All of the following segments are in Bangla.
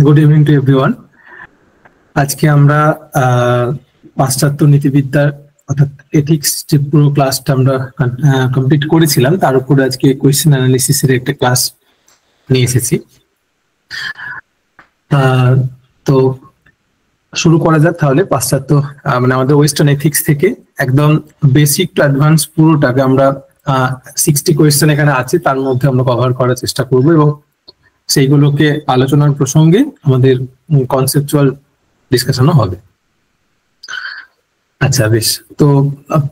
Good evening to everyone. আজকে আমরা পাশ্চাত্য নীতিবিদ্যার অর্থাৎ এথিক্স যে পুরো ক্লাসটা আমরা কমপ্লিট করেছিলাম, তার উপরে আজকে কোয়েশ্চেন অ্যানালিসিসের একটা ক্লাস নিয়ে এসেছি। তো শুরু করা যাক তাহলে। পাশ্চাত্য মানে আমাদের ওয়েস্টার্ন এথিক্স থেকে একদম বেসিক টু অ্যাডভান্স পুরোটাকে আমরা 60 কোয়েশ্চেন এখানে আছে, তার মধ্যে আমরা কভার করার চেষ্টা করব এবং সেইগুলোকে আলোচনার প্রসঙ্গে আমাদের কনসেপচুয়াল ডিসকাশনও হবে। আচ্ছা বেশ, তো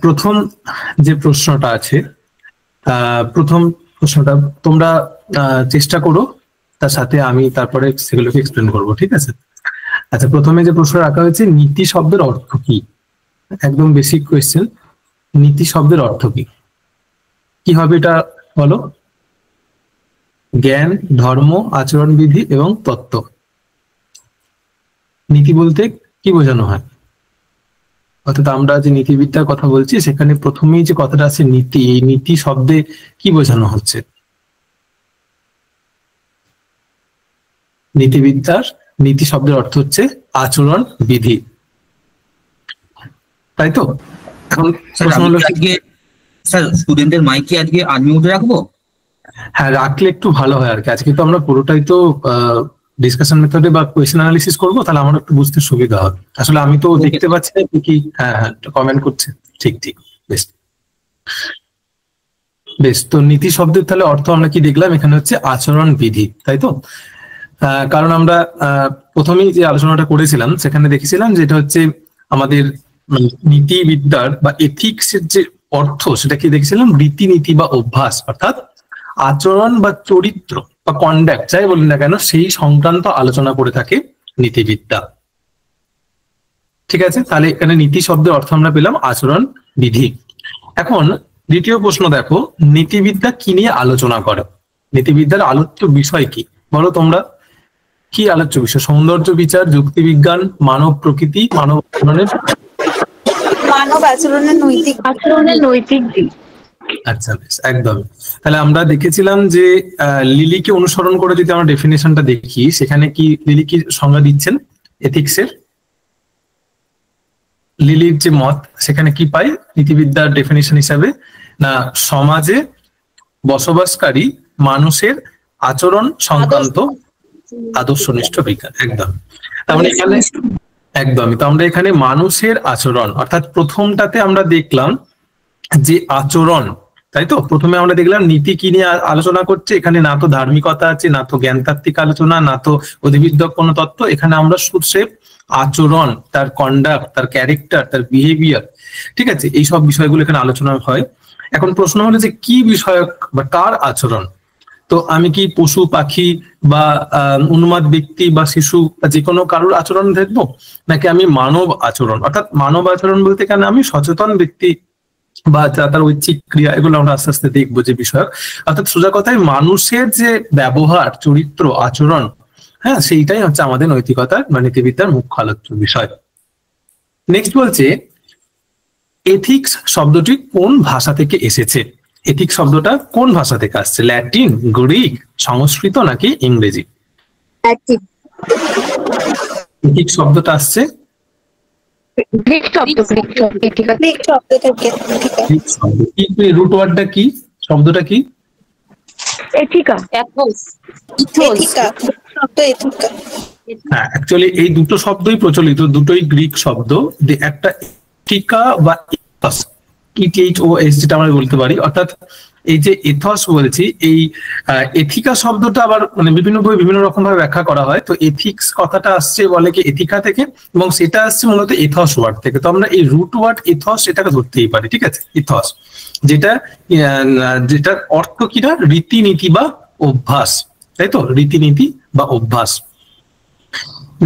প্রথম যে প্রশ্নটা আছে, প্রথম প্রশ্নটা তোমরা চেষ্টা করো, তার সাথে আমি তারপরে সেগুলোকে এক্সপ্লেন করব, ঠিক আছে? আচ্ছা, প্রথমে যে প্রশ্ন রাখা হয়েছে, নীতি শব্দের অর্থ কি? একদম বেসিক কোয়েশ্চেন, নীতি শব্দের অর্থ কি? কি হবে এটা বলো? জ্ঞান, ধর্ম, আচরণবিধি এবং তত্ত্ব। নীতি বলতে কি বোঝানো হয়? অর্থাৎ আমরা যে নীতিবিদ্যার কথা বলছি, সেখানে প্রথমেই যে কথাটা আছে নীতি, এই নীতি শব্দে কি বোঝানো হচ্ছে? নীতিবিদ্যার নীতি শব্দের অর্থ হচ্ছে আচরণ বিধি, তাই তো? এখন স্যার স্টুডেন্টের মাইক কি আজকে আনমিউট রাখবো? হ্যাঁ, রাখলে একটু ভালো হয় আর কি। আজকে তো আমরা পুরোটাই তো ডিসকাশন মেথডে বা কোয়েশ্চেন অ্যানালিসিস করবো, তাহলে আমার একটু বুঝতে সুবিধা হবে। আসলে আমি তো দেখতে পাচ্ছি না কি। হ্যাঁ হ্যাঁ, কমেন্ট করছে। ঠিক ঠিক, বেশ বেশ। তো নীতি শব্দের তাহলে অর্থ আমরা কি দেখলাম? এখানে হচ্ছে আচরণ বিধি, তাই তো? কারণ আমরা প্রথমেই যে আলোচনাটা করেছিলাম, সেখানে দেখেছিলাম যে এটা হচ্ছে আমাদের নীতিবিদ্যার বা এথিক্সের যে অর্থ, সেটা কি দেখেছিলাম? রীতিনীতি বা অভ্যাস, অর্থাৎ আচরণ বা চরিত্র বা কন্ডাক্ট যাই বলি না কেন, সেই সংক্রান্ত আলোচনা করে থাকে নীতিবিদ্যা, ঠিক আছে? তাহলে এখানে নীতি শব্দের অর্থ আমরা পেলাম আচরণ বিধি। এখন দ্বিতীয় প্রশ্ন দেখো, নীতিবিদ্যা কি নিয়ে আলোচনা করে? নীতিবিদ্যার আলোচ্য বিষয় কি বলো তোমরা? কি আলোচ্য বিষয়? সৌন্দর্য বিচার, যুক্তিবিজ্ঞান, মানব প্রকৃতি, মানব আচরণের নৈতিক দিক। আচ্ছা বেশ, একদম। তাহলে আমরা দেখেছিলাম যে লিলিকে অনুসরণ করে যদি আমরা ডেফিনেশনটা দেখি, সেখানে কি লিলি কি সংজ্ঞা দিচ্ছেন এথিক্সের? লিলির যে মত, সেখানে কি পাই নীতিবিদ্যার ডেফিনেশন হিসাবে? না, সমাজে বসবাসকারী মানুষের আচরণ সংক্রান্ত আদর্শনিষ্ঠ বিজ্ঞান। একদম। তার মানে এখানে একদমই তো আমরা এখানে মানুষের আচরণ, অর্থাৎ প্রথমটাতে আমরা দেখলাম যে আচরণ, তাই তো? প্রথমে আমরা দেখলাম নীতি কি নিয়ে আলোচনা করছে। এখানে না তো ধার্মিকতা আছে, না তো জ্ঞানতাত্ত্বিক আলোচনা, না তো অধিবিদ্যক কোনো তত্ত্ব। এখানে আমরা শুধু আচরণ, তার কন্ডাক্ট, তার ক্যারেক্টার, তার বিহেভিয়ার, ঠিক আছে, এই সব বিষয়গুলো এখানে আলোচনা হয়। এখন প্রশ্ন হলো যে কি বিষয়ক বা কার আচরণ? তো আমি কি পশু পাখি বা উন্মাদ ব্যক্তি বা শিশু বা যে কোনো কারোর আচরণ দেখবো, নাকি আমি মানব আচরণ? অর্থাৎ মানব আচরণ বলতে কেন আমি সচেতন ব্যক্তি বা তার ঐচ্ছিক ক্রিয়া, এগুলো আমরা আস্তে আস্তে দেখবো যে বিষয়। অর্থাৎ সোজা কথায় মানুষের যে ব্যবহার, চরিত্র, আচরণ, হ্যাঁ, সেইটাই হচ্ছে আমাদের নৈতিকতার বা নীতিবিদ্যার মুখ্য আলোচ্য বিষয়। নেক্সট বলছে, এথিক্স শব্দটি কোন ভাষা থেকে এসেছে? এথিক্স শব্দটা কোন ভাষা থেকে আসছে? ল্যাটিন, গ্রিক, সংস্কৃত নাকি ইংরেজি? এথিক্স শব্দটা আসছে রুট ওয়ার্ডটা কি? শব্দটা কি? হ্যাঁ, অ্যাকচুয়ালি এই দুটো শব্দই প্রচলিত, দুটোই গ্রিক শব্দ। একটা এথিকা বা ইথস, ETHOS যেটা আমরা বলতে পারি। অর্থাৎ এই যে এথস বলছি, এই এথিকা শব্দটা আবার মানে বিভিন্ন বই বিভিন্ন রকম ভাবে ব্যাখ্যা করা হয়। তো এথিক্স কথাটা আসছে বলে কি এথিকা থেকে, এবং সেটা আসছে মূলত এথস ওয়ার্ড থেকে। তো আমরা এই রুট ওয়ার্ড এথস এটাকে ধরতেই পারি, ঠিক আছে? ইথস যেটার অর্থ কিনা রীতিনীতি বা অভ্যাস, তাই তো? রীতিনীতি বা অভ্যাস।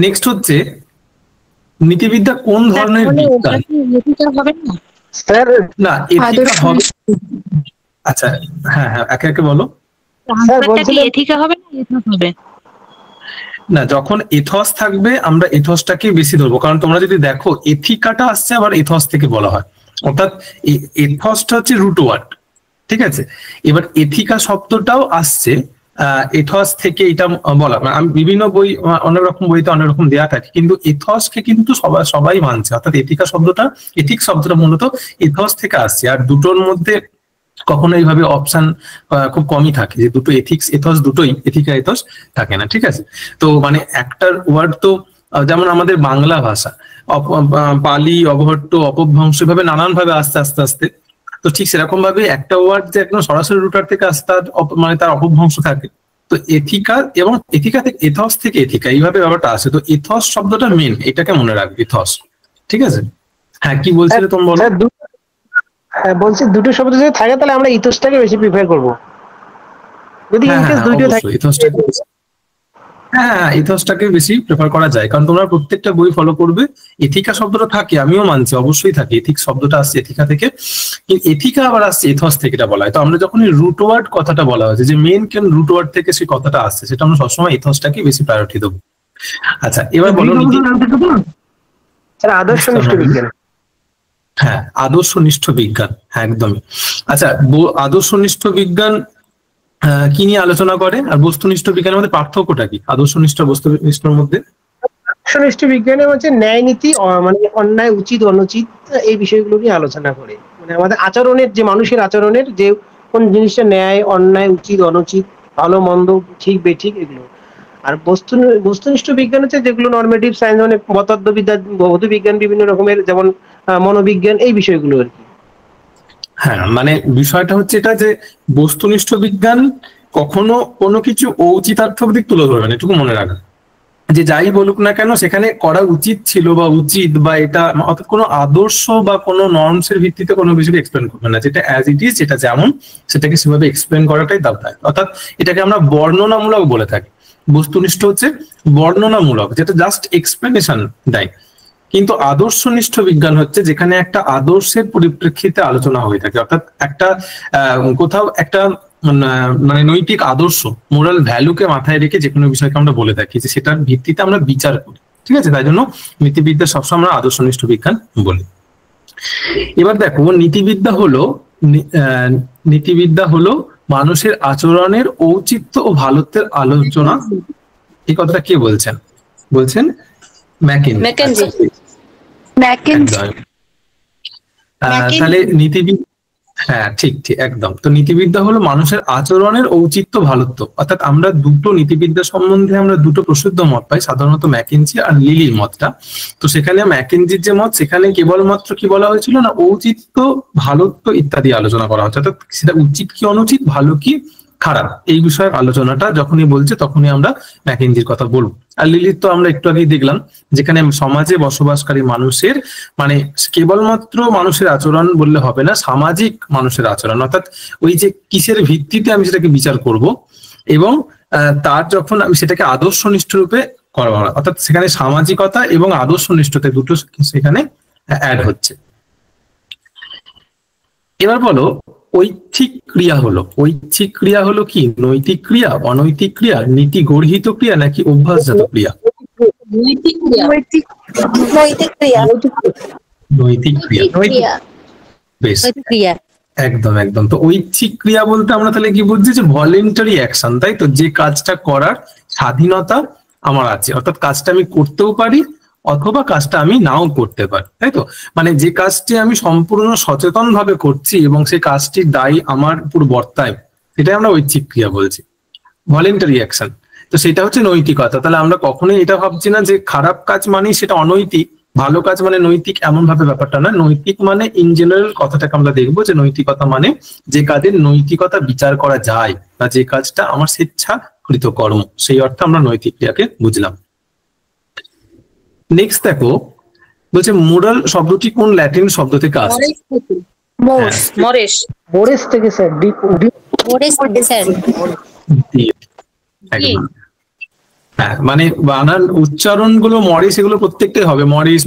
নেক্সট হচ্ছে, নীতিবিদ্যা কোন ধরনের বিজ্ঞান? না, এথিকা হবে। আচ্ছা, হ্যাঁ হ্যাঁ, একে একে বলো। না, যখন এথস থাকবে আমরা এথসটাকে বেশি ধরবো, কারণ তোমরা যদি দেখো এথিকাটা আসছে আবার এথস থেকে বলা হয়। অর্থাৎ এথসটা হচ্ছে রুট ওয়ার্ড, ঠিক আছে? এবার এথিকা শব্দটাও আসছে এথস থেকে এটা বলা, মানে আমি বিভিন্ন বই অনেক রকম বইতে অনেক রকম দেয়া থাকে, কিন্তু এথসকে কিন্তু সবাই মানছে, অর্থাৎ এথিক্স শব্দটা মূলত এথস থেকে আসছে। আর দুটোর মধ্যে কখনো এইভাবে অপশন খুব কমই থাকে যে দুটো এথস দুটোই এথিকা এথস থাকে না, ঠিক আছে। তো মানে একটার ওয়ার্ড তো যেমন আমাদের বাংলা ভাষা পালি, অবহট্ট, অপভ্রংশ এভাবে নানান ভাবে আস্তে আস্তে আস্তে, তো ঠিক সেরকম ভাবে একটা ওয়ার্ড যে একদম সরাসরি রুটার থেকে আসতে তার মানে তার অপভ্রংশ থাকে। তো এথিকা এবং এথিকা থেকে এথস থেকে এথিকা এইভাবে ব্যাপারটা আসে। তো এথস শব্দটা মেন, এটাকে মনে রাখবে, এথস, ঠিক আছে। হ্যাঁ কি বলছিলে তুমি বলো। হ্যাঁ বলছি দুটো শব্দ যদি থাকে তাহলে আমরা ইথসটাকে বেশি প্রিফার করব, যদি ইনকেস দুটো থাকে। হ্যাঁ ইথসটাকে বেশি প্রেফার করা যায়, কারণ তোমরা প্রত্যেকটা বই ফলো করবে। এথিকা শব্দটা থাকে, আমিও মানছি অবশ্যই থাকে, এথিক্স শব্দটা আসছে এথিকা থেকে, কিন্তু এথিকা আবার আসছে এথস থেকে, এটা বলা হয়। তো আমরা যখন রুট ওয়ার্ড কথাটা বলা হয়েছে যে মেন কেন রুট ওয়ার্ড থেকে সেই কথাটা আসছে, সেটা আমরা সবসময় এথসটাকে বেশি প্রায়োরিটি দেবো। আচ্ছা এবার বলো আদর্শনিষ্ঠ বিজ্ঞান। হ্যাঁ আদর্শনিষ্ঠ বিজ্ঞান, হ্যাঁ একদমই। আচ্ছা আদর্শনিষ্ঠ বিজ্ঞান কি নিয়ে আলোচনা করে, আর বস্তুনিষ্ঠ বিজ্ঞানের মধ্যে পার্থক্যটা কি, আদর্শনিষ্ঠ বস্তুনিষ্ঠর মধ্যে? আদর্শনিষ্ঠ বিজ্ঞানে হচ্ছে ন্যায় নীতি, মানে অন্যায় উচিত অনুচিত এই বিষয়গুলো নিয়ে আলোচনা করে, মানে আমাদের আচরণের যে মানুষের আচরণের যে কোন জিনিসটা ন্যায় অন্যায় উচিত অনুচিত ভালো মন্দ ঠিক বেঠিক এগুলো। আর বস্তুনিষ্ঠ বিজ্ঞান হচ্ছে যেগুলো নরমেটিভ সায়েন্স, মানে পদার্থবিদ্যা, ভৌত বিজ্ঞান, বিভিন্ন রকমের যেমন মনোবিজ্ঞান, এই বিষয়গুলো আর কি। হ্যাঁ মানে বিষয়টা হচ্ছে এটা যে বস্তুনিষ্ঠ বিজ্ঞান কখনো কোনো কিছু ঔচিতার্থক দিক তুলে ধরবে না, এটুকু মনে রাখা, যে যাই বলুক না কেন সেখানে করা উচিত ছিল বা উচিত বা এটা, অর্থাৎ কোনো আদর্শ বা কোনো নর্মস এর ভিত্তিতে কোনো কিছুকে এক্সপ্লেন করবে না, যেটা অ্যাজ ইট ইজ, যেটা যেমন সেটাকে সেভাবে এক্সপ্লেন করাটাই তার দায়। অর্থাৎ এটাকে আমরা বর্ণনামূলক বলে থাকি। বস্তুনিষ্ঠ হচ্ছে বর্ণনামূলক, যেটা জাস্ট এক্সপ্লেনেশন দেয়। কিন্তু আদর্শনিষ্ঠ বিজ্ঞান হচ্ছে যেখানে একটা আদর্শের পরিপ্রেক্ষিতে আলোচনা হয়ে থাকে, অর্থাৎ একটা কোথাও একটা মানে নৈতিক আদর্শ, মোরাল ভ্যালুকে মাথায় রেখে যে কোনো বিষয়কে আমরা বলে থাকি যে সেটার ভিত্তিতে আমরা বিচার করি, ঠিক আছে। তাই জন্য নীতিবিদ্যা সবসময় আমরা আদর্শনিষ্ঠ বিজ্ঞান বলি। এবার দেখো নীতিবিদ্যা হলো মানুষের আচরণের ঔচিত্য ও ভালোত্বের আলোচনা। এই কথাটা কে বলছেন? ম্যাকেনজি। তাহলে নীতিবিদ্যা, হ্যাঁ ঠিক একদম। তো নীতিবিদ্যা হলো মানুষের আচরণের ঔচিত্য ভালোত্ব, অর্থাৎ আমরা দুটো নীতিবিদ্যা সম্বন্ধে আমরা দুটো প্রসিদ্ধ মত পাই, সাধারণত ম্যাকেনজি আর লিলির মতটা। তো সেখানে ম্যাকেনজির যে মত, সেখানে কেবলমাত্র কি বলা হয়েছিল না, ঔচিত্য ভালোত্ব ইত্যাদি আলোচনা করা হচ্ছে, অর্থাৎ সেটা উচিত কি অনুচিত, ভালো কি খারাপ, এই বিষয়ের আলোচনাটা যখনই বলছে তখনই আমরা ম্যাকেনজির কথা বলবো। আর লিলির তো আমরা একটু আগেই দেখলাম, যেখানে সমাজে বসবাসকারী মানুষের মানে কেবলমাত্র মানুষের আচরণ বললে হবে না, সামাজিক মানুষের আচরণ, অর্থাৎ ওই যে কিসের ভিত্তিতে আমি সেটাকে বিচার করব, এবং তার যখন আমি সেটাকে আদর্শনিষ্ঠ রূপে করবো, অর্থাৎ সেখানে সামাজিকতা এবং আদর্শনিষ্ঠতা দুটো সেখানে অ্যাড হচ্ছে। এবার বলো ঐচ্ছিক ক্রিয়া হলো কি, নৈতিক ক্রিয়া, অনৈতিক ক্রিয়া, নীতি গর্হিত ক্রিয়া, নাকি অভ্যাসজাত ক্রিয়া? নৈতিক ক্রিয়া। বেশ, একদম। তো ঐচ্ছিক ক্রিয়া বলতে আমরা তাহলে কি বুঝছি, যে ভলেন্টারি অ্যাকশন, তাই তো, যে কাজটা করার স্বাধীনতা আমার আছে, অর্থাৎ কাজটা আমি করতেও পারি অথবা কাজটা আমি নাও করতে পারি, তাই তো। মানে যে কাজটি আমি সম্পূর্ণ সচেতন ভাবে করছি এবং সেই কাজটির দায়ী আমার উপর বর্তায়, সেটাই আমরা ঐচ্ছিক ক্রিয়া বলছি, ভলেন্টারি অ্যাকশন। তো সেটা হচ্ছে নৈতিকতা। তাহলে আমরা কখনোই এটা ভাবছি না যে খারাপ কাজ মানে সেটা অনৈতিক, ভালো কাজ মানে নৈতিক, এমন ভাবে ব্যাপারটা না। নৈতিক মানে ইন জেনারেল কথাটাকে আমরা দেখবো যে নৈতিকতা মানে যে কাজের নৈতিকতা বিচার করা যায়, বা যে কাজটা আমার স্বেচ্ছাকৃত কর্ম, সেই অর্থে আমরা নৈতিক ক্রিয়াকে বুঝলাম। নেক্সট দেখো, বলছে মোরাল শব্দটি কোন ল্যাটিন শব্দ থেকে আসছে? মোরেস থেকে স্যার, হ্যাঁ মানে বানান উচ্চারণ গুলো মরিস, এগুলো প্রত্যেকটাই হবে মরিস,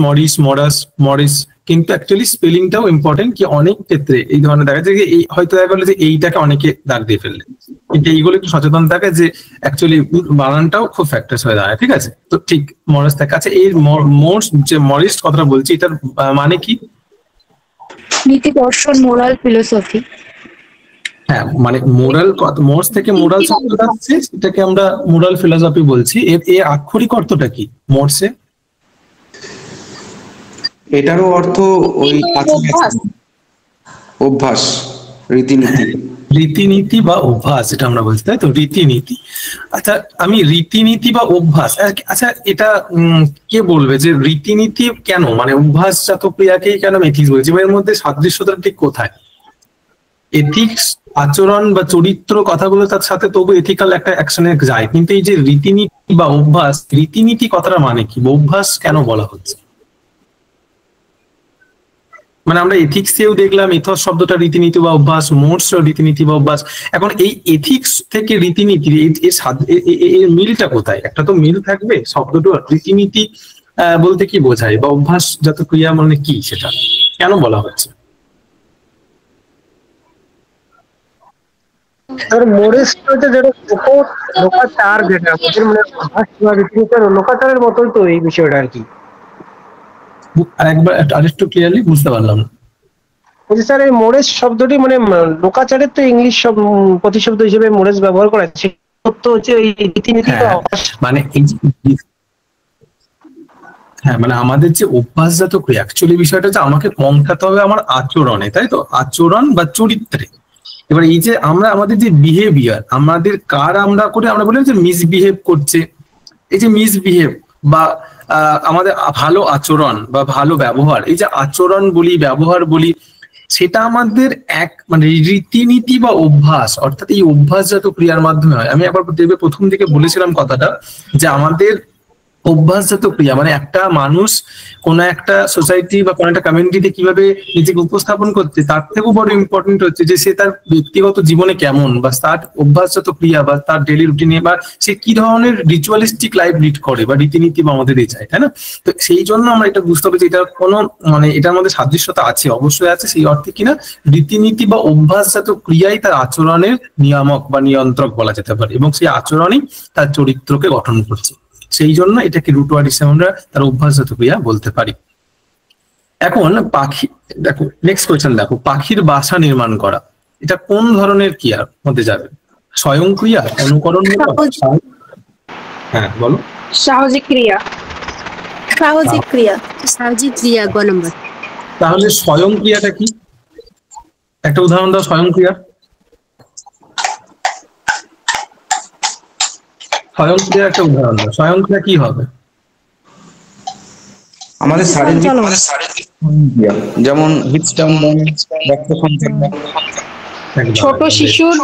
মরিস, কিন্তু অ্যাকচুয়ালি স্পেলিংটাও ইম্পর্টেন্ট। কি অনেক ক্ষেত্রে এই ধরনের দেখা যায় যে হয়তো দেখা গেলো যে এইটাকে অনেকে দাগ দিয়ে ফেললে, কিন্তু এইগুলো একটু সচেতন থাকে যে অ্যাকচুয়ালি বানানটাও খুব ফ্যাক্টরস হয়ে দাঁড়ায়, ঠিক আছে। তো ঠিক মরিস থাকে। আচ্ছা এই যে মরিস কথাটা বলছি, এটার মানে কি? নীতি দর্শন, মোরাল ফিলোসফি। হ্যাঁ মানে মোরাল, মোরস থেকে মোরাল শব্দটা আসছে, সেটাকে আমরা মোরাল ফিলসফি বলছি। এর আক্ষরিক অর্থটা কি মোরসে? এটারও অর্থ ওই কাছাকাছি, অভ্যাস, রীতিনীতি। রীতিনীতি বা অভ্যাস, এটা আমরা বলছি, তাই তো? রীতিনীতি। আচ্ছা, আমি রীতিনীতি বা অভ্যাস, আচ্ছা এটা কে বলবে যে রীতিনীতি কেন, মানে অভ্যাসজাত ক্রিয়াকেই কেন এথিক্স বলছি? এর মধ্যে সাদৃশ্যতা ঠিক কোথায়? এথিক্স, আচরণ বা চরিত্র কথাগুলো তার সাথে তবু এথিক্যাল একটা অ্যাকশনে যায়, কিন্তু এই যে রীতিনীতি বা অভ্যাস, রীতিনীতি কথাটা মানে কি, অভ্যাস কেন বলা হচ্ছে? মানে আমরা এথিক্সেও দেখলাম ইথস শব্দটা রীতিনীতি বা অভ্যাস, মোরস রীতিনীতি বা অভ্যাস। এখন এই এথিক্স থেকে রীতিনীতি এর মিলটা কোথায়? একটা তো মিল থাকবে। শব্দটা রীতিনীতি বলতে কি বোঝায়, বা অভ্যাসজাত ক্রিয়া মানে কি, সেটা কেন বলা হচ্ছে? মোরেস হচ্ছে যেটা লোকাচার, যেটা আমাদের মানে অভ্যাস বা রীতিনীতির লোকাচারের মতোই তো এই বিষয়টা আর কি। আরেকবার আরেকটু ক্লিয়ারলি বুঝতে পারলাম না। বলছি স্যার, এই মোরেস শব্দটি মানে লোকাচারের তো ইংলিশ প্রতিশব্দ হিসেবে মোরেস ব্যবহার করা হচ্ছে, সত্য হচ্ছে এই রীতিনীতি বা অভ্যাস। মানে এই হ্যাঁ মানে আমাদের যে অভ্যাসজাত ক্রিয়া, অ্যাকচুয়ালি বিষয়টা হচ্ছে আমাকে পৌঁছাতে হবে আমার আচরণে, তাই তো? আচরণ বা চরিত্রে। এবার এই যে আমরা আমাদের যে বিহেভিয়ার, আমাদের কার আমরা করে আমরা বলি যে মিসবিহেভ করছে, এই যে মিসবিহেভ বা আমাদের ভালো আচরণ বা ভালো ব্যবহার, এই যে আচরণ বলি, ব্যবহার বলি, সেটা আমাদের এক মানে রীতিনীতি বা অভ্যাস, অর্থাৎ এই অভ্যাসজাত ক্রিয়ার মাধ্যমে হয়। আমি একবার দেখবে প্রথম দিকে বলেছিলাম কথাটা, যে আমাদের অভ্যাসজাত ক্রিয়া মানে একটা মানুষ কোন একটা সোসাইটি বা কোন একটা কমিউনিটিতে কিভাবে নিজেকে উপস্থাপন করছে, তার থেকেও বড় ইম্পর্টেন্ট হচ্ছে যে সে তার ব্যক্তিগত জীবনে কেমন, বা তার অভ্যাসজাত ক্রিয়া বা তার ডেইলি রুটিনে, বা সে কি ধরনের রিচুয়ালিস্টিক লাইফ লিড করে বা রীতিনীতি বা আমাদের চায়, তাই না? তো সেই জন্য আমরা এটা বুঝতে হবে যে এটা কোনো মানে এটার মধ্যে সাদৃশ্যতা আছে, অবশ্যই আছে। সেই অর্থে কিনা রীতিনীতি বা অভ্যাসজাত ক্রিয়াই তার আচরণের নিয়ামক বা নিয়ন্ত্রক বলা যেতে পারে, এবং সেই আচরণই তার চরিত্রকে গঠন করছে। সেই জন্য এটাকে রুট ওয়ার্ড হিসেবে আমরা তার অভ্যাসজাত ক্রিয়া বলতে পারি। এখন পাখি, দেখো নেক্সট কোয়েশ্চেন, দেখো পাখির বাসা নির্মাণ করা, এটা কোন ধরনের ক্রিয়ার মধ্যে যাবে? স্বয়ংক্রিয়া, অনুকরণ? হ্যাঁ বলো। সাহজিক ক্রিয়া। সাহজিক ক্রিয়া। সাহজিক ক্রিয়া, গ নম্বর। তাহলে স্বয়ংক্রিয়াটা কি? একটা উদাহরণ দাও স্বয়ংক্রিয়া। স্বয়ংক্রিয়া একটা উদাহরণ দাও, স্বয়ংক্রিয়া কি হবে? আমাদের শারীরিক ক্রিয়া, যেমন হৃদস্পন্দন, রক্ত সঞ্চালন। ছোট শিশুর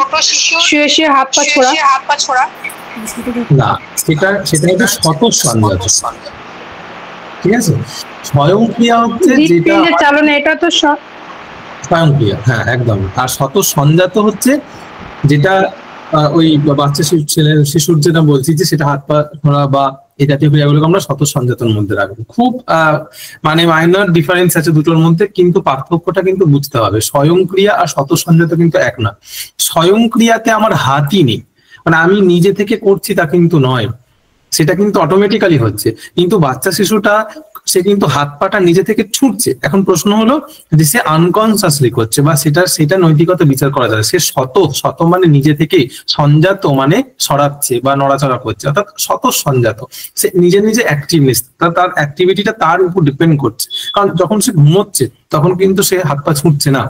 শুয়ে শুয়ে হাত পা ছোড়া। না, সেটা হচ্ছে স্বতঃসঞ্জাত, ঠিক আছে? স্বয়ংক্রিয়া হচ্ছে যেটা চালনা, এটা তো স্বয়ংক্রিয়া, হ্যাঁ একদম। আর স্বতঃসঞ্জাত হচ্ছে যেটা ওই বাচ্চা শিশুর যেটা বলছি, যে সেটা হাত পা ধরা বা এই জাতীয় ক্রিয়াগুলোকে আমরা স্বতঃসঞ্জাতের মধ্যে রাখবো। খুব মানে মাইনর ডিফারেন্স আছে দুটোর মধ্যে, কিন্তু পার্থক্যটা কিন্তু বুঝতে হবে। স্বয়ংক্রিয়া আর স্বতঃসঞ্জাত কিন্তু এক না। স্বয়ংক্রিয়াতে আমার হাতই নেই, মানে আমি নিজে থেকে করছি তা কিন্তু নয়, সেটা কিন্তু অটোমেটিক্যালি হচ্ছে। কিন্তু বাচ্চা শিশুটা সে কিন্তু হাত পাটা নিজে থেকে ছুটছে। এখন প্রশ্ন হলো যে সে আনকনসিয়াসলি করছে, বা সেটা নৈতিকতা বিচার করা যায়। সে শত মানে নিজে থেকে, সঞ্জাত মানে সরাচ্ছে বা নড়াচড়া করছে, অর্থাৎ স্বতঃসঞ্জাত। সে নিজে অ্যাক্টিভনেস, তার অ্যাক্টিভিটিটা তার উপর ডিপেন্ড করছে। কারণ যখন সে ঘুমোচ্ছে তখন কিন্তু সে হাত পা ছুটছে না,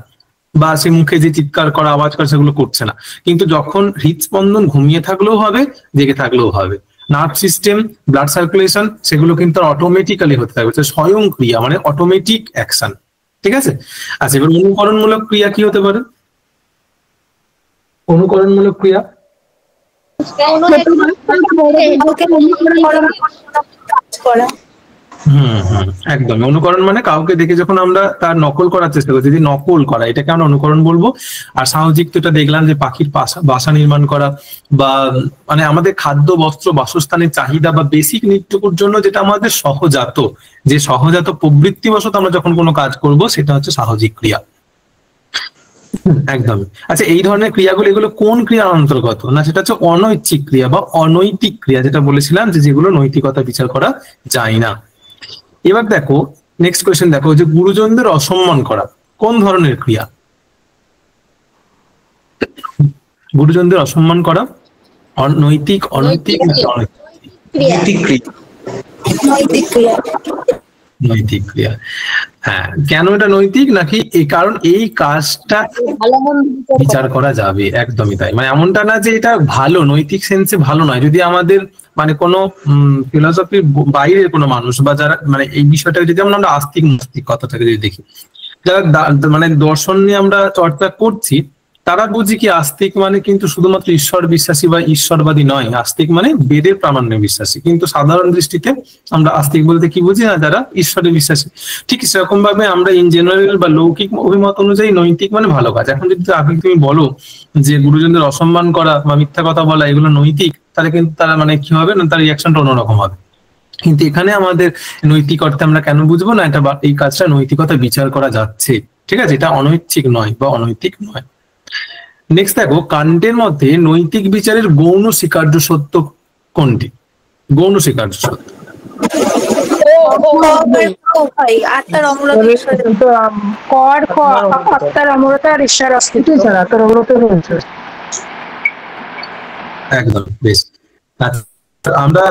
বা সে মুখে যে চিৎকার করা, আওয়াজ করে, সেগুলো করছে না। কিন্তু যখন হৃদস্পন্দন ঘুমিয়ে থাকলেও হবে, জেগে থাকলেও হবে, নার্ভ সিস্টেম, ব্লাড সার্কুলেশন, সেগুলো কিন্তু অটোমেটিক্যালি হতে থাকবে। স্বয়ংক্রিয়া মানে অটোমেটিক অ্যাকশন, ঠিক আছে? আচ্ছা, এবার অনুকরণমূলক ক্রিয়া কি হতে পারে? অনুকরণমূলক ক্রিয়া একদম। অনুকরণ মানে কাউকে দেখে যখন আমরা তার নকল করার চেষ্টা করছি, যে নকল করা, এটাকে আমরা অনুকরণ বলবো। আর সামাজিক তো এটা দেখলাম যে পাখির বাসা নির্মাণ করা, বা মানে আমাদের খাদ্য, বস্ত্র, বাসস্থানের চাহিদা বা বেসিক নিডটুকুর জন্য যেটা আমাদের সহজাত প্রবৃত্তিবশত আমরা যখন কোনো কাজ করব, সেটা হচ্ছে সামাজিক ক্রিয়া। একদম। আচ্ছা, এই ধরনের ক্রিয়াগুলো, এগুলো কোন ক্রিয়ার অন্তর্গত? না, সেটা হচ্ছে অনৈচ্ছিক ক্রিয়া বা অনৈতিক ক্রিয়া, যেটা বলেছিলাম যে যেগুলো নৈতিকতা বিচার করা যায় না। এবার দেখো নেক্সট কোয়েশ্চেন, দেখো যে গুরুজনদের অসম্মান করা কোন ধরনের ক্রিয়া? গুরুজনদের অসম্মান করা নৈতিক, অনৈতিক নাকি অনৈতিক? নৈতিক ক্রিয়া। নৈতিক ক্রিয়া। হ্যাঁ, কেন এটা নৈতিক? নাকি এই কারণ এই কাজটা বিচার করা যাবে, একদমই তাই। মানে এমনটা না যে এটা ভালো, নৈতিক সেন্সে ভালো নয়। যদি আমাদের মানে কোনো ফিলসফির বাইরের কোনো মানুষ বা যারা মানে এই বিষয়টাকে যদি আমরা আস্তিক নাস্তিক কথাটাকে যদি দেখি, যারা মানে দর্শন নিয়ে আমরা চর্চা করছি, তারা বুঝি কি আস্তিক মানে কিন্তু শুধুমাত্র ঈশ্বর বিশ্বাসী বা ঈশ্বরবাদী নয়। আস্তিক মানে বেদের প্রামাণ্যে বিশ্বাসী। কিন্তু সাধারণ দৃষ্টিতে আমরা আস্তিক বলতে কি বুঝি? না, যারা ঈশ্বরে বিশ্বাসী। ঠিক সেরকম ভাবে আমরা ইন জেনারেল বা লৌকিক অভিমত অনুযায়ী নৈতিক মানে ভালো কাজ। এখন যদি তুমি বলো যে গুরুজনদের অসম্মান করা বা মিথ্যা কথা বলা এগুলো নৈতিক, তাহলে কিন্তু তারা মানে কি হবে না, তার রিয়াকশনটা অন্যরকম হবে। কিন্তু এখানে আমাদের নৈতিক অর্থে আমরা কেন বুঝবো না এটা এই কাজটা নৈতিকতা বিচার করা যাচ্ছে, ঠিক আছে, এটা অনৈচ্ছিক নয় বা অনৈতিক নয়। নেক্সট দেখো, কান্টের মধ্যে নৈতিক বিচারের গৌণ স্বীকার্য সত্য কোনটি? গৌণ স্বীকার্য সত্য আত্মার অমরতা, আত্মার অমরতা আর ঈশ্বর অস্তিত্ব। আত্মার অমরতা একদম বেশ। আমরা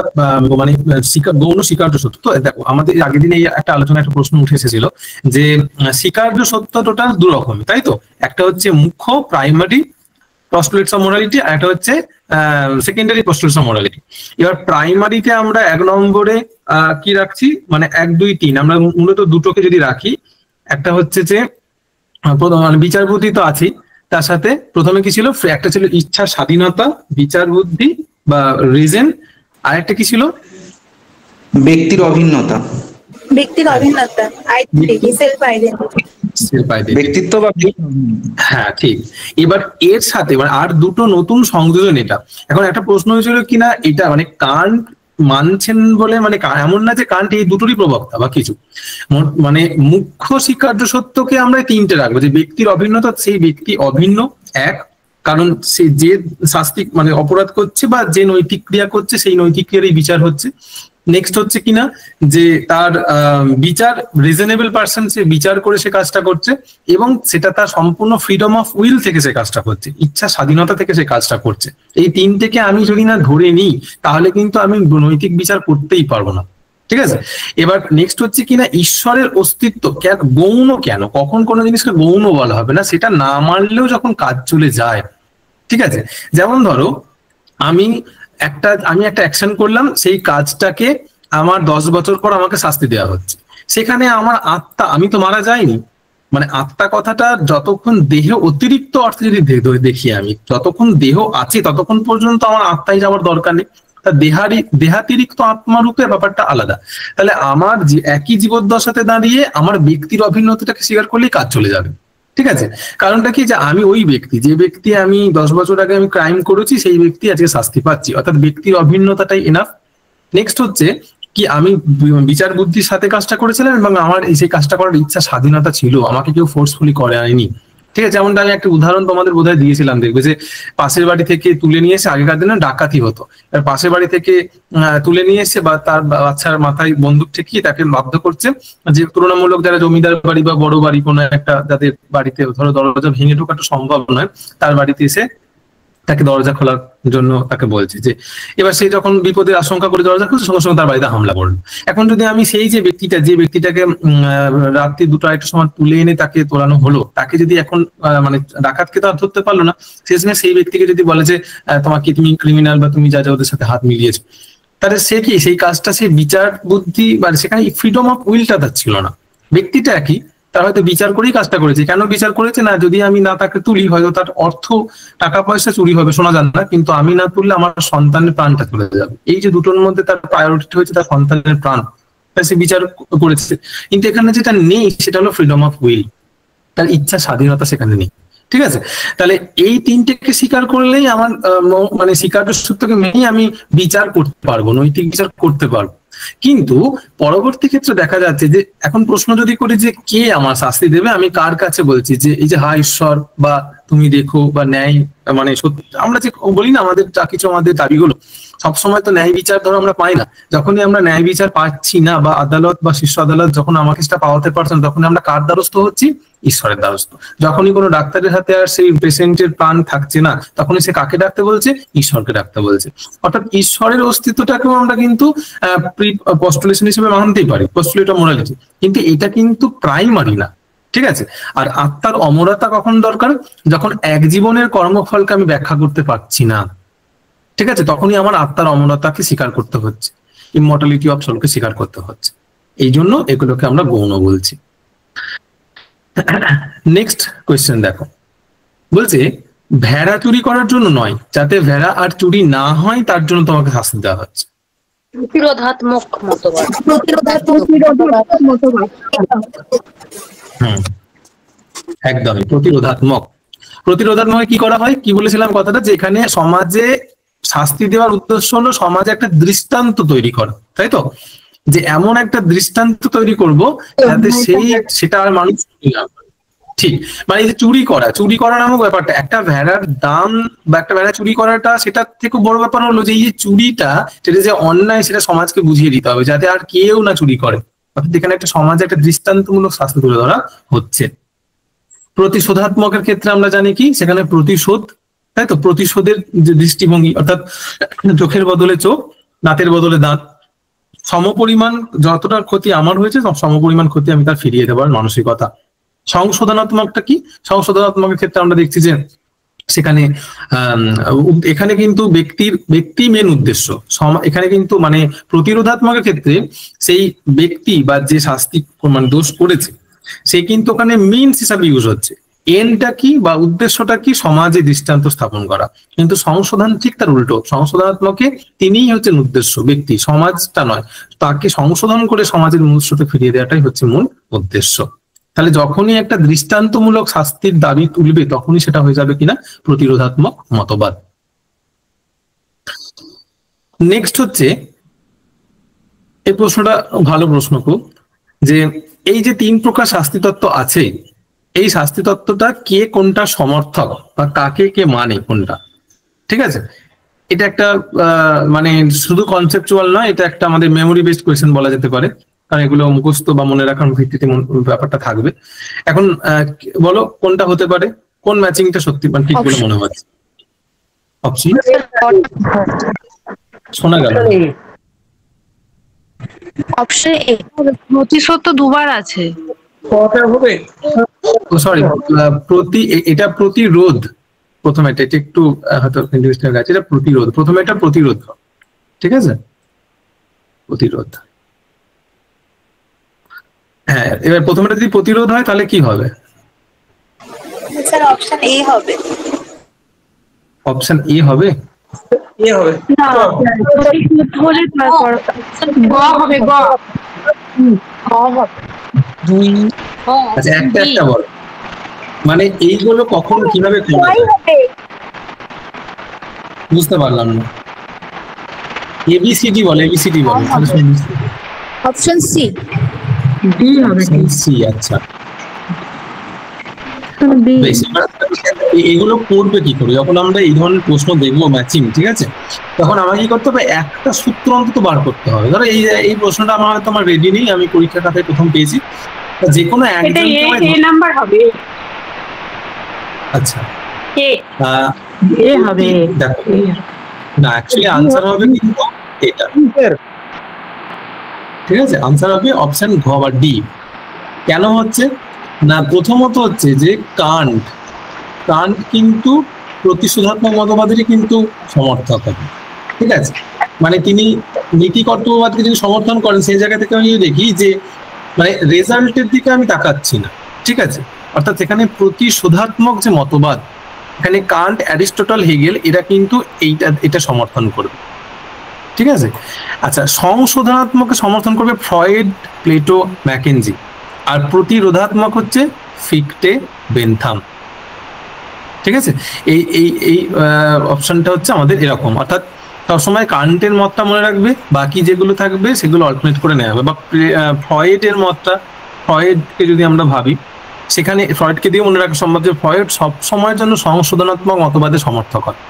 মানে গৌণ স্বীকার্য সত্য। তো দেখো, আমাদের আগের দিনে একটা আলোচনা একটা প্রশ্ন উঠে এসেছিল যে স্বীকার্য সত্য টোটাল দু রকম, তাই তো? একটা হচ্ছে মুখ্য প্রাইমারি পস্টুলেটস অফ মোরালিটি, আর একটা হচ্ছে সেকেন্ডারি পস্টুলেটস অফ মোরালিটি। এবার প্রাইমারিতে আমরা 1 নম্বরে কি রাখছি, মানে 1, 2, 3 আমরা মূলত দুটোকে যদি রাখি, একটা হচ্ছে যে মানে বিচার বুদ্ধি তো আছেই, তার সাথে প্রথমে কি ছিল, একটা ছিল ইচ্ছা স্বাধীনতা, বিচার বুদ্ধি বা রিজন, আর একটা কি ছিল, ব্যক্তির অভিন্নতা। ব্যক্তির অভিন্নতা, আইডেন্টিটি, সেলফ আইডেন্টিটি, ব্যক্তিত্ব বা হ্যাঁ ঠিক। এবার এর সাথে মানে আর দুটো নতুন সংযোজন এটা। এখন একটা প্রশ্ন হয়েছিল কিনা এটা মানে কান্ট মানছেন বলে মানে এমন না যে কান্ট এই দুটোরই প্রবক্তা বা কিছু, মানে মুখ্য স্বীকার্য সত্যকে আমরা 3টে রাখবো, যে ব্যক্তির অভিন্নতা, সেই ব্যক্তি অভিন্ন এক, কারণ সে যে শাস্তি মানে অপরাধ করছে বা যে নৈতিক ক্রিয়া করছে সেই নৈতিক ক্রিয়ারই বিচার হচ্ছে। নেক্সট হচ্ছে কিনা যে তার বিচার রিজনেবল পার্সন, সে বিচার করে সে কাজটা করছে এবং সেটা তার সম্পূর্ণ ফ্রিডম অফ উইল থেকে সে কাজটা করছে, ইচ্ছা স্বাধীনতা থেকে সে কাজটা করছে। এই 3টেকে আমি যদি না ধরে নিই তাহলে কিন্তু আমি নৈতিক বিচার করতেই পারবো না, ঠিক আছে। এবার নেক্সট হচ্ছে কিনা ঈশ্বরের অস্তিত্ব গৌণ কেন, কখন কোনো জিনিসকে গৌণ বলা হবে না, সেটা না মানলেও যখন কাজ চলে যায়, ঠিক আছে। যেমন ধরো আমি একটা অ্যাকশন করলাম, সেই কাজটাকে আমার 10 বছর পর আমাকে শাস্তি দেওয়া হচ্ছে, সেখানে আমার আত্মা, আমি তো মারা যাইনি, মানে আত্মা কথাটা যতক্ষণ দেহ অতিরিক্ত অর্থে যদি দেখি, আমি যতক্ষণ দেহ আছে ততক্ষণ পর্যন্ত আমার আত্মায় যাওয়ার দরকার নেই। তা দেহাতিরিক্ত আত্মারূপে ব্যাপারটা আলাদা। তাহলে আমার একই জীবদ্দশাতে দাঁড়িয়ে আমার ব্যক্তির অভিন্নতাটাকে স্বীকার করলেই কাজ চলে যাবে, ঠিক আছে। কারণটা কি, যে আমি ওই ব্যক্তি, যে ব্যক্তি আমি 10 বছর আগে আমি ক্রাইম করেছি, সেই ব্যক্তি আজকে শাস্তি পাচ্ছি, অর্থাৎ ব্যক্তির অভিন্নতাটাই এনাফ। নেক্সট হচ্ছে কি, আমি বিচার বুদ্ধির সাথে কাজটা করেছিলাম এবং আমার সেই কাজটা করার ইচ্ছা স্বাধীনতা ছিল, আমাকে কেউ ফোর্সফুলি করে আনেনি, ঠিক আছে। যেমনটা আমি একটা উদাহরণ তোমাদের বোধহয় দিয়েছিলাম, দেখবে যে পাশের বাড়ি থেকে তুলে নিয়ে এসে, আগেকার দিনে ডাকাতি হতো, পাশের বাড়ি থেকে তুলে নিয়ে এসে বা তার বাচ্চার মাথায় বন্দুক ঠেকিয়ে তাকে বাধ্য করছে, যে তুলনামূলক যারা জমিদার বাড়ি বা বড় বাড়ি কোনো একটা, যাদের বাড়িতে ধরো দরজা ভেঙে ঢোকাটা সম্ভব নয়, তার বাড়িতে এসে তাকে দরজা খোলার জন্য তাকে বলছে, যে এবার সে যখন বিপদের আশঙ্কা করে দরজা খুলছে, সঙ্গে সঙ্গে তার বাড়িতে হামলা করলো। এখন যদি আমি সেই যে ব্যক্তিটাকে রাত্রি 2টা-2টার সময় তুলে এনে তাকে তোলানো হলো, তাকে যদি এখন মানে ডাকাতকে তো আর ধরতে পারলো না, শেষমেশ সেই ব্যক্তিকে যদি বলে যে তুমি ক্রিমিনাল বা তুমি যা যা ওদের সাথে হাত মিলিয়েছো, তাহলে সে কি সেই কাজটা, সে বিচার বুদ্ধি মানে সেখানে ফ্রিডম অফ উইলটা তার ছিল না। ব্যক্তিটা একই, তার হয়তো বিচার করেই কাজটা করেছে। কেন বিচার করেছে না, যদি আমি না তাকে তুলি হয়তো তার অর্থ টাকা পয়সা চুরি হবে, শোনা যান না, কিন্তু আমি না তুললে আমার সন্তানের প্রাণটা চলে যাবে। এই যে দুটোর মধ্যে তার প্রায়োরিটি হয়েছে তার সন্তানের প্রাণ, সে বিচার করেছে। কিন্তু এখানে যেটা নেই সেটা হলো ফ্রিডম অফ উইল, তার ইচ্ছা স্বাধীনতা সেখানে নেই, ঠিক আছে। তাহলে এই 3টেকে স্বীকার করলেই আমার মানে স্বীকার্য সত্যকে মেনেই আমি বিচার করতে পারবো, নৈতিক বিচার করতে পারবো। কিন্তু পরবর্তী ক্ষেত্রে দেখা যাচ্ছে যে এখন প্রশ্ন যদি করি যে কে আমার শাস্তি দেবে, আমি কার কাছে বলছি, যে এই যে ঈশ্বর বা তুমি দেখো বা ন্যায়, মানে আমরা যে বলি না আমাদের যা কিছু আমাদের দাবিগুলো, সবসময় তো ন্যায় বিচার ধরো আমরা পাই না। যখনই আমরা ন্যায় বিচার পাচ্ছি না বা আদালত বা শীর্ষ আদালত যখন আমাকে সেটা পাওয়াতে পারছেন, তখন আমরা কার দ্বারস্থ হচ্ছি, ঈশ্বরের দ্বারস্থ। যখনই কোনো ডাক্তারের হাতে আর সেই পেশেন্টের প্রাণ থাকছে না, তখনই সে কাকে ডাকতে বলছে? ঈশ্বরকে ডাকতে বলছে। অর্থাৎ ঈশ্বরের অস্তিত্বটাকেও আমরা কিন্তু পস্টুলেশন হিসেবে মানতেই পারি, পস্টুলেট মোরালিটি, কিন্তু এটা কিন্তু প্রাইমারি না, ঠিক আছে? আর আত্মার অমরতা কখন দরকার? যখন এক জীবনের কর্মফলকে আমি ব্যাখ্যা করতে পারছি না, ঠিক আছে, তখনই আমার আত্মার অমরতাকে স্বীকার করতে হচ্ছে, ইমর্টালিটি অফ সোলকে স্বীকার করতে হচ্ছে। এই জন্য এগুলোকে আমরা গৌণ বলছি। নেক্সট কোয়েশ্চেন দেখো, বলছে ভেড়া চুরি করার জন্য নয়, যাতে ভেড়া আর চুরি না হয় তার জন্য তোমাকে শাস্তি দেওয়া হচ্ছে। প্রতিরোধাত্মক মতবাদ। একদমই প্রতিরোধাত্মক। প্রতিরোধাত্মক কি করা হয়? কি বলেছিলাম কথাটা, যে এখানে সমাজে শাস্তি দেওয়ার উদ্দেশ্য হলো সমাজে একটা দৃষ্টান্ত তৈরি করা, তাই তো? যে এমন একটা দৃষ্টান্ত তৈরি করব যাতে সেটা আর মানুষ না করে। ঠিক, মানে এই যে চুরি করা নামক ব্যাপারটা, একটা ভেড়ার দাম বা একটা ভেড়া চুরি করাটা, সেটা থেকে বড় ব্যাপার হলো যে এই যে চুরিটা, সেটা যে অন্যায়, সেটা সমাজকে বুঝিয়ে দিতে হবে যাতে আর কেউ না চুরি করে। অর্থাৎ এখানে একটা সমাজে একটা দৃষ্টান্তমূলক শাস্তি তুলে ধরা হচ্ছে। প্রতিশোধাত্মকের ক্ষেত্রে আমরা জানি কি, সেখানে প্রতিশোধ, তাই তো? প্রতিশোধের যে দৃষ্টিভঙ্গি, অর্থাৎ চোখের বদলে চোখ, দাঁতের বদলে দাঁত, সমপরিমাণ যতটা ক্ষতি আমার হয়েছে সমপরিমাণ ক্ষতি আমি তার ফিরিয়ে দেওয়ার মানসিকতা। সংশোধনাত্মকটা কি? সংশোধনাত্মকের ক্ষেত্রে আমরা দেখছি যে সেখানে এখানে কিন্তু ব্যক্তি মেন উদ্দেশ্য। এখানে কিন্তু মানে প্রতিরোধাত্মকের ক্ষেত্রে সেই ব্যক্তি বা যে শাস্তি মানে দোষ করেছে, সে কিন্তু ওখানে মিনস হিসাবে ইউজ হচ্ছে। এনটা কি বা উদ্দেশ্যটা কি? সমাজে দৃষ্টান্ত স্থাপন করা। কিন্তু সংশোধন ঠিক তার উল্টো, সংশোধনাত্মকে তিনিই হচ্ছেন উদ্দেশ্য, ব্যক্তি, সমাজটা নয়। তাকে সংশোধন করে সমাজের মূল স্রোতে ফিরিয়ে দেওয়াটাই হচ্ছে মূল উদ্দেশ্য। তাহলে যখনই একটা দৃষ্টান্তমূলক শাস্তির দাবি তুলবে, তখনই সেটা হয়ে যাবে কিনা প্রতিরোধাত্মক মতবাদ। নেক্সট হচ্ছে, এই প্রশ্নটা ভালো প্রশ্ন খুব, যে এই যে 3 প্রকার শাস্তি তত্ত্ব আছে, এই শাস্তি তত্ত্বটা কে কোনটা সমর্থক বা কাকে কে মানে কোনটা, ঠিক আছে? এটা একটা মানে শুধু কনসেপচুয়াল নয়, এটা একটা আমাদের মেমোরি বেসড কোয়েশ্চেন বলা যেতে পারে, কারণ এগুলো মুখস্থ বা মনে রাখার ভিত্তিতে ব্যাপারটা থাকবে। এখন বলো কোনটা হতে পারে, কোন ম্যাচিংটা সত্যি মানে ঠিক বলে মনে হচ্ছে? অপশন শোনা গেল? Option A. প্রতিশোধ তো দুবার আছে। সরি, এটা প্রতিরোধ। প্রথমে এটা একটু হয়তো কনফিউশন আছে, এটা প্রতিরোধ। প্রথমে এটা প্রতিরোধ, ঠিক আছে? প্রতিরোধ, হ্যাঁ। এবার প্রথমটা যদি প্রতিরোধ হয় তাহলে কি হবে? স্যার অপশন এ হবে। অপশন এ হবে? না, প্রতিশোধ হলে তারপর গ হবে, গ হবে। আচ্ছা, একটা বল, মানে এইগুলো কখন কিভাবে বুঝতে পারলাম না। এবিসিডি বলে, এবিসিডি বলে। Option C. ডি হবে। সি, আচ্ছা। এগুলো করবে কি করে? যখন আমরা এই ধরনের প্রশ্ন দেখবো ম্যাচিং, ঠিক আছে, তখন আমাকে কি করতে হবে? একটা সূত্র অন্তত বার করতে হবে। ধরো এই প্রশ্নটা আমার হয়তো আমার রেডি নেই, আমি পরীক্ষা খাতায় প্রথম পেয়েছি, যে কোনো একজন নাম্বার হবে। আচ্ছা, এ হবে। দেখো না, অ্যাকচুয়ালি আনসার হবে কিন্তু এটা, ঠিক আছে? আনসার হবে অপশন ঘ বা ডি। কেন হচ্ছে না? প্রথমত হচ্ছে যে কান্ট কিন্তু প্রতিশোধাত্মক মতবাদেরই কিন্তু সমর্থক হবে, ঠিক আছে? মানে তিনি নীতি কর্তব্যবাদকে যদি সমর্থন করেন, সেই জায়গা থেকে আমি দেখি যে মানে রেজাল্টের দিকে আমি তাকাচ্ছি না, ঠিক আছে? অর্থাৎ এখানে প্রতিশোধাত্মক যে মতবাদ, এখানে কান্ট, অ্যারিস্টটল, হেগেল এরা কিন্তু এটা সমর্থন করবে, ঠিক আছে? আচ্ছা, সংশোধনাত্মককে সমর্থন করবে ফ্রয়েড, প্লেটো, ম্যাকেনজি। আর প্রতিরোধাত্মক হচ্ছে ফিক্টে, বেনথাম, ঠিক আছে? এই অপশনটা হচ্ছে আমাদের এরকম। অর্থাৎ সবসময় কান্টের মতটা মনে রাখবে, বাকি যেগুলো থাকবে সেগুলো অল্টারনেট করে নেওয়া হবে। বা ফ্রয়েডের মতটা, ফ্রয়েডকে যদি আমরা ভাবি, সেখানে ফ্রয়েডকে দিয়ে মনে রাখা সম্ভব যে ফ্রয়েড সব সময়ের জন্য সংশোধনাত্মক মতবাদের সমর্থক হয়,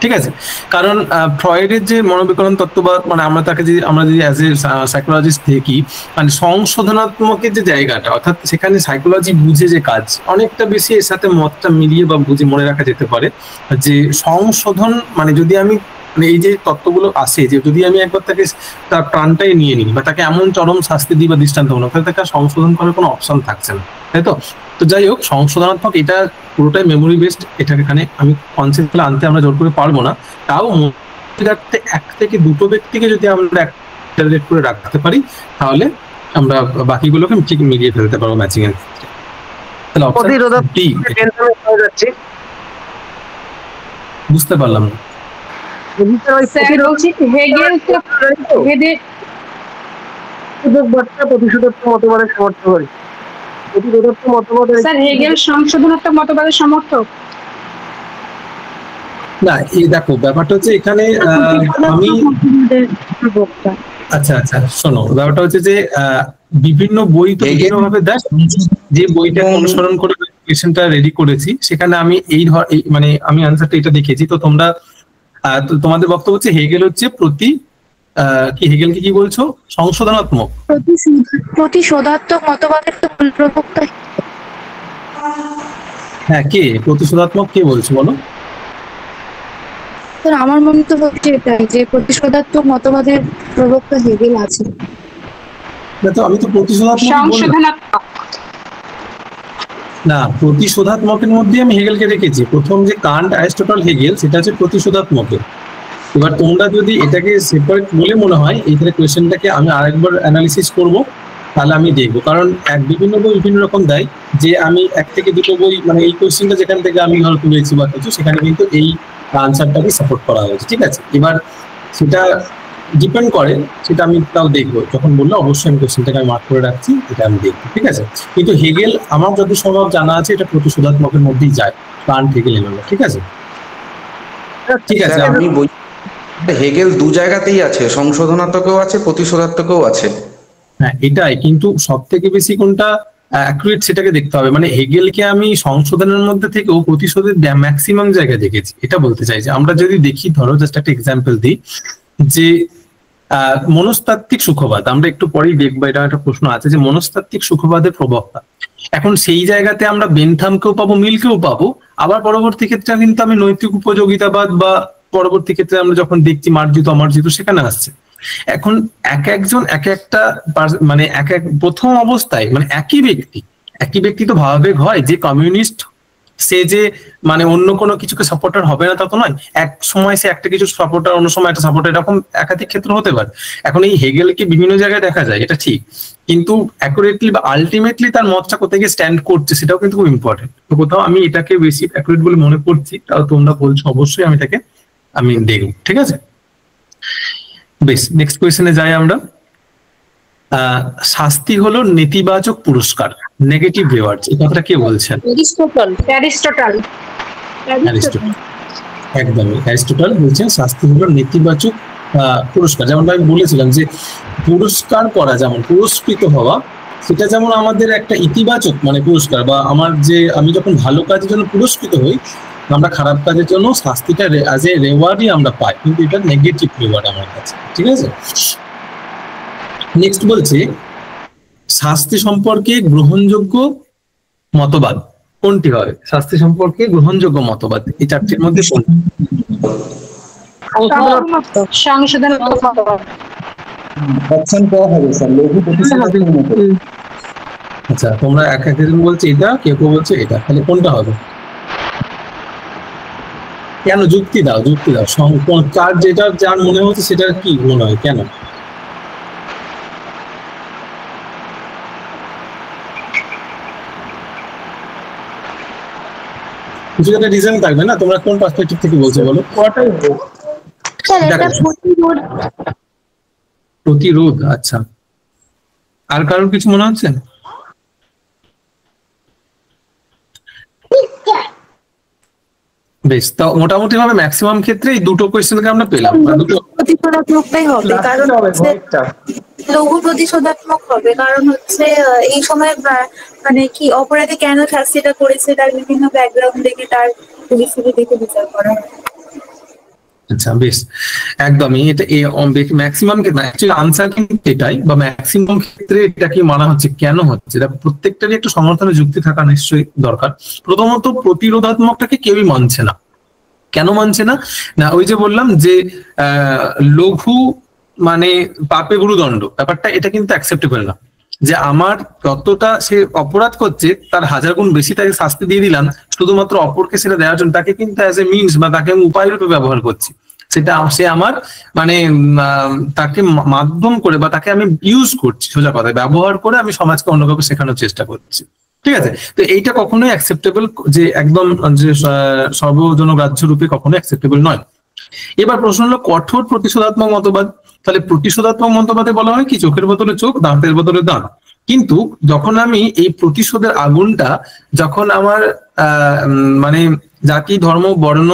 ঠিক আছে, কারণ ফ্রয়েডের যে মনোবিকরণ তত্ত্ববাদ, মানে আমরা যদি অ্যাজ এ সাইকোলজিস্ট দেখি, মানে সংশোধনাত্মকের যে জায়গাটা, অর্থাৎ সেখানে সাইকোলজি বুঝে যে কাজ অনেকটা বেশি এর সাথে মতটা মিলিয়ে বা বুঝে মনে রাখা যেতে পারে যে সংশোধন মানে যদি আমি মানে এই যে তত্ত্বগুলো আসে যে যদি আমি একবার তাকে তার প্রাণটাই নিয়ে নিই বা তাকে এমন চরম শাস্তি দিই বা দৃষ্টান্তমূলক, তাহলে তাকে সংশোধন করার কোনো অপশন থাকছে না, তাই তো? তো যাই হোক, সংশোধনাত্মক এটা পুরোটাই মেমোরি বেসড, এটাকে এখানে আমি কনসেপ্ট আনতে আমরা জোর করে পারবো না। তাও মনে রাখতে 1 থেকে 2টো ব্যক্তিকে যদি আমরা টার্গেট করে রাখতে পারি তাহলে আমরা বাকিগুলোকে ঠিক মিলিয়ে ফেলতে পারবো ম্যাচিং এর ক্ষেত্রে। তাহলে অপশন ডি। বুঝতে পারলাম না স্যার বলছি হেগেল তো প্রতিশোধাত্মক মতবাদের সমর্থক করে। প্রতিরোধাত্মক মতবাদ স্যার হেগেল সংশোধনাত্মক মতবাদের সমর্থক। না, এই দেখো ব্যাপারটা হচ্ছে এখানে আমি আচ্ছা শোনো, ব্যাপারটা হচ্ছে যে বিভিন্ন বই তো বিভিন্ন ভাবে দেখ, যে বইটা অনুসরণ করে কোয়েশ্চেনটা রেডি করেছি সেখানে আমি মানে আমি আনসারটা এটা দেখেছি। তো তোমরা তোমাদের বক্তব্য হচ্ছে হেগেল হচ্ছে হেগেলকে কি বলছো? সংশোধনাত্মক প্রতিশোধাত্মক মতবাদের তো প্রবক্তা। হ্যাঁ, কে প্রতিশোধাত্মক কে বলছো বলো? স্যার আমার মন্তব্য হচ্ছে এটাই যে প্রতিশোধাত্মক মতবাদের প্রবক্তা হেগেল আছে। আমি তো সংশোধনাত্মক না, প্রতিশোধাত্মকের মধ্যে আমি হেগেলকে রেখেছি। প্রথম যে কান্ট, অ্যারিস্টটল, হেগেল, সেটা হচ্ছে প্রতিশোধাত্মকের। এবার তোমরা যদি এটাকে সেপারেট বলে মনে হয়, এইখানে কোয়েশ্চেনটাকে আমি আরেকবার অ্যানালিসিস করব, তাহলে আমি দেখবো। কারণ বিভিন্ন বই বিভিন্ন রকম দেয়, যে আমি 1 থেকে 2টো বই মানে এই কোয়েশ্চেনটা যেখান থেকে আমি ধর তুলেছি বা কিছু, সেখানে কিন্তু এই আনসারটাকে সাপোর্ট করা হয়েছে। ঠিক আছে, এবার সেটা ডিপেন্ড করে, সেটা আমি তাও দেখবো। যখন বললো অবশ্যই আমি কোয়েশ্চেনটাকে আমি মার্ক করে রাখছি, এটা আমি দেখবো। ঠিক আছে, কিন্তু হেগেল আমার যত সম্ভব জানা আছে এটা প্রতিশোধাত্মকের মধ্যেই যায়, কান্ট, হেগেল এগুলো। ঠিক আছে, আমি বই হেগেল 2 জায়গাতেই আছে, সংশোধনাত্মকেও আছে, প্রতিশোধাত্মকেও আছে। হ্যাঁ, এটাই কিন্তু সব থেকে বেশি কোনটা অ্যাকুরেট সেটাকে দেখতে হবে। মানে হেগেলকে আমি সংশোধনের মধ্যে থেকেও প্রতিশোধের ম্যাক্সিমাম জায়গায় দেখেছি, এটা বলতে চাই। যে আমরা যদি দেখি, ধরো জাস্ট একটা এক্সাম্পল দিই, যে মনস্তাত্ত্বিক সুখবাদ, আমরা একটু পরেই দেখবো, এটা একটা প্রশ্ন আছে যে মনস্তাত্ত্বিক সুখবাদের প্রবক্তা। এখন সেই জায়গাতে আমরা বেনথামকেও পাবো, মিলকেও পাবো। আবার পরবর্তী ক্ষেত্রে কিন্তু আমি নৈতিক উপযোগিতাবাদ বা পরবর্তী ক্ষেত্রে আমরা যখন দেখছি মার্জিত অমার্জিত, সেখানে আসছে। এখন একজন একটা মানে প্রথম অবস্থায় মানে একই ব্যক্তি তো ভাবাবেগ হয়, যে কমিউনিস্ট সে যে মানে অন্য কোনো কিছুকে সাপোর্টার হবে না তা তো নয়। এক সময় সে একটা কিছু সাপোর্টার, অন্য সময় একটা সাপোর্টার, এরকম একাধিক ক্ষেত্র হতে পারে। এখন এই হেগেলকে বিভিন্ন জায়গায় দেখা যায়, এটা ঠিক, কিন্তু অ্যাকুরেটলি বা আলটিমেটলি তার মতটা কোথায় গিয়ে স্ট্যান্ড করছে সেটাও কিন্তু খুব ইম্পর্টেন্ট। তো কোথাও আমি এটাকে বেশি অ্যাকুরেট বলে মনে করছি, তাও তোমরা বলছো অবশ্যই আমি এটাকে দেখব। ঠিক আছে, বেশ, নেক্সট কোয়েশ্চেনে যাই আমরা। শাস্তি হলো নেতিবাচক পুরস্কার, নেগেটিভ রিওয়ার্ডস, এই কথাটা কে বলছেন? অ্যারিস্টটল। একদমই, অ্যারিস্টটল বলছেন শাস্তি হলো নেতিবাচক পুরস্কার। যেমন আমি বলেছিলাম যে পুরস্কার করা, যেমন পুরস্কৃত হওয়া, সেটা যেমন আমাদের একটা ইতিবাচক মানে পুরস্কার, বা আমি যখন ভালো কাজের জন্য পুরস্কৃত হই, আমরা খারাপ কাজের জন্য শাস্তিটা অ্যাজ এ রেওয়ার্ডই আমরা পাই, কিন্তু এটা নেগেটিভ রিওয়ার্ড আমার কাছে। ঠিক আছে, নেক্সট বলছে শাস্তি সম্পর্কে গ্রহণযোগ্য মতবাদ কোনটি হবে? শাস্তি সম্পর্কে গ্রহণযোগ্য মতবাদ এই 4টির মধ্যে কোনটি? সংশোধনাত্মক মতবাদ। অপশন ক হবে স্যার, লঘু প্রতিশোধাত্মক মতবাদ। আচ্ছা, তোমরা একজন বলছে এটা, কেউ বলছে এটা, তাহলে কোনটা হবে? কেন? যুক্তি দাও। কার যেটা যার মনে হচ্ছে সেটা কি মনে হয়, কেন? কিছু একটা রিজন থাকবে না? তোমরা কোন পার্সপেক্টিভ থেকে বলছো বলো? প্রতিরোধ। আচ্ছা, আর কারোর কিছু মনে হচ্ছে? বেশ, তো মোটামুটি ভাবে ম্যাক্সিমাম ক্ষেত্রে এই দুটো কোয়েশ্চেনকে আমরা পেলাম। প্রতিশোধাত্মকটাই হবে, কারণ লঘু প্রতিশোধাত্মক হবে, কারণ হচ্ছে এই সময় মানে কি অপরাধী কেন শাস্তিটা করেছে তার বিভিন্ন ব্যাকগ্রাউন্ড দেখে, তার পরিস্থিতি দেখে বিচার করা হয়। আচ্ছা, বেশ, একদমই। এটা ম্যাক্সিমাম আনসার কিন্তু এটাই, বা ম্যাক্সিমাম ক্ষেত্রে এটা কি মানা হচ্ছে, কেন হচ্ছে, এটা প্রত্যেকটারই একটা সমর্থনের যুক্তি থাকা নিশ্চয়ই দরকার। প্রথমত প্রতিরোধাত্মকটাকে কেউই মানছে না। কেন মানছে না? না, ওই যে বললাম যে লঘু মানে পাপে গুরুদণ্ড ব্যাপারটা, এটা কিন্তু অ্যাকসেপ্টেবল না। যে আমার যতটা সে অপরাধ করছে তার 1000 গুণ বেশি তাকে শাস্তি দিয়ে দিলাম শুধুমাত্র অপরকে সেটা দেওয়ার জন্য, তাকে কিন্তু অ্যাজ এ মিনস বা তাকে আমি উপায় রূপে ব্যবহার করছি। সেটা সে আমার মানে তাকে মাধ্যম করে বা তাকে আমি ইউজ করছি, সোজা কথা ব্যবহার করে আমি সমাজকে অন্যভাবে শেখানোর চেষ্টা করছি। ঠিক আছে, তো এইটা কখনোই অ্যাকসেপ্টেবল, যে একদম যে সর্বজনগ্রাহ্য রূপে কখনোই অ্যাকসেপ্টেবল নয়। এবার প্রশ্ন হলো কঠোর প্রতিশোধাত্মক মতবাদ। তাহলে প্রতিশোধাত্মক মতবাদে বলা হয় কি, চোখের বদলে চোখ, দাঁতের বদলে দাঁত। কিন্তু যখন আমি এই প্রতিশোধের আগুনটা যখন আমার মানে জাতি, ধর্ম, বর্ণ,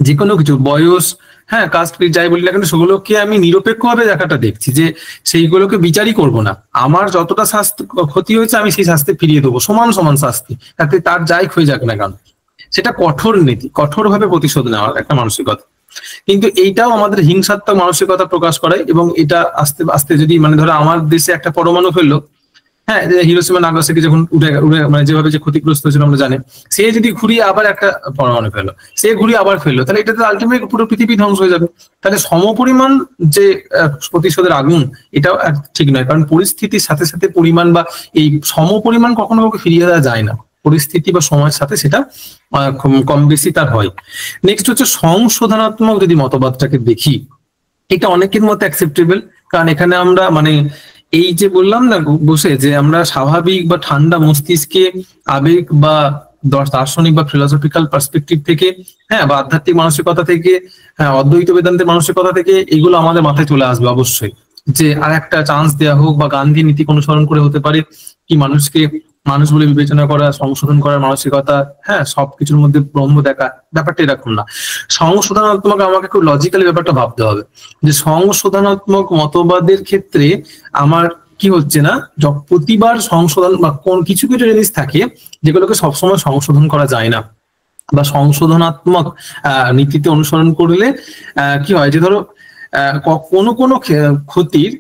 যে কোনো কিছু, বয়স, হ্যাঁ কাস্ট, যাই বলি না কেন, সেগুলোকে আমি নিরপেক্ষভাবে দেখাটা দেখছি, যে সেইগুলোকে বিচারই করব না। আমার যতটা শাস্তি ক্ষতি হয়েছে আমি সেই শাস্তি ফিরিয়ে দেবো, সমান সমান শাস্তি, তাতে তার যাই হয়ে যাক না কেন। সেটা কঠোর নীতি, কঠোরভাবে প্রতিশোধ নেওয়ার একটা মানসিকতা। কিন্তু এইটাও আমাদের হিংসাত্মক মানসিকতা প্রকাশ করায়। এবং এটা আস্তে আস্তে যদি মানে ধরো আমার দেশে একটা পরমাণু ফেললো, হ্যাঁ, হিরোশিমা নাগাসাকি যখন উড়ে মানে যেভাবে যে ক্ষতিগ্রস্ত হয়েছিল আমরা জানি, সে যদি ঘুরিয়ে আবার একটা পরমাণু ফেললো, সে ঘুরিয়ে আবার ফেললো, তাহলে এটা তো আলটিমেট পুরো পৃথিবী ধ্বংস হয়ে যাবে। তাহলে সমপরিমাণ যে প্রতিশোধের আগুন, এটাও ঠিক নয়, কারণ পরিস্থিতির সাথে সাথে পরিমাণ বা এই সমপরিমাণ কখনো কাউকে ফিরিয়ে দেওয়া যায় না, পরিস্থিতি বা সময়ের সাথে সেটা কম বেশি তার হয়। নেক্সট হচ্ছে সংশোধনাত্মক যদি মতবাদটাকে দেখি, এটা অনেকের মতে অ্যাকসেপ্টেবল, কারণ এখানে আমরা মানে এই যে বললাম না বসে, যে আমরা স্বাভাবিক বা ঠান্ডা মস্তিষ্কে আবেগ বা দার্শনিক বা ফিলোসফিক্যাল পার্সপেক্টিভ থেকে, হ্যাঁ, বা আধ্যাত্মিক মানসিকতা থেকে, হ্যাঁ, অদ্বৈত বেদান্তের মানসিকতা থেকে এগুলো আমাদের মাথায় চলে আসবে অবশ্যই, যে আর একটা চান্স দেওয়া হোক, বা গান্ধী নীতি অনুসরণ করে হতে পারে কি মানুষকে মানুষ বলে বিবেচনা করা, সংশোধন করার মানসিকতা, হ্যাঁ, সবকিছুর মধ্যে ব্রহ্ম দেখা, ব্যাপারটা এরকম না। সংশোধনাত্মক আমাকে খুব লজিক্যালি ব্যাপারটা ভাবতে হবে, যে সংশোধনাত্মক মতবাদের ক্ষেত্রে আমার কি হচ্ছে না, প্রতিবার সংশোধন বা কোন কিছু কিছু জিনিস থাকে যেগুলোকে সবসময় সংশোধন করা যায় না, বা সংশোধনাত্মক নীতিতে অনুসরণ করলে কি হয়, যে ধরো কোনো কোনো ক্ষতির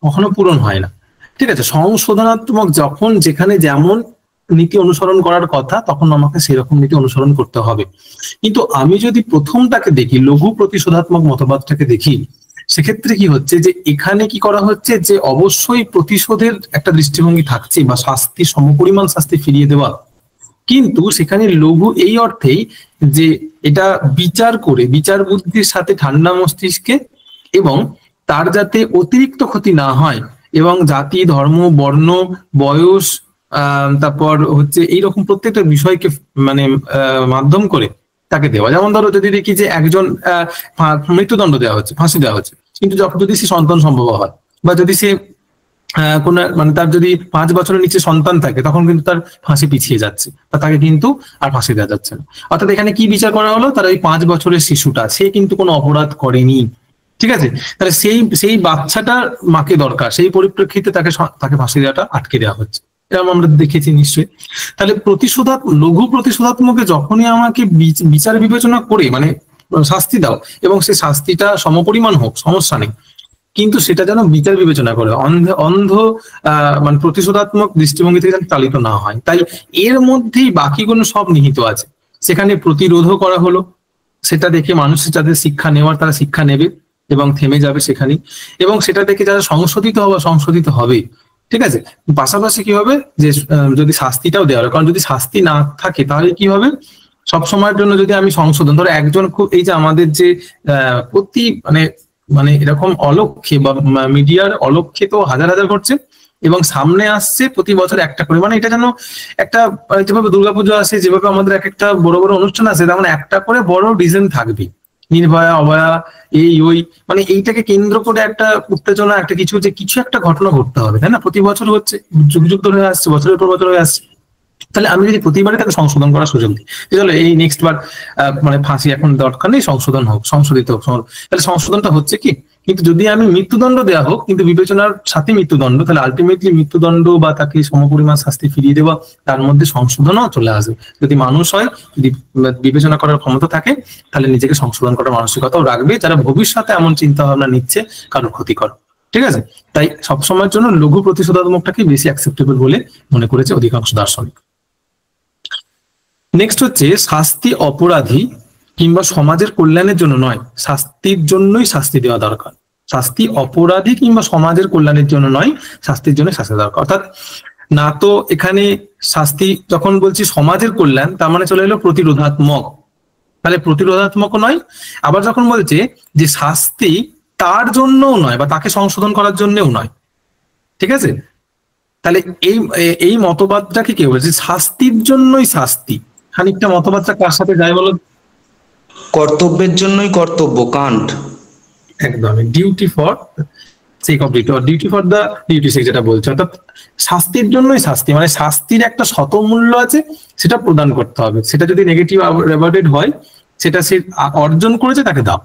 কখনো পূরণ হয় না। ঠিক আছে, সংশোধনাত্মক যখন যেখানে যেমন নীতি অনুসরণ করার কথা, তখন আমাকে সেরকম নীতি অনুসরণ করতে হবে। কিন্তু আমি যদি প্রথমটাকে দেখি, লঘু প্রতিশোধাত্মক মতবাদটাকে দেখি, সেক্ষেত্রে কি হচ্ছে, যে এখানে কি করা হচ্ছে, যে অবশ্যই প্রতিশোধের একটা দৃষ্টিভঙ্গি থাকছে বা শাস্তি, সমপরিমাণ শাস্তি ফিরিয়ে দেওয়া, কিন্তু সেখানে লঘু এই অর্থেই যে এটা বিচার করে, বিচার বুদ্ধির সাথে ঠান্ডা মস্তিষ্কে, এবং তার যাতে অতিরিক্ত ক্ষতি না হয়, এবং জাতি, ধর্ম, বর্ণ, বয়স, তারপর হচ্ছে এইরকম প্রত্যেকটা বিষয়কে মানে মাধ্যম করে তাকে দেওয়া। যেমন ধরো যদি দেখি যে একজন মৃত্যুদণ্ড দেওয়া হচ্ছে, ফাঁসি দেওয়া হচ্ছে, কিন্তু যখন যদি সে সন্তান সম্ভব হয়, বা যদি সে কোন মানে তার যদি 5 বছরের নিচে সন্তান থাকে, তখন কিন্তু তার ফাঁসি পিছিয়ে যাচ্ছে, বা তাকে কিন্তু আর ফাঁসি দেওয়া যাচ্ছে না। অর্থাৎ এখানে কি বিচার করা হলো, তার ওই 5 বছরের শিশুটা, সে কিন্তু কোনো অপরাধ করেনি। ঠিক আছে, তাহলে সেই বাচ্চাটার মাকে দরকার, সেই পরিপ্রেক্ষিতে তাকে ফাঁসি দেওয়াটা আটকে দেওয়া হচ্ছে, এরকম আমরা দেখেছি নিশ্চয়ই। তাহলে লঘু প্রতিশোধাত্মকে যখনই আমাকে বিচার বিবেচনা করে মানে শাস্তি দাও, এবং সেই শাস্তিটা সমপরিমাণ হোক, সমস্যা নেই, কিন্তু সেটা যেন বিচার বিবেচনা করে অন্ধ মানে প্রতিশোধাত্মক দৃষ্টিভঙ্গি থেকে যেন চালিত না হয়। তাই এর মধ্যেই বাকিগুলো সব নিহিত আছে। সেখানে প্রতিরোধও করা হলো, সেটা দেখে মানুষের যাদের শিক্ষা নেওয়ার তারা শিক্ষা নেবে এবং থেমে যাবে সেখানেই, এবং সেটা দেখে যারা সংশোধিত হবে। ঠিক আছে, পাশাপাশি কি হবে, যে যদি শাস্তিটাও দেওয়া হয়, কারণ যদি শাস্তি না থাকে তাহলে কি হবে, সবসময়ের জন্য যদি আমি সংশোধন, ধরো একজন খুব এই যে আমাদের যে প্রতি মানে এরকম অলক্ষ্যে বা মিডিয়ার অলক্ষ্যে তো হাজার হাজার করছে, এবং সামনে আসছে প্রতি বছর একটা করে, মানে এটা যেন একটা যেভাবে দুর্গাপুজো আসে, যেভাবে আমাদের এক একটা বড় বড় অনুষ্ঠান আছে, তেমন একটা করে বড় ডিজাইন থাকবে, নির্ভয়া, অভয়া, এই ওই, মানে এইটাকে কেন্দ্র করে একটা উত্তেজনা, একটা কিছু যে কিছু একটা ঘটনা ঘটতে হবে, তাই না? প্রতি বছর হচ্ছে, যুগ যুগ ধরে আসছে, বছরের পর বছর হয়ে আসছে। তাহলে আমি যদি প্রতিবারে তাকে সংশোধন করার সুযোগ দিই, চলো এই নেক্সট বার মানে ফাঁসি এখন দরকার নেই, সংশোধিত হোক, তাহলে সংশোধনটা হচ্ছে কি, কিন্তু যদি আমি মৃত্যুদণ্ড দেওয়া হোক কিন্তু বিবেচনার সাথে মৃত্যুদণ্ড, তাহলে আলটিমেটলি মৃত্যুদণ্ড বা তাকে সমপরিমাণ শাস্তি ফিরিয়ে দেওয়া, তার মধ্যে সংশোধনও চলে আসবে। যদি মানুষ হয়, যদি বিবেচনা করার ক্ষমতা থাকে, তাহলে নিজেকে সংশোধন করার মানসিকতাও রাখবে, যারা ভবিষ্যতে এমন চিন্তা ভাবনা নিচ্ছে কারোর ক্ষতিকর। ঠিক আছে, তাই সবসময়ের জন্য লঘু প্রতিশোধাত্মকটাকে বেশি অ্যাকসেপ্টেবল বলে মনে করেছে অধিকাংশ দার্শনিক। নেক্সট হচ্ছে শাস্তি অপরাধী কিংবা সমাজের কল্যাণের জন্য নয়, শাস্তির জন্যই শাস্তি দেওয়া দরকার। শাস্তি অপরাধী কিংবা সমাজের কল্যাণের জন্য নয়, শাস্তির জন্য শাস্তি দরকার। অর্থাৎ না তো এখানে শাস্তি যখন বলছি সমাজের কল্যাণ, তার মানে চলে এলো প্রতিরোধাত্মক, তাহলে প্রতিরোধাত্মকও নয়। আবার যখন বলছে যে শাস্তি তার জন্যও নয় বা তাকে সংশোধন করার জন্যও নয়, ঠিক আছে, তাহলে এই মতবাদটাকে কি বলছে, শাস্তির জন্যই শাস্তি। খানিকটা মতবাদটা কার সাথে যায় বলো? কর্তব্যের জন্যই কর্তব্য, কান্ট। একদমই, duty for sake of duty, duty for the duty sake যেটা বলছে, অর্থাৎ শাস্তির জন্যই শাস্তি, মানে শাস্তির একটা শতমূল্য আছে, সেটা প্রদান করতে হবে। সেটা যদি নেগেটিভ রেভার্টেড হয়, সেটা সে অর্জন করেছে তাকে দাও,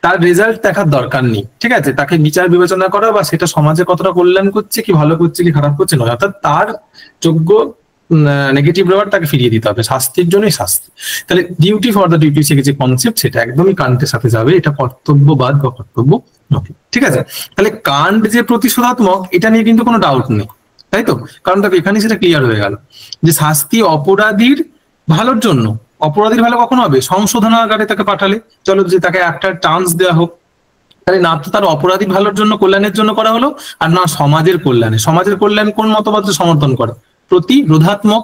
তার রেজাল্ট দেখার দরকার নেই। ঠিক আছে, তাকে বিচার বিবেচনা করা বা সেটা সমাজে কতটা কল্যাণ করছে, কি ভালো করছে কি খারাপ করছে নয়, অর্থাৎ তার যোগ্য নেগেটিভ রেভার্ট তাকে ফিরিয়ে দিতে হবে, শাস্তির জন্যই শাস্তি। তাহলে ডিউটি ফর দ্য ডিউটি সেক যে কনসেপ্ট, সেটা একদমই কান্টের সাথে যাবে, এটা কর্তব্যবাদ বা কর্তব্য নয়। ঠিক আছে, তাহলে কান্ট যে প্রতিশোধাত্মক, এটা নিয়ে কিন্তু কোনো ডাউট নেই, তাই তো? কারণ দেখো এখানে সেটা ক্লিয়ার হয়ে গেল যে শাস্তি অপরাধীর ভালোর জন্য। অপরাধীর ভালো কখন হবে? সংশোধনাগারে তাকে পাঠালে, চলো যে তাকে একটা চান্স দেওয়া হোক, তাহলে না তো তার অপরাধী ভালোর জন্য কল্যাণের জন্য করা হলো, আর না সমাজের কল্যাণে। সমাজের কল্যাণ কোন মতবাদ সমর্থন করে? প্রতিরোধাত্মক,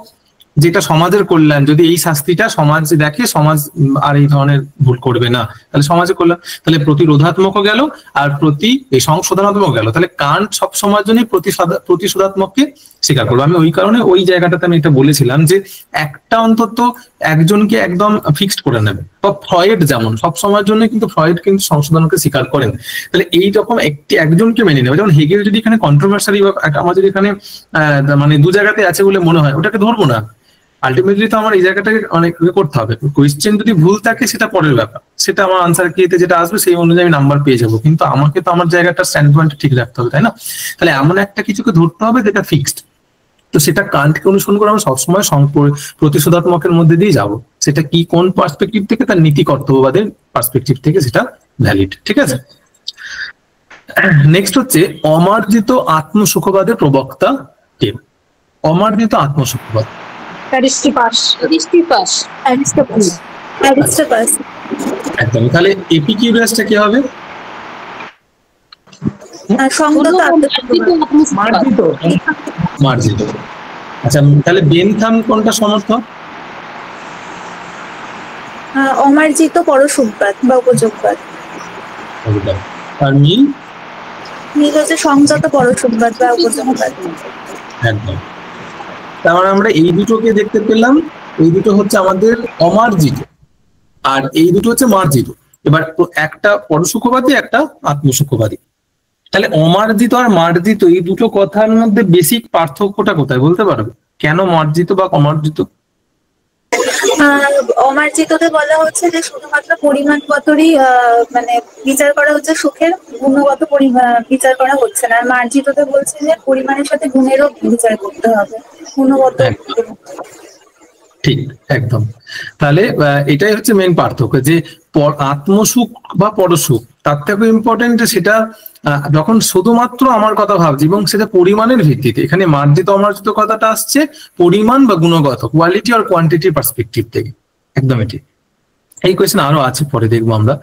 যেটা সমাজের কল্যাণ। যদি এই শাস্তিটা সমাজ দেখে, সমাজ আর এই ধরনের ভুল করবে না, তাহলে সমাজের কল্যাণ। তাহলে প্রতিরোধাত্মকও গেল আর এই সংশোধনাত্মক গেল। তাহলে কান্ট সব সময়ের জন্যই প্রতিশোধাত্মককে স্বীকার করবো। আমি ওই কারণে ওই জায়গাটাতে আমি এটা বলেছিলাম যে একটা অন্তত একজনকে একদম ফিক্সড করে নেবে। বা ফ্রয়েড যেমন সব সময়ের জন্য, কিন্তু ফ্রয়েড কিন্তু সংশোধনকে স্বীকার করেন। তাহলে এইরকম একজনকে মেনে নেবে। যেমন হেগেল যদি এখানে কন্ট্রোভার্সারি বা আমার যদি এখানে মানে দু জায়গাতে আছে বলে মনে হয়, ওটাকে ধরবো না। আলটিমেটলি তো আমার এই জায়গাটাকে অনেক করতে হবে। কোয়েশ্চেন যদি ভুল থাকে সেটা পরের ব্যাপার, সেটা আমার আনসার কিতে যেটা আসবে সেই অনুযায়ী আমি নাম্বার পেয়ে যাবো, কিন্তু আমাকে তো আমার জায়গাটা স্ট্যান্ড পয়েন্ট ঠিক রাখতে হবে, তাই না? তাহলে এমন একটা কিছুকে ধরতে হবে যেটা ফিক্সড। তো সেটা কান্টকে অনুসরণ করে আমরা সবসময় প্রতিশোধাত্মকের মধ্যে দিয়ে যাব। সেটা কি কোন পার্সপেক্টিভ থেকে? তার নীতি কর্তব্যবাদের পার্সপেক্টিভ থেকে সেটা ভ্যালিড। ঠিক আছে, নেক্সট হচ্ছে অমার্জিত আত্মসুখবাদের প্রবক্তা কে? অমার্জিত আত্মসুখবাদ একদম। তাহলে এপিকিউরাসটা কি হবে? মার্জিত। আচ্ছা, তাহলে বেনথাম কোনটা সমর্থক? অমার্জিত পরসুখবাদ বা উপযোগবাদ। আর মিল হচ্ছে সংযত পরসুখবাদ বা উপযোগবাদ। একদম। তার মানে আমরা এই দুটোকে দেখতে পেলাম, এই দুটো হচ্ছে আমাদের অমার্জিত আর এই দুটো হচ্ছে মার্জিত। এবার একটা পরসুখবাদী, একটা আত্মসুখবাদী। তাহলে অমার্জিত আর মার্জিত এই দুটো কথার মধ্যে বেসিক পার্থক্যটা কোথায় বলতে পারবে? কেন মার্জিত বা অমার্জিত? অমার্জিততে বলা হচ্ছে যে শুধুমাত্র পরিমাণগতই মানে বিচার করা হচ্ছে, সুখের গুণগত বিচার করা হচ্ছে না। আর মার্জিততে বলছে যে পরিমাণের সাথে গুণেরও বিচার করতে হবে, গুণগত। ঠিক, একদম। তাহলে এটাই হচ্ছে মেন পার্থক্য, যে আত্মসুখ বা পরসুখ তার থেকে ইম্পর্টেন্ট সেটা যখন শুধুমাত্র আমার কথা ভাবছি এবং সেটা পরিমাণের ভিত্তিতে। এখানে মার্জিত অমার্জিত কথাটা আসছে পরিমাণ বা গুণগত, কোয়ালিটি আর কোয়ান্টিটি পার্সপেক্টিভ থেকে। একদমই ঠিক। এই কোয়েশ্চেন আরো আছে, পরে দেখবো আমরা।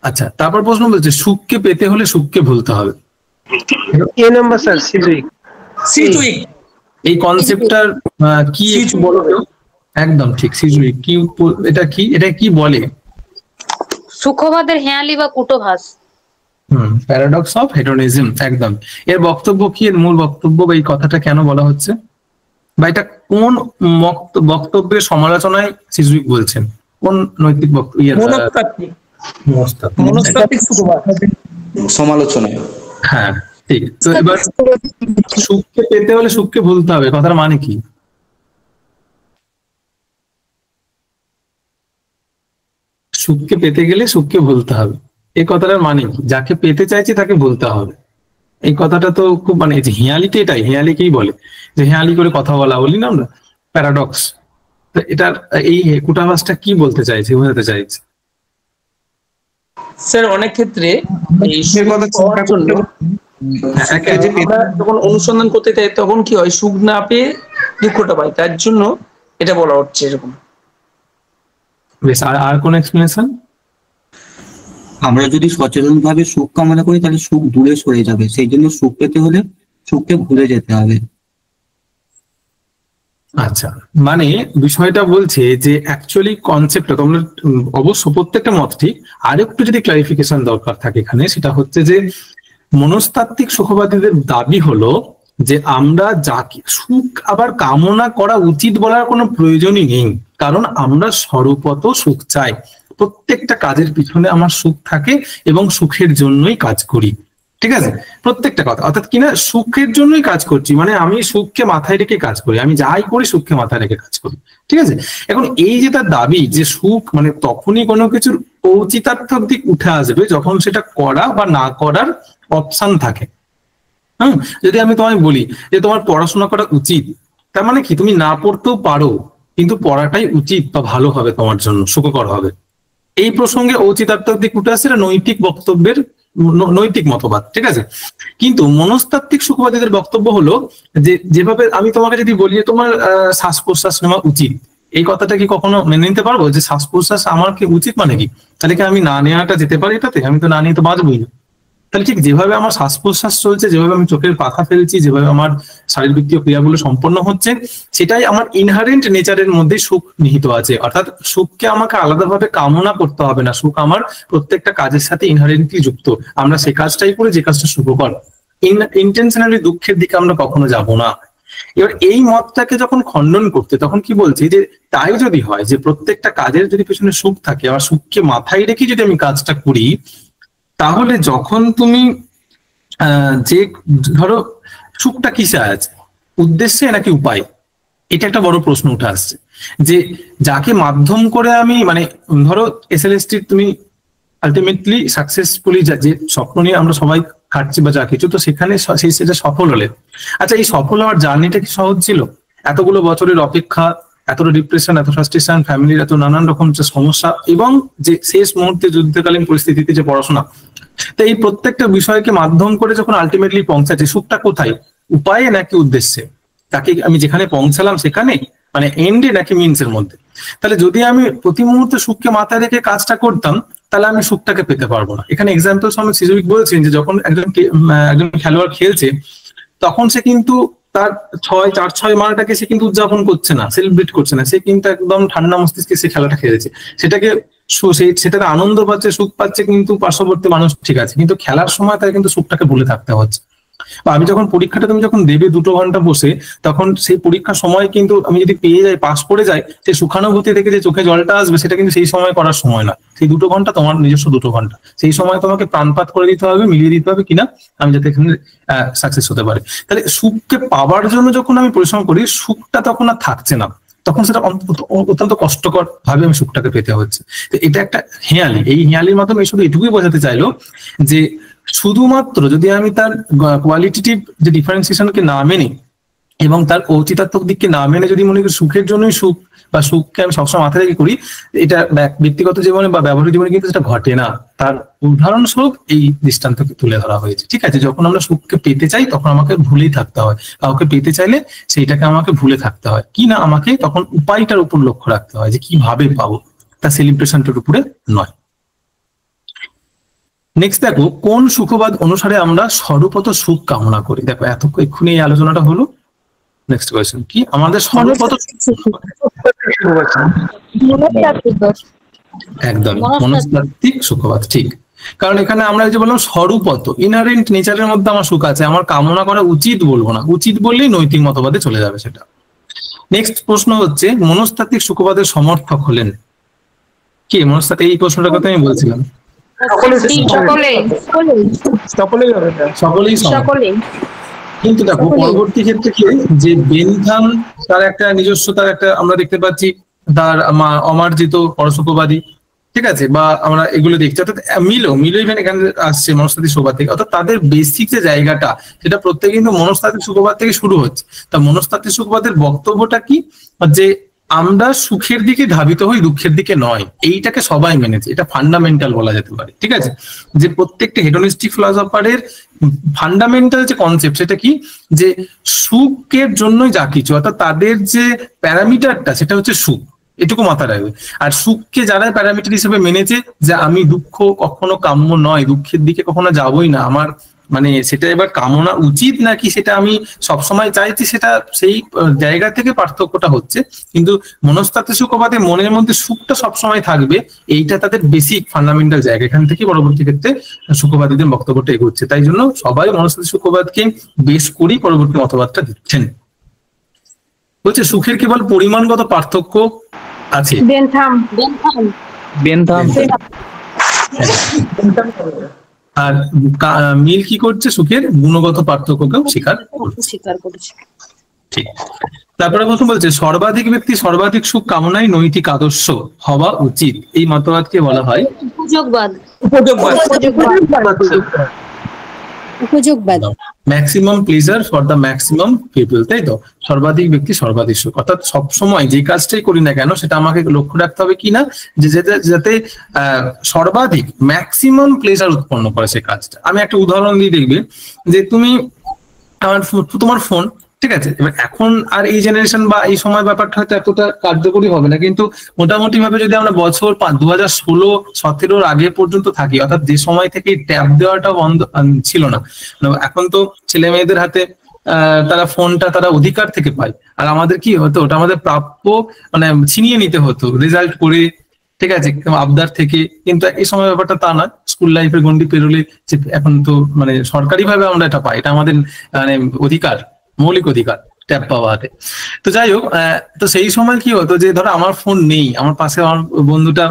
আচ্ছা, তারপর প্রশ্ন বলছে সুখকে পেতে হলে সুখকে ভুলতে হবে। এই কনসেপ্টটার কি একটু বলো? একদম ঠিক, সিজুইক কি? এটা কি বলে? সুখবাদের হেয়ালি বা কুটোভাস। Paradox of Hedonism. একদম। এর বক্তব্য কি? এর মূল বক্তব্য বা এই কথাটা কেন বলা হচ্ছে, বা এটা কোন বক্তব্যের সমালোচনায় সিজুইক বলছেন? কোন নৈতিক সমালোচনায়? হ্যাঁ, ঠিক। তো এবার সুখকে পেতে হলে সুখকে ভুলতে হবে, কথার মানে কি? সুখকে পেতে গেলে সুখকে ভুলতে হবে, এই কথাটার মানে কি? যাকে পেতে চাইছি তাকে বলতে হবে। এই কথাটা তো খুব মানে এই যে হিয়ালিতে, এটাই হিয়ালিকেই বলে যে হিয়ালি করে কথা বলা, বলি না আমরা, প্যারাডক্স। তো এটার এই কুটাভাসটা কি বলতে চাইছে, বোঝাতে চাইছে? স্যার অনেক ক্ষেত্রে এই সে কথা পাওয়ার জন্য আমরা যখন অনুসন্ধান করতে চাই তখন কি হয়, সুখ না পেয়ে দুঃখটা পাই, তার জন্য এটা বলা হচ্ছে এরকম। বেশ, আর কোন এক্সপ্লেনেশন? আমরা যদি সচেতন ভাবে সুখ কামনা করি তাহলে সুখ দূরে সরে যাবে, সেই জন্য সুখ পেতে হলে সুখকে ভুলে যেতে হবে। আচ্ছা, মানে বিষয়টা বলছে যে অ্যাকচুয়ালি কনসেপ্টটা তোমরা অবশ্য প্রত্যেকটা মত ঠিক, আর একটু যদি ক্লারিফিকেশন দরকার থাকে এখানে, সেটা হচ্ছে যে মনস্তাত্ত্বিক সুখবাদীদের দাবি হলো যে আমরা যাকে সুখ আবার কামনা করা উচিত বলার কোনো প্রয়োজনই নেই, কারণ আমরা স্বরূপত সুখ চাই। প্রত্যেকটা কাজের পিছনে আমার সুখ থাকে এবং সুখের জন্যই কাজ করি, ঠিক আছে? প্রত্যেকটা কথা, অর্থাৎ কিনা সুখের জন্যই কাজ করছি, মানে আমি সুখকে মাথায় রেখে কাজ করি, আমি যাই করি সুখকে মাথায় রেখে কাজ করি, ঠিক আছে? এখন এই যে তার দাবি যে সুখ মানে তখনই কোনো কিছুর ঔচিত্যাত্মক দিক উঠে আসবে যখন সেটা করা বা না করার অপশন থাকে। যদি আমি তোমায় বলি যে তোমার পড়াশোনা করা উচিত, তার মানে কি তুমি না পড়তেও পারো, কিন্তু পড়াটাই উচিত বা ভালো হবে, তোমার জন্য সুখকর হবে। এই প্রসঙ্গে ঔচিত্যাত্মক দিক উঠে আসছে, নৈতিক বক্তব্যের নৈতিক মতবাদ, ঠিক আছে? কিন্তু মনস্তাত্ত্বিক সুখবাদীদের বক্তব্য হলো যে যেভাবে আমি তোমাকে যদি বলি যে তোমার শ্বাস প্রশ্বাস নেওয়া উচিত, এই কথাটা কি কখনো মেনে নিতে পারবো যে শ্বাস প্রশ্বাস আমার কি উচিত মানে কি? তাহলে কি আমি না নেওয়াটা যেতে পারি এটাতে? আমি তো না নিয়ে তো বাঁচবই না। তাহলে ঠিক যেভাবে আমার শ্বাস প্রশ্বাস চলছে, যেভাবে আমি চোখের পাতা ফেলছি, যেভাবে আমার শারীরবৃত্তীয় ক্রিয়াগুলো সম্পন্ন হচ্ছে, সেটাই আমার ইনহারেন্ট নেচারের মধ্যে সুখ নিহিত আছে। অর্থাৎ সুখকে আমাকে আলাদাভাবে কামনা করতে হবে না, সুখ আমার প্রত্যেকটা কাজের সাথে ইনহারেন্টলি যুক্ত। আমরা সে কাজটাই করি যে কাজটা সুখকর, ইন্টেনশনালি দুঃখের দিকে আমরা কখনো যাব না। এবার এই মতটাকে যখন খণ্ডন করতে, তখন কি বলছি যে তাই যদি হয় যে প্রত্যেকটা কাজের যদি পেছনে সুখ থাকে, আবার সুখকে মাথায় রেখে যদি আমি কাজটা করি, তাহলে যখন তুমি যে ধরো সুখটা কিসে আছে, উদ্দেশ্যে নাকি উপায়, এটা একটা বড় প্রশ্ন উঠে আসছে। যে যাকে মাধ্যম করে আমি মানে ধরো SLST তুমি আলটিমেটলি সাকসেসফুলি যে স্বপ্ন নিয়ে আমরা সবাই খাটছি বা যা কিছু, তো সেখানে সেই সেটা সফল হলে, আচ্ছা এই সফল হওয়ার জার্নিটা কি সহজ ছিল? এতগুলো বছরের অপেক্ষা, এতটা ডিপ্রেশন, এত ফ্রাস্ট্রেশন, ফ্যামিলির এত নানান রকম যে সমস্যা, এবং যে শেষ মুহূর্তে যুদ্ধকালীন পরিস্থিতিতে যে পড়াশোনা, তো এই প্রত্যেকটা বিষয়কে মাধ্যম করে যখন আলটিমেটলি পৌঁছাচ্ছে, সুখটা কোথায়? উপায়ে নাকি উদ্দেশ্যে? তাকে আমি যেখানে পৌঁছালাম সেখানে, মানে এন্ডে নাকি মিনসের মধ্যে? তাহলে যদি আমি প্রতি মুহূর্তে সুখকে মাথায় রেখে কাজটা করতাম, তাহলে আমি সুখটাকে পেতে পারবো না। এখানে এক্সাম্পল সমেত সিজুইক বলছেন যে যখন একজন খেলোয়াড় খেলছে, তখন সে কিন্তু তার 4-6 মারাটাকে সে কিন্তু উদযাপন করছে না, সেলিব্রেট করছে না, সে কিন্তু একদম ঠান্ডা মস্তিষ্কে সে খেলাটা খেলেছে, সেটাতে আনন্দ পাচ্ছে, সুখ পাচ্ছে, কিন্তু পার্শ্ববর্তী মানুষ ঠিক আছে, কিন্তু খেলার সময় তার কিন্তু সুখটাকে ভুলে থাকতে হচ্ছে। বা আমি যখন পরীক্ষাটা তুমি যখন দেবে 2 ঘন্টা বসে, তখন সেই পরীক্ষার সময় কিন্তু আমি যদি পেয়ে যাই, পাস করে যাই, সেই সুখানুভূতি থেকে যে চোখে জলটা আসবে, সেটা কিন্তু সেই সময় করার সময় না। সেই 2 ঘন্টা তোমার নিজস্ব 2 ঘন্টা, সেই সময় তোমাকে প্রাণপাত করে দিতে হবে, মিলিয়ে দিতে হবে কিনা আমি যাতে এখানে সাকসেস হতে পারি। তাহলে সুখকে পাওয়ার জন্য যখন আমি পরিশ্রম করি, সুখটা তখন আর থাকছে না, তখন সেটা অত্যন্ত কষ্টকর ভাবে আমি সুখটাকে পেতে হচ্ছে। তো এটা একটা হেঁয়ালি। এই হেঁয়ালির মাধ্যমে শুধু এটুকুই বোঝাতে চাইলো যে শুধুমাত্র যদি আমি তার কোয়ালিটেটিভ যে ডিফারেন্সিয়েশনকে না মেনে এবং তার ঔচিত্যাত্মক দিককে না মেনে যদি মনে করি সুখের জন্যই সুখ বা সুখকে আমি সবসময় মাথায় রেখে করি, এটা ব্যক্তিগত জীবনে বা ব্যবহারিক জীবনে কিন্তু সেটা ঘটে না। তার উদাহরণস্বরূপ এই দৃষ্টান্তকে তুলে ধরা হয়েছে, ঠিক আছে? যখন আমরা সুখকে পেতে চাই, তখন আমাকে ভুলেই থাকতে হয়। কাউকে পেতে চাইলে সেইটাকে আমাকে ভুলে থাকতে হয়, কি না আমাকে তখন উপায়টার উপর লক্ষ্য রাখতে হয় যে কিভাবে পাবো, তার সেলিব্রেশনটার উপরে নয়। নেক্সট দেখো, কোন সুখবাদ অনুসারে আমরা স্বরূপত সুখ কামনা করি? দেখো এক্ষুনি এই আলোচনাটা হলো। নেক্সট কোয়েশ্চেন কি? আমাদের স্বরূপত একদম মনস্তাত্ত্বিক সুখবাদ, ঠিক। কারণ এখানে আমরা যে বললাম স্বরূপত, ইনহারেন্ট নেচারের মধ্যে আমার সুখ আছে, আমার কামনা করা উচিত বলবো না, উচিত বললেই নৈতিক মতবাদে চলে যাবে সেটা। নেক্সট প্রশ্ন হচ্ছে, মনস্তাত্ত্বিক সুখবাদের সমর্থক হলেন কে? মনস্তাত্ত্বিক, এই প্রশ্নটার কথা আমি বলছিলাম। সকলেই। কিন্তু দেখো পরবর্তী ক্ষেত্রে কি, যে বেনথাম তার একটা নিজস্ব, তার একটা আমরা দেখতে পাচ্ছি তার অমার্জিত পরশুকবাদী, ঠিক আছে, বা আমরা এগুলো দেখছি, অর্থাৎ মিলো এখানে আসছে মনস্তাত্ত্বিক সুখবাদ থেকে, অর্থাৎ তাদের বেসিক যে জায়গাটা সেটা প্রত্যেকে কিন্তু মনস্তাত্ত্বিক সুখবাদ থেকে শুরু হচ্ছে। তা মনস্তাত্ত্বিক সুখবাদের বক্তব্যটা কি, যে আমরা সুখের দিকে ধাবিত হই, দুঃখের দিকে নয়, এইটাকে সবাই মেনেছে, এটা ফান্ডামেন্টাল বলা যেতে পারে। ঠিক আছে, যে প্রত্যেকটা হেডোনিস্টিক ফিলসফারের ফান্ডামেন্টাল যে কনসেপ্ট সেটা কি, যে সুখের জন্যই যা কিছু, অর্থাৎ তাদের যে প্যারামিটারটা সেটা হচ্ছে সুখ, এটুকু মাথায় রাখবে। আর সুখকে যারা প্যারামিটার হিসেবে মেনেছে যে আমি দুঃখ কখনো কাম্য নয়, দুঃখের দিকে কখনো যাবই না, আমার মানে সেটা এবার কামনা উচিত নাকি সেটা আমি সবসময় চাইছি, সেটা সেই জায়গা থেকে পার্থক্যটা হচ্ছে। কিন্তু মনস্তাত্ত্বিক সুখবাদে মনের মধ্যে সুখটা সবসময় থাকবে, এইটা তাদের বেসিক ফান্ডামেন্টাল জায়গা, এখান থেকে পরবর্তী ক্ষেত্রে সুখবাদীদের বক্তব্যটা এগোচ্ছে। তাই জন্য সবাই মনস্তাত্ত্বিক সুখবাদকে বেশ করেই পরবর্তী মতবাদটা দিচ্ছেন। বলছে সুখের কেবল পরিমাণগত পার্থক্য আছে। আর মিল কি করছে, সুখের গুণগত পার্থক্যকেও স্বীকার করছে। ঠিক। তারপরে প্রথম বলছে সর্বাধিক ব্যক্তি সর্বাধিক সুখ কামনাই নৈতিক আদর্শ হওয়া উচিত, এই মতবাদকে বলা হয় উপযোগবাদ। Maximum pleasure for the maximum people, তাই তো? সর্বাধিক ব্যক্তি সর্বাধিক সুখ, অর্থাৎ সবসময় যে কাজটাই করি না কেন সেটা আমাকে লক্ষ্য রাখতে হবে কিনা যে যাতে সর্বাধিক ম্যাক্সিমাম প্লেজার উৎপন্ন করে সেই কাজটা। আমি একটা উদাহরণ দিয়ে দেখবে যে তুমি তোমার ফোন, ঠিক আছে, এবার এখন আর এই জেনারেশন বা এই সময় ব্যাপারটা হয়তো এতটা কার্যকরী হবে না, কিন্তু মোটামুটি ভাবে যদি আমরা বছর 2016-17 আগে পর্যন্ত থাকি, অর্থাৎ যে সময় থেকে ট্যাব দেওয়াটা বন্ধ ছিল না, এখন তো ছেলে মেয়েদের হাতে তারা ফোনটা তারা অধিকার থেকে পায়, আর আমাদের কি হতো, ওটা আমাদের প্রাপ্য, মানে ছিনিয়ে নিতে হতো রেজাল্ট করে, ঠিক আছে, আবদার থেকে। কিন্তু এই সময় ব্যাপারটা তা নয়, স্কুল লাইফের গন্ডি পেরোলে এখন তো মানে সরকারি ভাবে আমরা এটা পাই, এটা আমাদের মানে অধিকার, মৌলিক অধিকার ট্যাব পাওয়া হাতে। তো যাই হোক, তো সেই সময় কি হতো যে ধরো আমার ফোন নেই, আমার পাশে আমার বন্ধুটা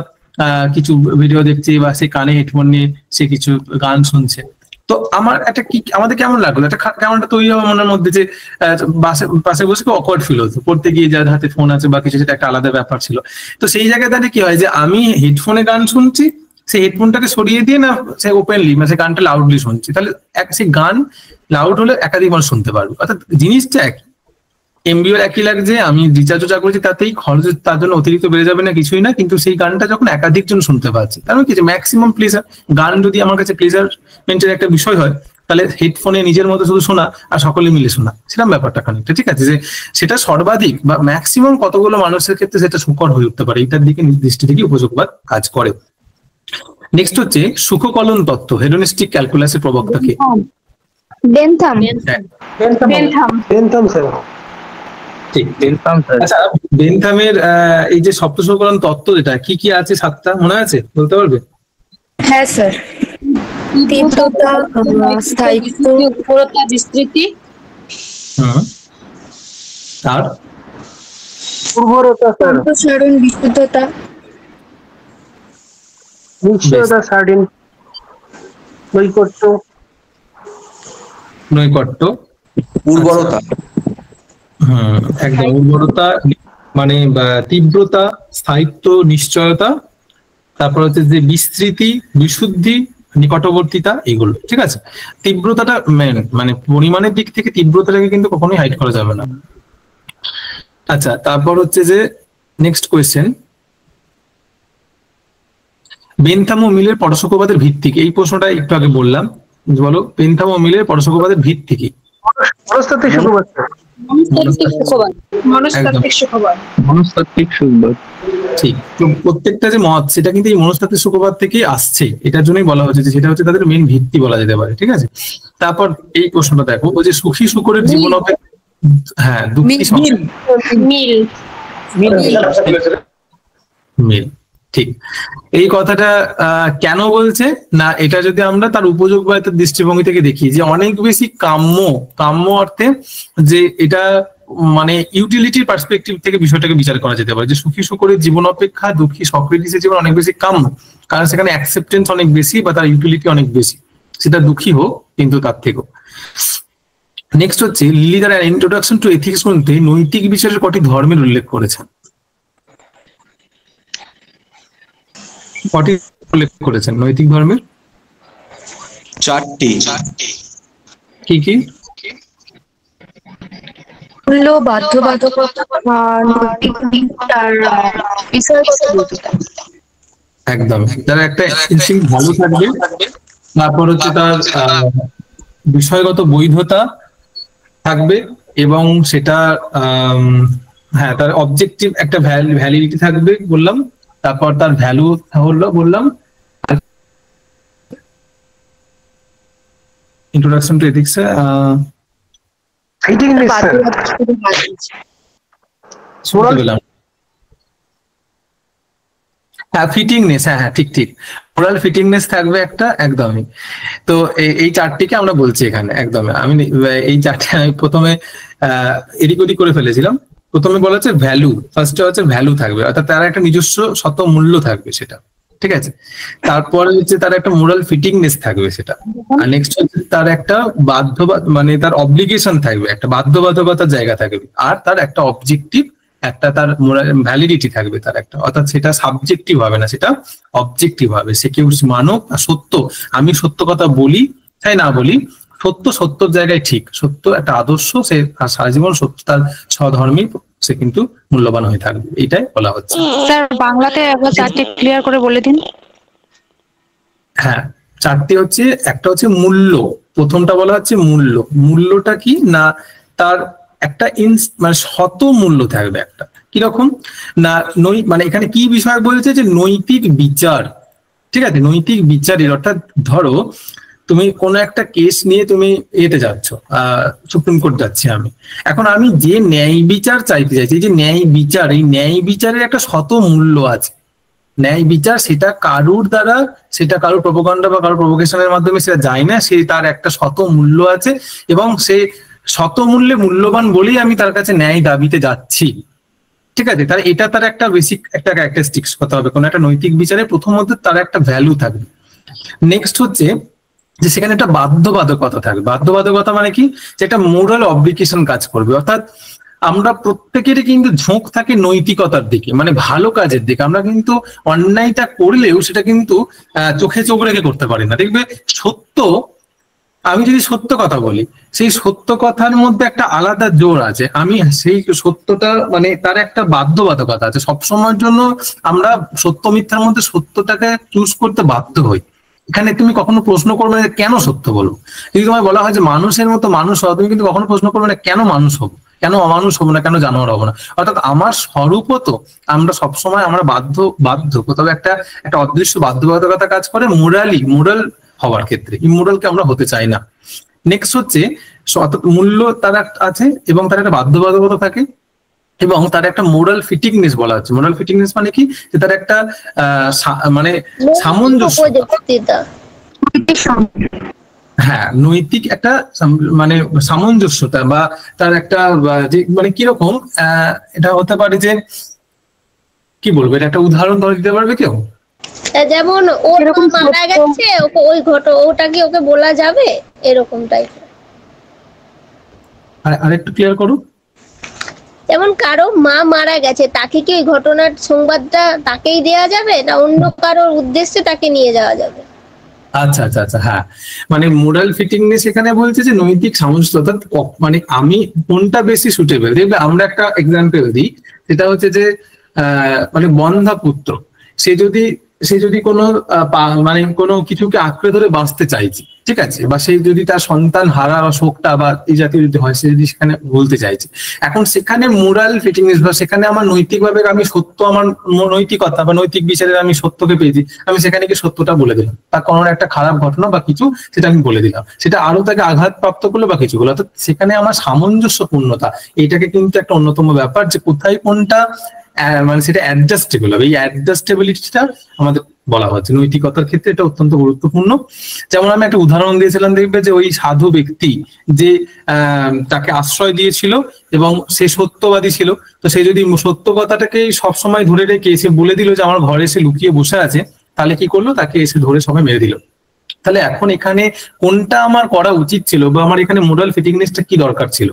কিছু ভিডিও দেখছে বা সে কানে হেডফোন নিয়ে সে কিছু গান শুনছে, তো আমার একটা কি আমাদের কেমন লাগলো, একটা কেমনটা তৈরি হবে মনের মধ্যে, যে পাশে বসে অকওয়ার্ড ফিল হতো, পড়তে গিয়ে যার হাতে ফোন আছে বা কিছু, সেটা একটা আলাদা ব্যাপার ছিল। তো সেই জায়গায় তাহলে কি হয় যে আমি হেডফোনে গান শুনছি, সেই হেডফোনটাকে সরিয়ে দিয়ে না সে ওপেনলি মানে সে গানটা লাউডলি শুনছি, তাহলে সেই গান লাউড হলে একাধিক মানুষ শুনতে পারবে, অর্থাৎ জিনিসটা একই, এমবিও একই লাগছে, আমি রিচার্জও যা করেছি তাতেই খরচ তার জন্য অতিরিক্ত বেড়ে যাবে না, কিছুই না, কিন্তু সেই গানটা যখন একাধিক জন শুনতে পাচ্ছে, তার মানে কি যে ম্যাক্সিমাম প্লেজার। গান যদি আমার কাছে প্লেজারমেন্টের একটা বিষয় হয়, তাহলে হেডফোনে নিজের মতো শুধু শোনা আর সকলে মিলে শোনা, সেরকম ব্যাপারটা খানিকটা, ঠিক আছে, যে সেটা সর্বাধিক বা ম্যাক্সিমাম কতগুলো মানুষের ক্ষেত্রে সেটা সুকর হয়ে উঠতে পারে, এটার দিকে দৃষ্টি থেকে উপযোগবাদ কাজ করে। নেক্সট হচ্ছে সুখকলন তত্ত্ব, হেডোনিস্টিক ক্যালকুলাসের প্রবক্তা কে? বেনথাম। ঠিক, আচ্ছা, বেনথামের এই যে সপ্ত সুখকলন তত্ত্ব যেটা কি কি আছে, 7টা মনে আছে, বলতে পারবে? হ্যাঁ স্যার, তীব্রতা, স্থায়িত্ব, উপরতা, বিস্তৃতি, আর উর্বরতা, সম্প্রসারণ, বিশুদ্ধতা, নিশ্চয়তা, সার্ডিন, নৈকট্য, উর্বরতা, একদম উর্বরতা মানে তীব্রতা, স্থায়িত্ব, নিশ্চয়তা, তারপর হচ্ছে যে বিস্তৃতি, বিশুদ্ধি, নিকটবর্তিতা, এগুলো, ঠিক আছে। তীব্রতাটা মেন, মানে পরিমাণের দিক থেকে তীব্রতাটাকে কিন্তু কখনোই হাইড করা যাবে না। আচ্ছা, তারপর হচ্ছে যে নেক্সট কোয়েশ্চেন, বেনথাম ও মিলের পরশুখবাদের ভিত্তি কি? এই প্রশ্নটা একটু আগে বললাম, বলো বেনথাম ও মিলের পরশুখবাদের ভিত্তি কি? মনস্তাত্ত্বিক সুখবাদ। ঠিক, তো প্রত্যেকটা যে মত সেটা কিন্তু এই মনস্তাত্ত্বিক সুখবাদ থেকে আসছে, এটার জন্যই বলা হচ্ছে যে সেটা হচ্ছে তাদের মেন ভিত্তি বলা যেতে পারে, ঠিক আছে। তারপর এই প্রশ্নটা দেখো, ওই যে সুখী শুকরের জীবন অপেক্ষা, হ্যাঁ দুঃখী মিল, ঠিক। এই কথাটা কেন বলছে না, এটা যদি আমরা তার উপযোগবাদের দৃষ্টিভঙ্গি থেকে দেখি, যে অনেক বেশি কাম্য অর্থে যে এটা মানে ইউটিলিটির পার্সপেক্টিভ থেকে বিষয়টাকে বিচার করা যেতে পারে, যে সুখী শুকরের জীবন অপেক্ষা দুঃখী সক্রেটিসের জীবন অনেক বেশি কাম্য, কারণ সেখানে অ্যাকসেপ্টেন্স অনেক বেশি বা তার ইউটিলিটি অনেক বেশি, সেটা দুঃখী হোক কিন্তু তার থেকেও। নেক্সট হচ্ছে লিলি তার ইন্ট্রোডাকশন টু এথিক্স গ্রন্থে নৈতিক বিচারের কটি ধর্মের উল্লেখ করেছেন। কটি উল্লেখ করেছেন নৈতিক ধর্মের? 4টি। কি কি? মূল্য, বাধ্যবাধকতা আর নৈতিক আর বিষয়গত বৈধতা। একদম, তার একটা ইনস্টিংক্ট ভালো থাকবে, তারপর হচ্ছে তার বিষয়গত বৈধতা থাকবে, এবং সেটা হ্যাঁ তার অবজেক্টিভ একটা ভ্যালিডিটি থাকবে বললাম, তারপর তার ভ্যালু হলো বললাম, ইন্ট্রোডাকশন টু এথিক্স ফিটিংনেস, হ্যাঁ ঠিক ঠিক, মোরাল ফিটিংনেস থাকবে একটা, একদমই। তো এই চারটিকে আমরা বলছি এখানে, একদমই। আমি এই চারটে আমি প্রথমে এদিক ওদিক করে ফেলেছিলাম। প্রথমে বলা হচ্ছে ভ্যালু, ফার্স্টে হচ্ছে ভ্যালু থাকবে, অর্থাৎ তার একটা নিজস্ব শত মূল্য থাকবে সেটা, ঠিক আছে। তারপরে হচ্ছে তার একটা মোরাল ফিটিংনেস থাকবে সেটা, আর নেক্সট হচ্ছে তার একটা মানে তার অব্লিগেশন থাকবে, একটা বাধ্যবাধকতার জায়গা থাকবে, আর তার একটা অবজেক্টিভ, একটা তার ভ্যালিডিটি থাকবে তার একটা, অর্থাৎ সেটা সাবজেক্টিভ হবে না, সেটা অবজেক্টিভ হবে। সে কেউ মানব সত্য, আমি সত্য কথা বলি তাই না বলি, সত্য সত্যর জায়গায় ঠিক, সত্য একটা আদর্শ, সে সারা জীবন সত্য তার স্বধর্মী সে কিন্তু মূল্যবান হয়ে থাকবে, এইটাই বলা হচ্ছে। স্যার বাংলাতে একবার চারটি ক্লিয়ার করে বলে দিন। হ্যাঁ, চারটি হচ্ছে, একটা হচ্ছে মূল্য, প্রথমটা বলা হচ্ছে মূল্য। মূল্যটা কি না, তার একটা মানে শত মূল্য থাকবে একটা, কিরকম না মানে এখানে কি বিষয় বলছে যে নৈতিক বিচার, ঠিক আছে, নৈতিক বিচারের, অর্থাৎ ধরো তুমি কোনো একটা কেস নিয়ে তুমি এতে যাচ্ছ, সুপ্রিম কোর্ট যাচ্ছি আমি, এখন আমি যে ন্যায় বিচার চাইতে চাইছি, যে ন্যায় বিচার, এই ন্যায় বিচারের একটা শত মূল্য আছে। ন্যায় বিচার সেটা কারুর দ্বারা, সেটা কারুর প্রোপাগান্ডা বা কারুর প্রভোকেশনের মাধ্যমে সেটা যায় না, সে তার একটা শত মূল্য আছে, এবং সে শত মূল্যে মূল্যবান বলেই আমি তার কাছে ন্যায় দাবিতে যাচ্ছি, ঠিক আছে। তার এটা তার একটা বেসিক একটা ক্যারেক্টারিস্টিক্স কথা হবে কোনো একটা নৈতিক বিচারে, প্রথমত তার একটা ভ্যালু থাকবে। নেক্সট হচ্ছে যে সেখানে একটা বাধ্যবাধকতা থাকবে। বাধ্যবাধকতা মানে কি, যে একটা মোরাল অব্লিগেশন কাজ করবে, অর্থাৎ আমরা প্রত্যেকেরই কিন্তু ঝোঁক থাকে নৈতিকতার দিকে, মানে ভালো কাজের দিকে। আমরা কিন্তু অন্যায়টা করলেও সেটা কিন্তু চোখে চোখ রেখে করতে পারি না। দেখবে সত্য, আমি যদি সত্য কথা বলি, সেই সত্য কথার মধ্যে একটা আলাদা জোর আছে, আমি সেই সত্যটা মানে তার একটা বাধ্যবাধকতা আছে। সবসময়ের জন্য আমরা সত্য মিথ্যার মধ্যে সত্যটাকে চুজ করতে বাধ্য হই। এখানে তুমি কখনো প্রশ্ন করবে না কেন সত্য বলবো। যদি তোমায় বলা হয় যে মানুষের মতো মানুষ হও, তুমি কিন্তু কখনো প্রশ্ন করবে না কেন মানুষ হবো, কেন অমানুষ হবো না, কেন জানোয়ার হবো না। অর্থাৎ আমার স্বরূপও তো আমরা সবসময় আমরা বাধ্য তবে একটা অদৃশ্য বাধ্যবাধকতা কাজ করে মোরাল হওয়ার ক্ষেত্রে, ইমোরালকে আমরা হতে চাই না। নেক্সট হচ্ছে মূল্য তার আছে, এবং তার একটা বাধ্যবাধকতা থাকে, এবং তার একটা মোরাল ফিটিংনেস বলা হচ্ছে। মোরাল ফিটিংনেস মানে কি, যে তার একটা মানে সামঞ্জস্য, হ্যাঁ নৈতিক একটা মানে সামঞ্জস্যতা, বা তার একটা মানে কিরকম এটা হতে পারে যে কি বলবো, এটা একটা উদাহরণ ধরে দিতে পারবে কেউ? যেমন ওর মারা গেছে, ওই ওটা কি ওকে বলা যাবে, এরকম টাইপের। আরেকটু ক্লিয়ার করো। যেমন কারো মা মারা গেছে, তাকে কি ওই ঘটনার সংবাদটা তাকেই দেয়া যাবে, না অন্য কারোর উদ্দেশ্যে তাকে নিয়ে যাওয়া যাবে? আচ্ছা আচ্ছা আচ্ছা, হ্যাঁ, মানে মোরাল ফিটিংনেস এখানে বলছে যে নৈতিক সামঞ্জস্য, মানে আমি কোনটা বেশি সুটেবল। দেখবে আমরা একটা এক্সাম্পল দিই, সেটা হচ্ছে যে মানে বন্ধা পুত্র, সে যদি কোনো মানে কোনো কিছুকে আঁকড়ে ধরে বাঁচতে চাইছে, ঠিক আছে, বা সে যদি তার সন্তান হারা বা শোকটা বা এই জাতীয় যদি হয়, সে যদি সেখানে বলতে চাইছে, এখন সেখানে মোরাল ফিটিংনেস বা সেখানে আমার নৈতিকভাবে আমি সত্য, আমার নৈতিকতা বা নৈতিক বিচারে আমি সত্যকে পেয়েছি, আমি সেখানে কি সত্যটা বলে দিলাম, তার কোনো একটা খারাপ ঘটনা বা কিছু সেটা আমি বলে দিলাম, সেটা আরো তাকে আঘাত প্রাপ্ত করলো বা কিছু হলো। অর্থাৎ সেখানে আমার সামঞ্জস্যপূর্ণতা, এইটাকে কিন্তু একটা অন্যতম ব্যাপার, যে কোথায় কোনটা মানে সেটা অ্যাডজাস্টেবল হবে। এই অ্যাডজাস্টেবিলিটিটা আমাদের বলা হচ্ছে নৈতিকতার ক্ষেত্রে, এটা অত্যন্ত গুরুত্বপূর্ণ। যেমন আমি একটা উদাহরণ দিয়েছিলাম, দেখবে যে ওই সাধু ব্যক্তি যে তাকে আশ্রয় দিয়েছিল এবং সে সত্যবাদী ছিল, তো সে যদি সত্য কথাটাকে সবসময় ধরে রেখে এসে বলে দিল যে আমার ঘরে এসে লুকিয়ে বসে আছে, তাহলে কি করলো, তাকে এসে ধরে সবাই মেরে দিল। তাহলে এখন এখানে কোনটা আমার করা উচিত ছিল বা আমার এখানে মোরাল ফিটিংনেসটা কি দরকার ছিল,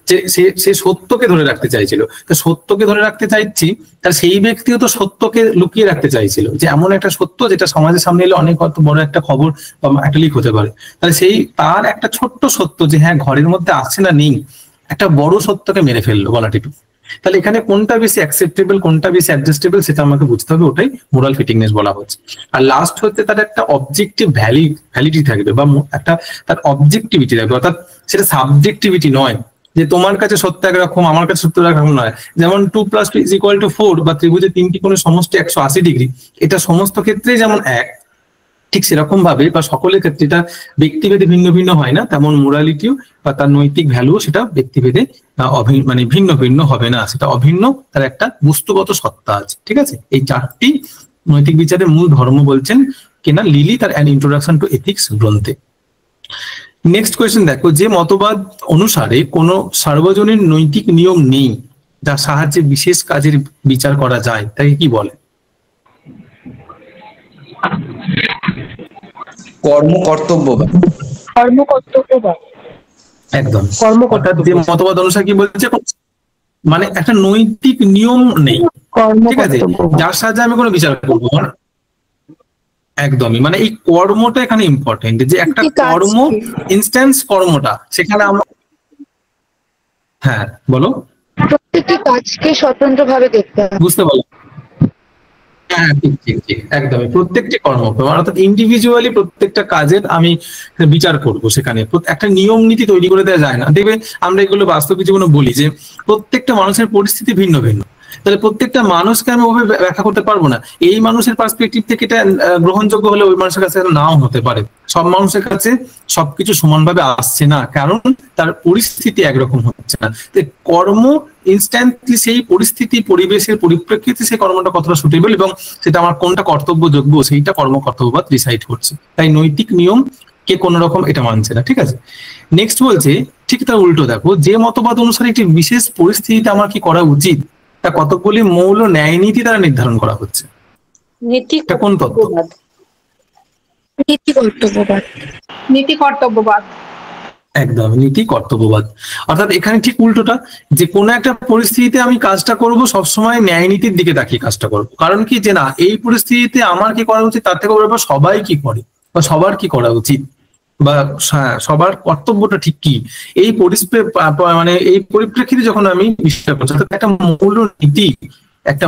যে সে সত্যকে ধরে রাখতে চাইছিল, তো সত্যকে ধরে রাখতে চাইছি, তাহলে সেই ব্যক্তিও তো সত্যকে লুকিয়ে রাখতে চাইছিল, যে এমন একটা সত্য যেটা সমাজের সামনে এলে অনেক বড় একটা খবর বা একটা লিক হতে পারে। তাহলে সেই তার একটা ছোট্ট সত্য যে হ্যাঁ ঘরের মধ্যে আছে না নেই, একটা বড় সত্যকে মেরে ফেললো গলাটিপি। তাহলে এখানে কোনটা বেশি অ্যাকসেপ্টেবল কোনটা বেশি অ্যাডজাস্টেবল সেটা আমাকে বুঝতে হবে, ওটাই মোরাল ফিটিংনেস বলা হচ্ছে। আর লাস্ট হচ্ছে তার একটা অবজেক্টিভ ভ্যালিডিটি থাকবে বা একটা তার অবজেক্টিভিটি থাকবে, অর্থাৎ সেটা সাবজেক্টিভিটি নয় যে তোমার কাছে সত্য একরকম আমার কাছে সত্য একরকম নয়। যেমন 2+2=4 বা ত্রিভুজের 3টি কোণের সমষ্টি 180 ডিগ্রি, এটা সমস্ত ক্ষেত্রেই যেমন এক, ঠিক সেরকম ভাবে বা সকলের ক্ষেত্রে এটা ব্যক্তিভেদে ভিন্ন ভিন্ন হয় না, তেমন মোরালিটিও বা তার নৈতিক ভ্যালু সেটা ব্যক্তিভেদে মানে ভিন্ন ভিন্ন হবে না, সেটা অভিন্ন, তার একটা বস্তুগত সত্তা আছে। ঠিক আছে, এই 4টি নৈতিক বিচারের মূল ধর্ম বলছেন কিনা লিলি তার অ্যান ইন্ট্রোডাকশন টু এথিক্স গ্রন্থে। নেক্সট কোয়েশ্চেন দেখো, যে মতবাদ অনুসারে কোনো সার্বজনীন নৈতিক নিয়ম নেই যার সাহায্যে বিশেষ কাজের বিচার করা যায় তাকে কি বলে? কর্মকর্তব্যবাদ। একদম অর্থাৎ যে মতবাদ অনুসারে কি বলছে, মানে একটা নৈতিক নিয়ম নেই, ঠিক আছে, যার সাহায্যে আমি কোনো বিচার করবো। একদমই, মানে এই কর্মটা এখানে ইম্পর্টেন্ট, যে একটা কর্ম ইনস্ট্যান্স কর্মটা সেখানে আমরা, হ্যাঁ বলো, প্রত্যেকটি কাজকে স্বতন্ত্রভাবে দেখতে হবে, বুঝতে পারলাম। হ্যাঁ ঠিক ঠিক ঠিক একদমই, প্রত্যেকটি কর্ম অর্থাৎ ইন্ডিভিজুয়ালি প্রত্যেকটা কাজের আমি বিচার করব, সেখানে একটা নিয়ম নীতি তৈরি করে দেওয়া যায় না। দেখবে আমরা এগুলো বাস্তব জীবনে বলি যে প্রত্যেকটা মানুষের পরিস্থিতি ভিন্ন ভিন্ন, তাহলে প্রত্যেকটা মানুষকে আমি ওভাবে ব্যাখ্যা করতে পারবো না। এই মানুষের পার্সপেক্টিভ থেকে এটা গ্রহণযোগ্য হলে ওই মানুষের কাছে নাও হতে পারে। সব মানুষের কাছে সবকিছু সমানভাবে আসছে না, কারণ তার পরিস্থিতি একরকম হচ্ছে না। কর্ম ইনস্ট্যান্টলি সেই পরিস্থিতি পরিবেশের পরিপ্রেক্ষিতে সেই কর্মটা কতটা সুটেবল এবং সেটা আমার কোনটা কর্তব্যযোগ্য সেইটা কর্মকর্তব্যবাদ ডিসাইড করছে। তাই নৈতিক নিয়ম কে কোন রকম এটা মানছে না। ঠিক আছে, নেক্সট বলছে ঠিক তার উল্টো দেখো, যে মতবাদ অনুসারে একটি বিশেষ পরিস্থিতিতে আমার কি করা উচিত তা কতগুলি মৌল ন্যায় নীতি দ্বারা নির্ধারণ করা হচ্ছে। কোন তত্ত্ব? নীতি কর্তব্যবাদ। একদম, নীতি কর্তব্যবাদ। অর্থাৎ এখানে ঠিক উল্টোটা, যে কোনো একটা পরিস্থিতিতে আমি কাজটা করব সবসময় ন্যায় নীতির দিকে তাকিয়ে কাজটা করবো। কারণ কি, যে না এই পরিস্থিতিতে আমার কি করা উচিত তার থেকে বলবো সবাই কি করে বা সবার কি করা উচিত বা সবার কর্তব্যটা ঠিক কি, এই মানে এই পরিপ্রেক্ষিতে যখন আমি বিশ্বাস করছি একটা মূল নীতি, একটা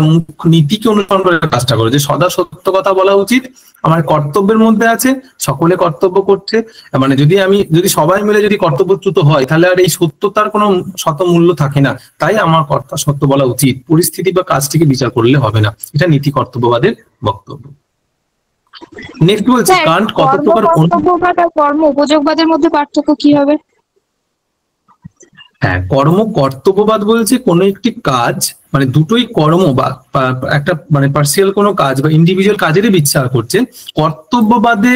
নীতিকে অনুসরণ করে কাজটা করে, যে সদা সত্য কথা বলা উচিত, আমার কর্তব্যের মধ্যে আছে, সকলে কর্তব্য করছে, মানে যদি সবাই মিলে যদি কর্তব্যচ্যুত হয় তাহলে আর এই সত্যতার কোনো শত মূল্য থাকে না। তাই আমার সত্য বলা উচিত, পরিস্থিতি বা কাজটিকে বিচার করলে হবে না। এটা নীতি কর্তব্যবাদের বক্তব্য। নেক্সট বলছে কান্ট কত প্রকার কর্তব্যবাদ আর কর্ম উপযোগবাদের মধ্যে পার্থক্য কি হবে? হ্যাঁ, কর্ম কর্তব্যবাদ বলছে কোনো একটি কাজ, মানে দুটোই কর্ম বা একটা মানে পার্সিয়াল কোনো কাজ বা ইন্ডিভিজুয়াল কাজেরই বিচার করছে। কর্তব্যবাদে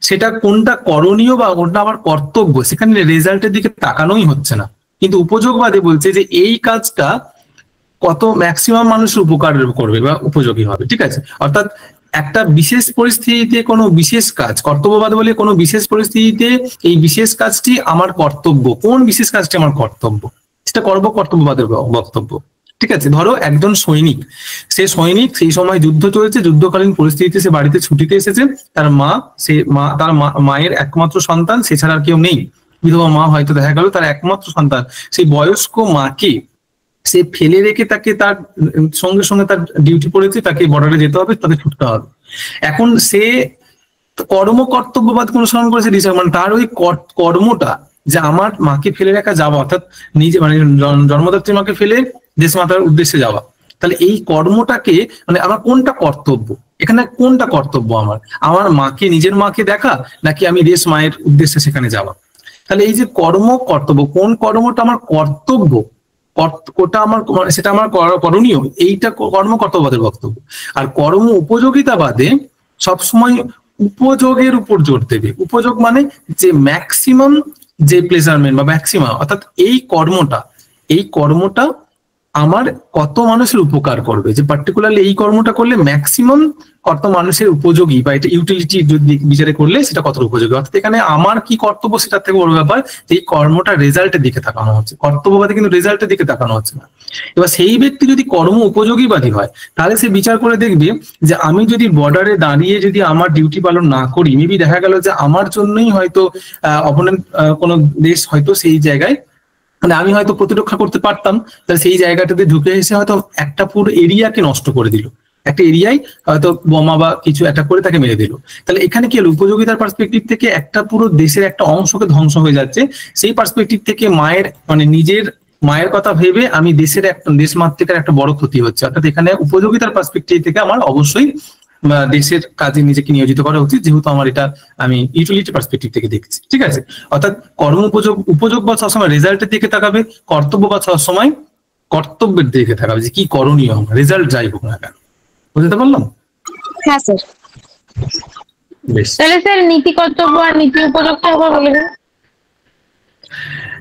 সেটা কোনটা করণীয় বা কোনটা আমার কর্তব্য সেখানে রেজাল্টের দিকে তাকানোই হচ্ছে না, কিন্তু উপযোগবাদে বলছে যে এই কাজটা কত ম্যাক্সিমাম মানুষের উপকার করবে বা উপযোগী হবে। ঠিক আছে, অর্থাৎ একটা বিশেষ পরিস্থিতিতে কোনো বিশেষ কাজ, কর্তব্যবাদ বলে কোনো বিশেষ পরিস্থিতিতে এই বিশেষ কাজটি আমার কর্তব্য, কোন বিশেষ কাজটি আমার কর্তব্য, সেটা কর্তব্যবাদের বক্তব্য। ঠিক আছে, ধরো একজন সৈনিক, সেই সময় যুদ্ধ চলছে, যুদ্ধকালীন পরিস্থিতিতে সে বাড়িতে ছুটিতে এসেছে, তার মায়ের একমাত্র সন্তান, সে ছাড়া আর কেউ নেই, বিধবা মা হয়তো দেখা গেল তার একমাত্র সন্তান, সেই বয়স্ক মাকে সে ফেলে রেখে তাকে তার সঙ্গে সঙ্গে তার ডিউটি পড়েছে, তাকে বর্ডারে যেতে হবে, তাকে ছুটতে হবে। এখন সে কর্তব্যবাদ অনুসরণ করেছে, মানে তার ওই কর্মটা যে আমার মাকে ফেলে রাখা যাওয়া, অর্থাৎ নিজে মানে জন্মদাত্রী মাকে ফেলে দেশ মাতার উদ্দেশ্যে যাওয়া, তাহলে এই কর্মটাকে মানে আমার কোনটা কর্তব্য, এখানে কোনটা কর্তব্য, আমার মাকে, নিজের মাকে দেখা নাকি আমি দেশ মায়ের উদ্দেশ্যে সেখানে যাওয়া। তাহলে এই যে কর্তব্য, কোন কর্মটা আমার কর্তব্য, ওটা আমার সেটা আমার করণীয়, এইটা কর্তব্যবাদের বক্তব্য। আর কর্ম উপযোগিতাবাদে সবসময় উপযোগের উপর জোর দেবে। উপযোগ মানে যে ম্যাক্সিমাম যে প্লেজারমেন্ট বা ম্যাক্সিমাম, অর্থাৎ এই কর্মটা আমার কত মানুষের উপকার করবে, যে পার্টিকুলারলি এই কর্মটা করলে ম্যাক্সিমাম কত মানুষের উপযোগী বা এটা ইউটিলিটি যদি বিচারে করলে সেটা কত উপযোগী। অর্থাৎ এখানে আমার কি কর্তব্য সেটার থেকে বড় ব্যাপার যে এই কর্মটা রেজাল্টের দিকে তাকানো হচ্ছে, কর্তব্যবাদী কিন্তু রেজাল্টের দিকে তাকানো হচ্ছে না। এবার সেই ব্যক্তি যদি কর্ম উপযোগীবাদী হয় তাহলে সে বিচার করে দেখবে যে আমি যদি বর্ডারে দাঁড়িয়ে যদি আমার ডিউটি পালন না করি, মেবি দেখা গেল যে আমার জন্যই হয়তো অপোনেন্ট কোনো দেশ হয়তো সেই জায়গায় মানে আমি হয়তো প্রতিরক্ষা করতে পারতাম, তাহলে সেই জায়গাটাতে ঢুকে এসে হয়তো একটা পুরো এরিয়াকে নষ্ট করে দিল, একটা এরিয়ায় হয়তো বোমা বা কিছু একটা করে তাকে মেরে দিল। তাহলে এখানে কি হলো, উপযোগিতার পার্সপেক্টিভ থেকে একটা পুরো দেশের একটা অংশকে ধ্বংস হয়ে যাচ্ছে, সেই পার্সপেক্টিভ থেকে মায়ের মানে নিজের মায়ের কথা ভেবে আমি দেশের একটা দেশমাতৃকার একটা বড় ক্ষতি হচ্ছে। অর্থাৎ এখানে উপযোগিতার পার্সপেক্টিভ থেকে আমার অবশ্যই দেশের কাজে নিজেকে নিয়োজিত করা উচিত, যেহেতু আমার এটা আমি ইউটিলিটি পার্সপেক্টিভ থেকে দেখছি। ঠিক আছে, অর্থাৎ কর্ম উপযোগবাদ সবসময় রেজাল্টের দিকে তাকাবে, কর্তব্যবাদ সবসময় কর্তব্যের দিকে তাকাবে যে কি করণীয়, রেজাল্ট যাই হোক না কেন। বুঝতে পারলাম? হ্যাঁ স্যার। বেশ, তাহলে স্যার নীতি কর্তব্য আর নীতি উপযোগটা আবার বলে দিন।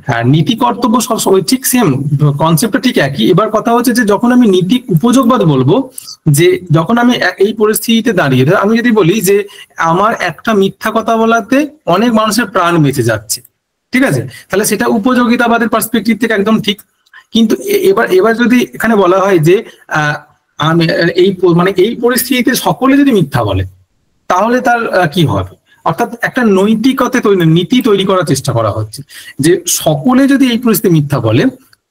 হ্যাঁ, নীতি কর্তব্য সবসময় ঠিক সেম কনসেপ্টটা ঠিক একই। এবার কথা হচ্ছে যে যখন আমি নীতি উপযোগবাদ বলবো, যে যখন আমি এই পরিস্থিতিতে দাঁড়িয়ে আমি যদি বলি যে আমার একটা মিথ্যা কথা বলাতে অনেক মানুষের প্রাণ বেঁচে যাচ্ছে, ঠিক আছে, তাহলে সেটা উপযোগিতাবাদের পার্সপেক্টিভ থেকে একদম ঠিক। কিন্তু এবার যদি এখানে বলা হয় যে আমি এই পরিস্থিতিতে সকলে যদি মিথ্যা বলে তাহলে তার কি হবে, অর্থাৎ একটা নৈতিকতা তৈরি নীতি তৈরি করার চেষ্টা করা হচ্ছে যে সকলে যদি এই পরিস্থিতি মিথ্যা বলে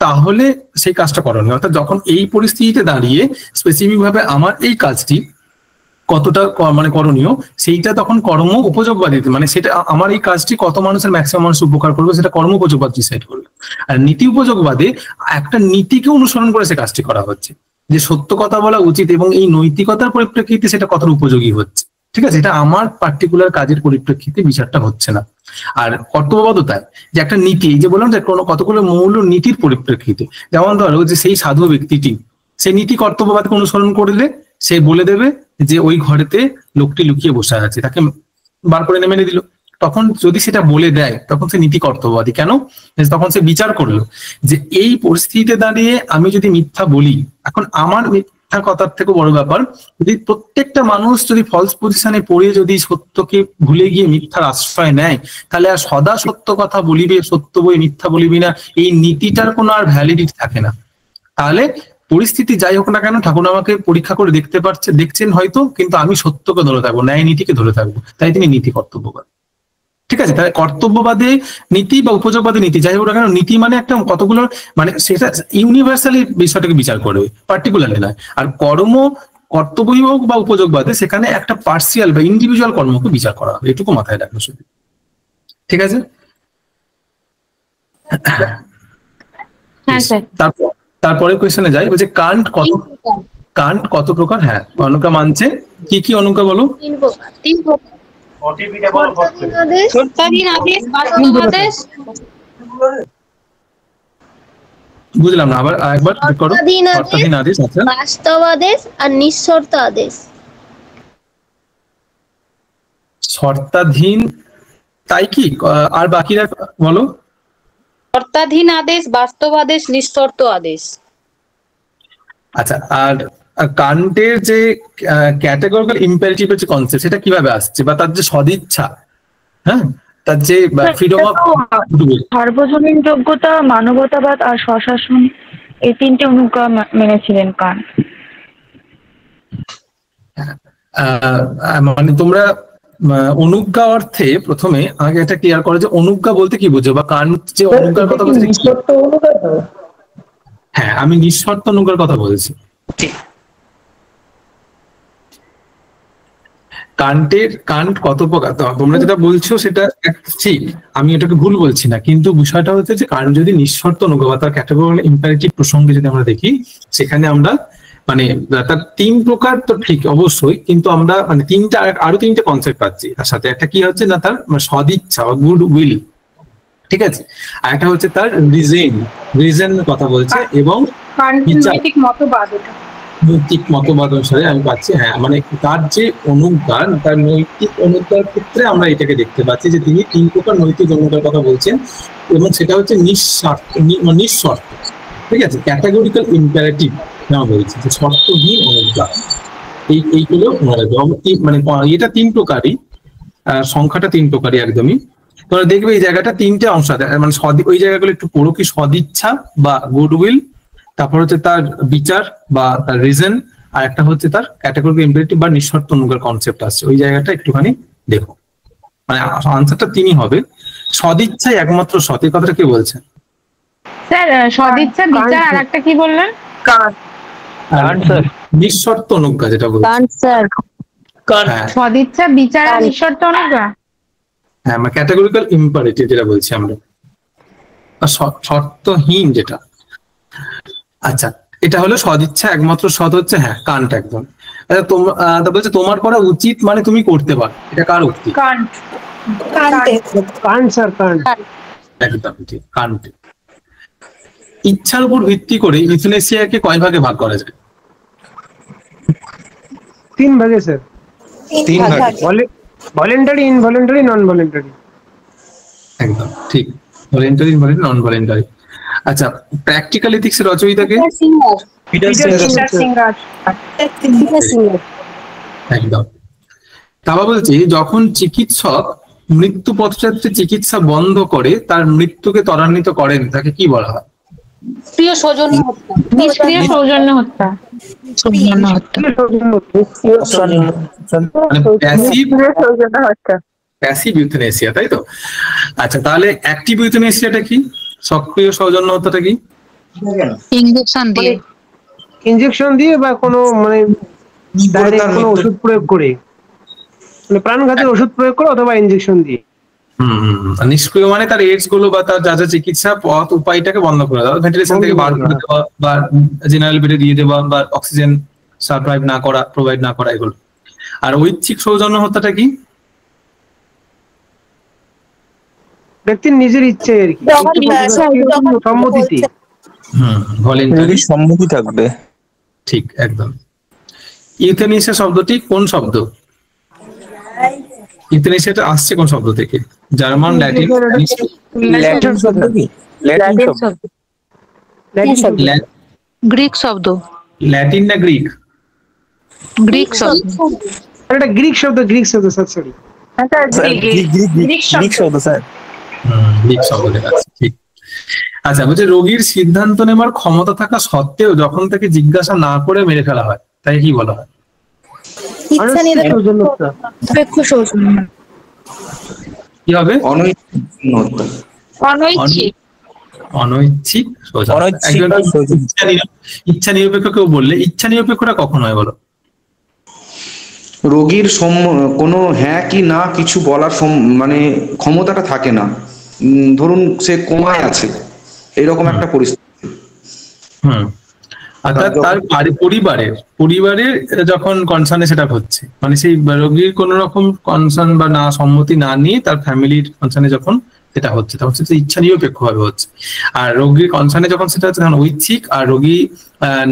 তাহলে সেই কাজটা করণীয়। অর্থাৎ যখন এই পরিস্থিতিতে দাঁড়িয়ে স্পেসিফিক ভাবে আমার এই কাজটি কতটা করণীয় সেইটা তখন কর্ম উপযোগবাদী, মানে সেটা আমার এই কাজটি কত মানুষের ম্যাক্সিমাম মানুষ উপকার করবে সেটা কর্ম উপযোগবাদ ডিসাইড করবে। আর নীতি উপযোগবাদে একটা নীতিকে অনুসরণ করে সে কাজটি করা হচ্ছে, যে সত্য কথা বলা উচিত এবং এই নৈতিকতার পরিপ্রেক্ষিতে সেটা কতটা উপযোগী হচ্ছে। ঠিক আছে, এটা আমার পার্টিকুলার কাজের পরিপ্রেক্ষিতে বিচারটা হচ্ছে না। আর কর্তব্যবাদতায় যে একটা নীতি, এই যে বললাম যে কতগুলো মৌল নীতির পরিপ্রেক্ষিতে, যেমন ধরো যে সেই সাধু ব্যক্তিটি সেই নীতি কর্তব্যবাদকে অনুসরণ করলে সে বলে দেবে যে ওই ঘরেতে লোকটি লুকিয়ে বসে আছে, তাকে বার করে মেরে দিল। তখন যদি সেটা বলে দেয় তখন সে নীতি কর্তব্যবাদী। কেন? তখন সে বিচার করলো যে এই পরিস্থিতিতে দাঁড়িয়ে আমি যদি মিথ্যা বলি, এখন আমার মিথ্যা কথার থেকে বড় ব্যাপার যদি প্রত্যেকটা মানুষ যদি ফলস পজিশনে পড়ে যদি সত্যকে ভুলে গিয়ে মিথ্যার আশ্রয় নেয়, তাহলে আর সদা সত্য কথা বলিবে, সত্য বই মিথ্যা বলিবি না, এই নীতিটার কোনো আর ভ্যালিডিটি থাকে না। তাহলে পরিস্থিতি যাই হোক না কেন ঠাকুর আমাকে পরীক্ষা করে দেখছেন হয়তো, কিন্তু আমি সত্যকে ধরে থাকবো, ন্যায় নীতিকে ধরে থাকবো, তাই তিনি নীতি কর্তব্যবাদ। ঠিক আছে, তাহলে কর্তব্যবাদে নীতি বা উপযোগবাদী নীতি যাই হোক না কেন, নীতি মানে একটা কতগুলো মানে সেটা ইউনিভার্সালি বিষয়টাকে বিচার করবে, পার্টিকুলারলি নয়। আর কর্তব্য হোক বা উপযোগবাদে সেখানে একটা পার্সিয়াল বা ইন্ডিভিজুয়াল কর্মকে বিচার করা হবে, এটুকু মাথায় রাখবে শুধু। ঠিক আছে, তারপরে কোয়েশ্চেনে যাই, বলছে কান্ট কত প্রকার? হ্যাঁ, অনুজ্ঞা মানছে। কি কি অনুজ্ঞা বলো? বুঝলাম না, আবার একবার করো। শর্তাধীন আদেশ, আচ্ছা, বাস্তব আদেশ আর নিঃশর্ত আদেশ। শর্তাধীন তাই কি, আর বাকিরা বলো? শর্তাধীন আদেশ, বাস্তব আদেশ, নিঃশর্ত আদেশ। আচ্ছা, আর কান্টের যে ক্যাটেগরিক্যাল ইম্পারেটিভের যে কনসেপ্ট সেটা কিভাবে আসছে, বা তার যে সদিচ্ছা, হ্যাঁ, তার যে ফ্রিডম অফ সার্বজনীন যোগ্যতা, মানবতাবাদ আর স্বশাসন, এই তিনটে অনুজ্ঞা মেনেছিলেন কান্ট। মানে তোমরা অনুজ্ঞা অর্থে প্রথমে আগে এটা ক্লিয়ার করো যে অনুজ্ঞা বলতে কি বুঝো, বা কান্ট যে অনুজ্ঞার কথা বলছে। হ্যাঁ, আমি নিঃশর্ত অনুজ্ঞার কথা বলছি। কান্ট কত প্রকার, তোমরা যেটা বলছো সেটা ঠিক, আমি এটাকে ভুল বলছি না, কিন্তু বিষয়টা হচ্ছে যে কান্ট যদি নিঃশর্ত অনুজ্ঞা বা তার ক্যাটেগরিক্যাল ইম্পারেটিভ প্রসঙ্গে যদি আমরা দেখি, সেখানে আমরা মানে তার তিন প্রকার তো ঠিক অবশ্যই, কিন্তু আমরা মানে আরো তিনটে কনসেপ্ট পাচ্ছি তার সাথে। একটা কি হচ্ছে না, তার সদিচ্ছা বা গুড উইল, ঠিক আছে, আর একটা হচ্ছে তার রিজন কথা বলছে, এবং নৈতিক মতবাদ অনুসারে আমি পাচ্ছি। হ্যাঁ, মানে তার যে অনুজ্ঞান, তার নৈতিক অনুজ্ঞার ক্ষেত্রে আমরা এটাকে দেখতে পাচ্ছি যে তিনি তিন প্রকার নৈতিক অনুজ্ঞার কথা বলছেন, এবং সেটা হচ্ছে নিঃশর্ত। ঠিক আছে, ক্যাটাগরিক্যাল ইম্পারেটিভ নেওয়া হয়েছে যে শর্তহীন অনুজ্ঞা। এইগুলো মানে এটা 3 প্রকারই, সংখ্যাটা 3 প্রকারই একদমই। তোমরা দেখবে এই জায়গাটা 3টে অংশ আছে, মানে ওই জায়গাগুলো একটু পড়ো, কি সদিচ্ছা বা গুডউইল, তারপর হচ্ছে তার বিচার বা তার রিজন, আর একটা হচ্ছে তার ক্যাটাগরিক্যাল ইম্পারেটিভ বা নিঃশর্ত অনুজ্ঞার কনসেপ্ট আছে, ওই জায়গাটা একটুখানি দেখো। মানে আনসারটা 3ই হবে। সদিচ্ছাই একমাত্র সৎ, এই কথাটা কে বলছেন? স্যার সদিচ্ছা, বিচার, আর একটা কি বললেন? নিঃশর্ত অনুজ্ঞা যেটা বলছেন। সদিচ্ছা, বিচার আর নিঃশর্ত অনুজ্ঞা। হ্যাঁ, মানে ক্যাটাগরিক্যাল ইম্পারেটিভ যেটা বলছি আমরা, শর্তহীন যেটা। আচ্ছা, এটা হলো সদিচ্ছা একমাত্র সৎ হচ্ছে, হ্যাঁ কান্ট একদম। আচ্ছা তা বলছে তোমার করা উচিত মানে তুমি করতে পারো, এটা কার উক্তি? কান্ট। একদম ঠিক, কান্ট। ইচ্ছার উপর ভিত্তি করে ইউথেনেসিয়াকে কয় ভাগে ভাগ করা যায়? 3 ভাগে স্যার। 3 ভাগে। ভলেন্টারি, ইনভলেন্টারি, নন ভলেন্টারি। একদম ঠিক, ভলেন্টারি, ইনভলেন্টারি, নন ভলেন্টারি। আচ্ছা, প্র্যাকটিক্যাল এথিক্স এর রচয়িতাকে? Peter singer. একদম। তাবা বলছি যখন চিকিৎসক মৃত্যু পথযাত্রী চিকিৎসা বন্ধ করে তার মৃত্যুকে ত্বরান্বিত করেন, তাকে কি বলা হয়? প্রিয় সৌজন্য হত্যা। নিষ্ক্রিয় সৌজন্য হত্যা। মানে প্যাসিভ ইউথেনেসিয়া, তাই তো? আচ্ছা, তাহলে অ্যাক্টিভ ইউথেনেসিয়াটা কি? সক্রিয় সৌজন্য হত্যাটা কি? ইনজেকশন দিয়ে বা কোনো মানে ডাইরেক্ট কোনো ওষুধ প্রয়োগ করে, মানে প্রাণঘাতের ওষুধ প্রয়োগ করে অথবা ইনজেকশন দিয়ে। নিষ্ক্রিয় মানে তার এইডস গুলো বা তার যা যা চিকিৎসা পথ উপায়টাকে বন্ধ করে দেওয়া, ভেন্টিলেশন থেকে বার করে দেওয়া বা জেনারেল বেডে দিয়ে দেওয়া বা অক্সিজেন সাপ্লাই না করা, প্রোভাইড না করা, এগুলো। আর ঐচ্ছিক সৌজন্য হত্যাটা কি? ব্যক্তির নিজের ইচ্ছে আর কি, সম্মতিতে। ভলেন্টারি সম্মতি থাকবে, ঠিক একদম। ইউথেনেসিয়া শব্দটি কোন শব্দ? ইউথেনেসিয়াটা আসছে কোন শব্দ থেকে? জার্মান, ল্যাটিন, ল্যাটিন শব্দ কি? গ্রিক শব্দ। ল্যাটিন না গ্রিক? গ্রিক শব্দ। এটা গ্রিক শব্দ, স্যার সরি। গ্রিক শব্দ স্যার। গ্রিক শব্দ লেখা আছে, ঠিক। আচ্ছা, বলছে রোগীর সিদ্ধান্ত নেওয়ার ক্ষমতা থাকা সত্ত্বেও যখন তাকে জিজ্ঞাসা না করে মেরে ফেলা হয়, তাই কি বলা হয়? কি হবে? অনৈচ্ছিক ইচ্ছা নিরপেক্ষ। কেউ বললে ইচ্ছা নিরপেক্ষটা কখন হয় বলো? রোগীর কোনো হ্যাঁ কি না কিছু বলার মানে ক্ষমতাটা থাকে না। ধরুন সে কোমায় আছে, এরকম একটা পরিস্থিতি। তার পরিবারের যখন কনসার্নে সেটা হচ্ছে, মানে সেই রোগীর কোন রকম কনসার্ন বা না সম্মতি না নিয়ে তার ফ্যামিলির কনসার্নে যখন সেটা হচ্ছে, তখন সেটা ইচ্ছা নিরপেক্ষ ভাবে হচ্ছে। আর রোগীর কনসার্নে যখন সেটা হচ্ছে তখন ঐচ্ছিক, আর রোগী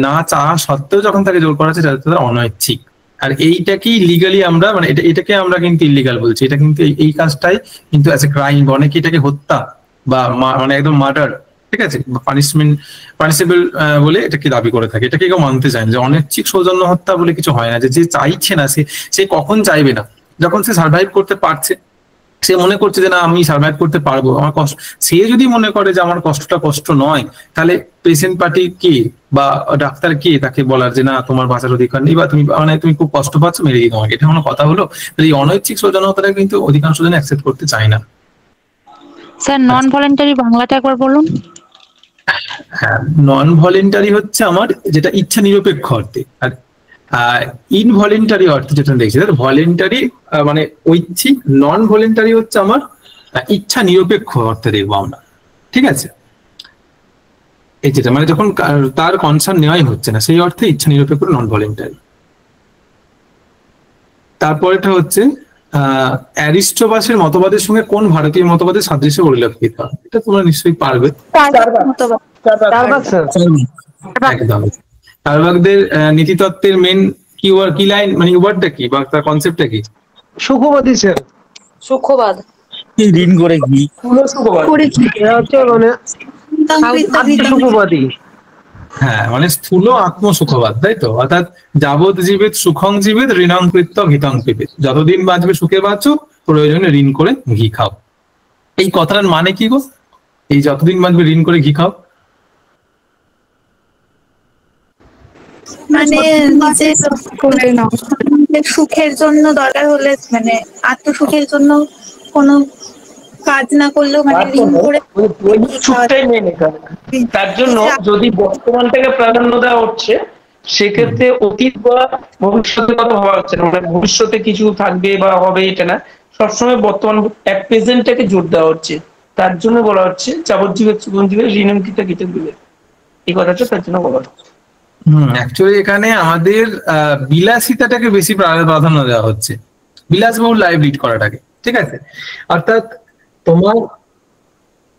না চাওয়া সত্ত্বেও যখন তাকে জোর করা হচ্ছে সেটা হচ্ছে অনৈচ্ছিক। আর এইটাকেই লিগালি আমরা মানে এটাকে আমরা কিন্তু ইলিগাল বলছি। এটা কিন্তু এই কাজটাই কিন্তু অ্যাজ এ ক্রাইম, অনেকে এটাকে হত্যা বা মানে একদম মার্ডার, ঠিক আছে, পানিশেবল বলে এটাকে দাবি করে থাকে। এটাকে কেউ মানতে চায় না যে অনৈচ্ছিক সৌজন্য হত্যা বলে কিছু হয় না। যে চাইছে না সে কখন চাইবে না? যখন সে সার্ভাইভ করতে পারছে, সে মনে করছে যে না আমি সার্ভাইভ করতে পারবো, আমার কষ্ট। সে যদি মনে করে যে আমার কষ্টটা কষ্ট নয়, তাহলে পেশেন্ট পার্টি কে বা ডাক্তার কে তাকে বলার যে না তোমার বাঁচার অধিকার নেই বা তুমি খুব কষ্ট পাচ্ছ, মেরে দিই তোমাকে? এটা কোনো কথা হলো? এই অনৈচ্ছিক সৌজন্য হত্যাটা কিন্তু অধিকাংশ জন অ্যাকসেপ্ট করতে চায় না। স্যার নন ভলেন্টারি বাংলাটা একবার বলুন। হ্যাঁ, নন ভলেন্টারি হচ্ছে আমার যেটা ইচ্ছা নিরপেক্ষ অর্থে, আর ইনভলেন্টারি অর্থে যেটা দেখছি ভলেন্টারি মানে ঐচ্ছিক, নন ভলেন্টারি হচ্ছে আমার ইচ্ছা নিরপেক্ষ অর্থে দেখবো আমরা, ঠিক আছে। এই যেটা মানে যখন তার কনসার্ন নেওয়াই হচ্ছে না, সেই অর্থে ইচ্ছা নিরপেক্ষ নন ভলেন্টারি। তারপরেটা হচ্ছে অ্যারিস্টোবাসের মতবাদের সঙ্গে কোন ভারতীয় মতবাদের সাদৃশ্য পরিলক্ষিত? এটা তোমরা নিশ্চয়ই পারবে। একদম। চার্বাকদের নীতিতত্ত্বের মেন কি লাইন, মানে ওয়ার্ডটা কি বা তার কনসেপ্টটা কি? সুখবাদী স্যার। সুখবাদ ঋণ করে কি? সুখবাদী হ্যাঁ, মানে স্থূল আত্মসুখবাদ, তাই তো? অর্থাৎ যাবৎ জীবিত সুখং জীবিত ঋণং কৃত্য ঘিতং পিবিত, যতদিন বাঁচবে সুখে বাঁচো, প্রয়োজনে ঋণ করে ঘি খাও। এই কথাটার মানে কি গো? এই যতদিন বাঁচবে ঋণ করে ঘি খাও মানে নিজের সুখের জন্য দরকার হলে, মানে আত্মসুখের জন্য কোনো কাজ না করলেও মানে ঋণ করে সুখটাই মেন এখানে। তার জন্য যদি বর্তমানটাকে প্রাধান্য দেওয়া হচ্ছে, সেক্ষেত্রে অতীত বা ভবিষ্যতের কথা ভাবা হচ্ছে না। মানে ভবিষ্যতে কিছু থাকবে বা হবে এটা না, সবসময় বর্তমান প্রেজেন্টটাকে জোর দেওয়া হচ্ছে। তার জন্য বলা হচ্ছে যাবজ্জীবের সুগন্ধীবের ঋণম কৃত গীতে দিবে, এই কথাটা তার জন্য বলা হচ্ছে। অ্যাকচুয়ালি এখানে আমাদের বিলাসিতাটাকে বেশি প্রাধান্য দেওয়া হচ্ছে, বিলাসবহুল লাইফ লিড করাটাকে, ঠিক আছে? অর্থাৎ তোমার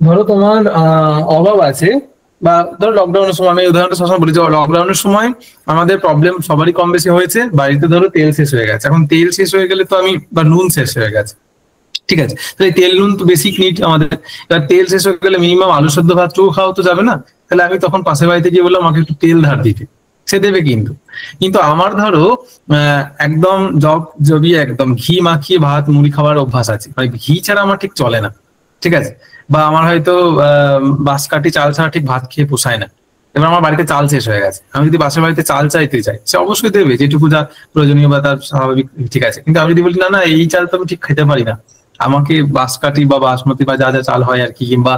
ধরো তোমার অভাব আছে, বা ধরো লকডাউনের সময়, আমি উদাহরণটা সবসময় বলি যে লকডাউনের সময় আমাদের প্রবলেম সবারই কম বেশি হয়েছে। বাড়িতে ধরো তেল শেষ হয়ে গেছে, এখন তেল শেষ হয়ে গেলে তো আমি, বা নুন শেষ হয়ে গেছে, ঠিক আছে? তাহলে তেল নুন তো বেসিক নিড আমাদের। এবার তেল শেষ হয়ে গেলে মিনিমাম আলু সেদ্ধ ভাতটুকু খাওয়া তো যাবে না। তাহলে আমি তখন পাশের বাড়িতে গিয়ে বললাম আমাকে একটু তেল ধার দিতে, সে দেবে। কিন্তু আমার ধরো একদম জবি একদম ঘি মাখিয়ে ভাত মুড়ি খাওয়ার অভ্যাস আছে, মানে ঘি ছাড়া আমার ঠিক চলে না, ঠিক আছে? বা আমার হয়তো বাঁশকাঠি চাল ছাড়া ঠিক ভাত খেয়ে পোষায় না। এবার আমার বাড়িতে চাল শেষ হয়ে গেছে, আমি যদি বাসার বাড়িতে চাল চাইতে চাই, সে অবশ্যই দেবে যেটুকু যা প্রয়োজনীয় বা তার স্বাভাবিক, ঠিক আছে? কিন্তু আমি যদি বলি না না এই চাল তো আমি ঠিক খেতে পারি না, আমাকে বাঁশকাঠি বা বাসমতি বা যা যা চাল হয় আর কি, কিংবা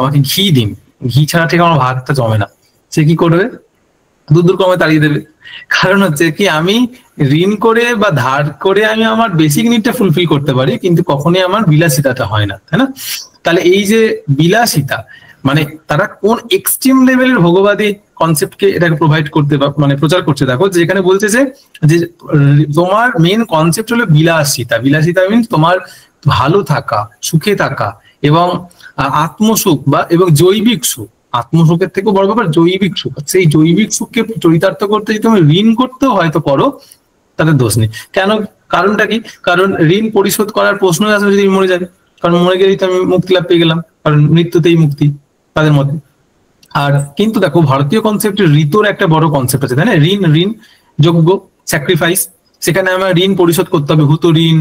আমাকে ঘি দিন, ঘি ছাড়া ঠিক আমার ভাতটা জমে না, সে কি করবে? দূর কমে তাড়িয়ে দেবে। কারণ হচ্ছে কি, আমি ঋণ করে বা ধার করে আমি আমার বেসিক নিডটা ফুলফিল করতে পারি, কিন্তু কখনোই আমার বিলাসিতাটা হয় না, তাই না? তাহলে এই যে বিলাসিতা, মানে তারা কোন এক্সট্রিম লেভেলের ভোগবাদী কনসেপ্টকে এটাকে প্রোভাইড করতে, মানে প্রচার করছে, দেখো যেখানে বলছে যে তোমার মেন কনসেপ্ট হলো বিলাসিতা। বিলাসিতা মিনস তোমার ভালো থাকা, সুখে থাকা, এবং আত্মসুখ বা এবং জৈবিক সুখ। আত্মসুখের থেকেও বড় ব্যাপার জৈবিক সুখ। সেই জৈবিক সুখকে চরিতার্থ করতে যদি তুমি ঋণ করতেও হয়তো করো, তাদের দোষ নেই। কেন? কারণটা কি? কারণ ঋণ পরিশোধ করার প্রশ্নই আসলে যদি মরে যাবে, কারণ মরে গেলেই তো আমি মুক্তি লাভ পেয়ে গেলাম, কারণ মৃত্যুতেই মুক্তি তাদের মধ্যে। আর কিন্তু দেখো ভারতীয় কনসেপ্টে ঋতুর একটা বড় কনসেপ্ট আছে, তাই না? ঋণ যোগ্য, স্যাক্রিফাইস। সেখানে আমার ঋণ পরিশোধ করতে হবে, হুত ঋণ,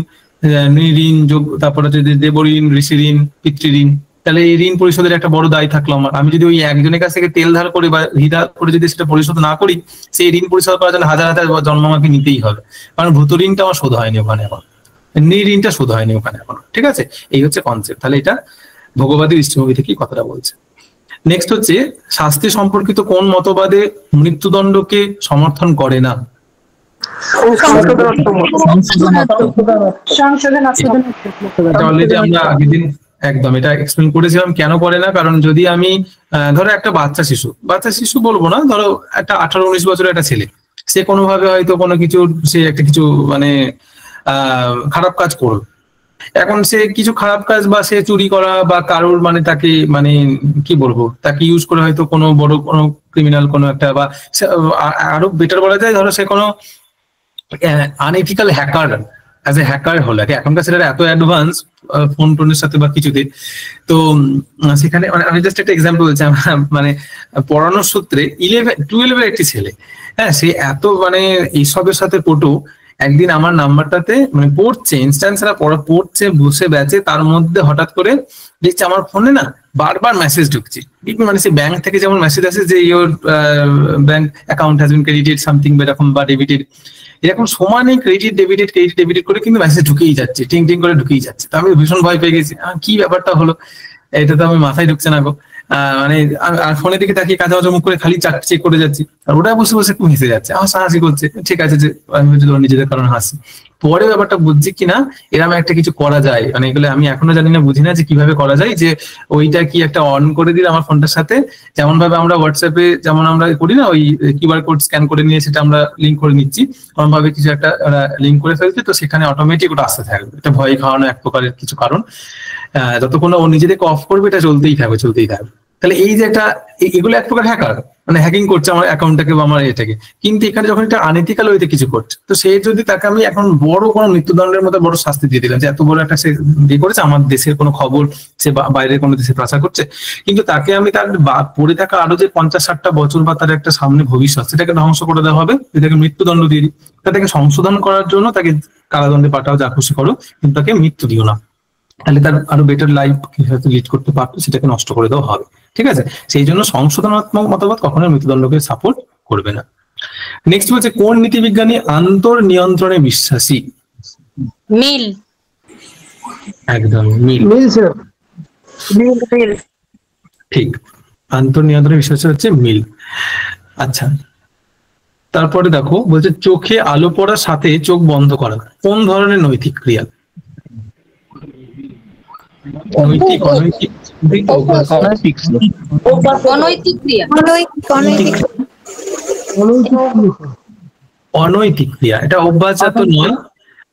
ঋণ যোগ্য, তারপরে হচ্ছে দেব ঋণ, ঋষি ঋণ, পিতৃঋণ। তাহলে এই ঋণ পরিশোধের একটা বড় দায় থাকলো আমার। আমি যদি ওই একজনের কাছ থেকে তেল ধার করি বা ঘি ধার করে যদি সেটা পরিশোধ না করি, সেই ঋণ পরিশোধ করার জন্য হাজার হাজার জন্ম আমাকে নিতেই হবে, কারণ ভূত ঋণটা আমার শোধ হয়নি ওখানে এখন, ঋণটা শোধ হয়নি ওখানে এখন, ঠিক আছে? এই হচ্ছে কনসেপ্ট। তাহলে এটা ভোগবাদী দৃষ্টিভঙ্গি থেকে কথাটা বলছে। নেক্সট হচ্ছে শাস্তি সম্পর্কিত কোন মতবাদে মৃত্যুদণ্ডকে সমর্থন করে না? অলরেডি আমরা আগের দিন একদম এটা এক্সপ্লেন করেছিলাম কেন করে না। কারণ যদি আমি ধরো একটা বাচ্চা শিশু বলবো না, ধরো একটা 18-19 বছরের একটা ছেলে, সে কোনোভাবে হয়তো কোনো কিছু, সে একটা কিছু মানে খারাপ কাজ করলো। এখন সে কিছু খারাপ কাজ, বা সে চুরি করা, বা কারোর মানে তাকে মানে কি বলবো, তাকে ইউজ করে হয়তো কোনো বড় কোনো ক্রিমিনাল কোনো একটা, বা আরো বেটার বলা যায় ধরো সে কোনো unethical hacker, as a hacker হলো। এখনকার ছেলেরা এত অ্যাডভান্স ফোন টোনের সাথে বা কিছুতে, তো সেখানে আমি জাস্ট একটা এক্সাম্পল বলছি। মানে পড়ানোর সূত্রে 11-12 একটি ছেলে, হ্যাঁ, সে এত মানে এইসবের সাথে পটু, একদিন আমার নাম্বারটাতে মানে পড়ছে, ইনস্ট্যান্স পড়ছে বসে ব্যাচে, তার মধ্যে হঠাৎ করে দেখছি আমার ফোনে না বারবার মেসেজ ঢুকছে। মানে সে ব্যাংক থেকে যেমন মেসেজ আসে যে your bank account has been credited something এরকম, বা ডেবিটেড, এরকম সমানে ক্রেডিট ডেবিটেড করে কিন্তু মেসেজ ঢুকেই যাচ্ছে, টিং করে ঢুকেই যাচ্ছে। তো আমি ভীষণ ভয় পেয়ে গেছি, কি ব্যাপারটা হলো, এটা তো আমি মাথায় ঢুকছে না গো। মানে ফোনের দিকে তাকিয়ে কাঁচা মুখ করে খালি চেক করে যাচ্ছি, আর ওটা বসে বসে একটু হেসে যাচ্ছে, আমার হাসি করছে, ঠিক আছে যে আমি নিজেদের কারণে হাসি। পরে ব্যাপারটা বুঝছি কিনা এরকম একটা কিছু করা যায়, মানে এগুলো আমি এখনো জানি না, বুঝি না যে কিভাবে করা যায়, যে ওইটা কি একটা অন করে দিলে আমার ফোনটার সাথে, যেমন ভাবে আমরা হোয়াটসঅ্যাপে যেমন আমরা করি না, ওই কিউআর কোড স্ক্যান করে নিয়ে সেটা আমরা লিঙ্ক করে নিচ্ছি, এমন ভাবে কিছু একটা লিঙ্ক করে ফেলছে, তো সেখানে অটোমেটিক ওটা আসতে থাকবে। এটা ভয় খাওয়ানো এক প্রকারের কিছু কারণ, যতক্ষণ ও নিজেদেরকে অফ করবে এটা চলতেই থাকবে। তাহলে এই যে একটা এগুলো এক প্রকার হ্যাকার, মানে হ্যাকিং করছে আমার অ্যাকাউন্টটাকে বা আমার এটাকে। কিন্তু এখানে যখন এটা আনএথিক্যাল ওয়েতে কিছু করছে, তো সে যদি তাকে আমি এখন বড় কোনো মৃত্যুদণ্ডের মতো বড় শাস্তি দিয়ে দিলাম, যে এত বড় একটা সে ইয়ে করেছে, আমার দেশের কোনো খবর সে বাইরের কোনো দেশে প্রচার করছে, কিন্তু তাকে আমি তার পড়ে থাকা আরো যে 50-60টা বছর বা তার একটা সামনে ভবিষ্যৎ সেটাকে ধ্বংস করে দেওয়া হবে, তাকে মৃত্যুদণ্ড দিয়ে দিই। তাকে সংশোধন করার জন্য তাকে কারাদণ্ডে পাঠাও, যা খুশি করো, কিন্তু তাকে মৃত্যু দিও না। তাহলে তার আরো বেটার লাইফ হয়তো লিড করতে পারতো, সেটাকে নষ্ট করে দেওয়া হবে। ঠিক আছে, সেই জন্য সংশোধনাত্মক মতবাদ কখনো মৃত্যুদণ্ডকে সাপোর্ট করবে না। নেক্সট বলছে কোন নীতিবিজ্ঞানী আন্তর্নিয়ন্ত্রণে বিশ্বাসী? মিল। একদম মিল। মিল। ঠিক, আন্তর্নিয়ন্ত্রণে বিশ্বাসী হচ্ছে মিল। আচ্ছা, তারপরে দেখো বলছে চোখে আলো পড়ার সাথে চোখ বন্ধ করা কোন ধরনের নৈতিক ক্রিয়া? অনৈতিক, অনৈতিক, অনৈতিক ক্রিয়া। অনৈতিক ক্রিয়া, এটা অভ্যাসজাত নয়।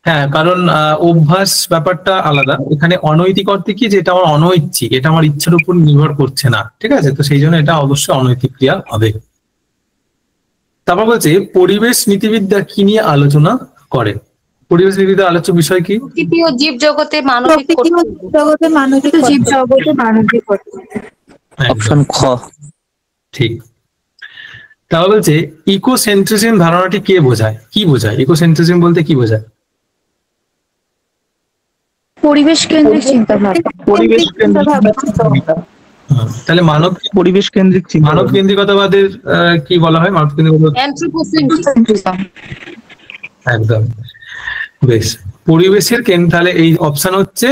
হ্যাঁ, কারণ অভ্যাস ব্যাপারটা আলাদা। এখানে অনৈতিক অর্থে কি, যে এটা আমার অনৈচ্ছিক, এটা আমার ইচ্ছার উপর নির্ভর করছে না। ঠিক আছে, তো সেই জন্য এটা অবশ্যই অনৈতিক ক্রিয়া হবে। তারপর বলছে পরিবেশ নীতিবিদ্যা কি নিয়ে আলোচনা করে? পরিবেশ নীতিবিদ্যার আলোচ্য বিষয় কি? প্রকৃতি ও জীব জগতে মানবিক জীব জগতে মানবিক কর্তব্য। অপশন খ। ঠিক। তাহলে বলছে ইকোসেন্ট্রিজম ধারণাটি কে বোঝায়, কি বোঝায়? ইকোসেন্ট্রিজম বলতে কি বোঝায়? পরিবেশ কেন্দ্রিক চিন্তাভাবনা। পরিবেশ কেন্দ্রিক। তাহলে মানব পরিবেশ কেন্দ্রিক মানব কেন্দ্রিকতাবাদের কি বলা হয়? মানব কেন্দ্রিকতা অ্যানথ্রোপোসেন্ট্রিক। একদম বেশ। পরিবেশের কেন্দ্র, তাহলে এই অপশন হচ্ছে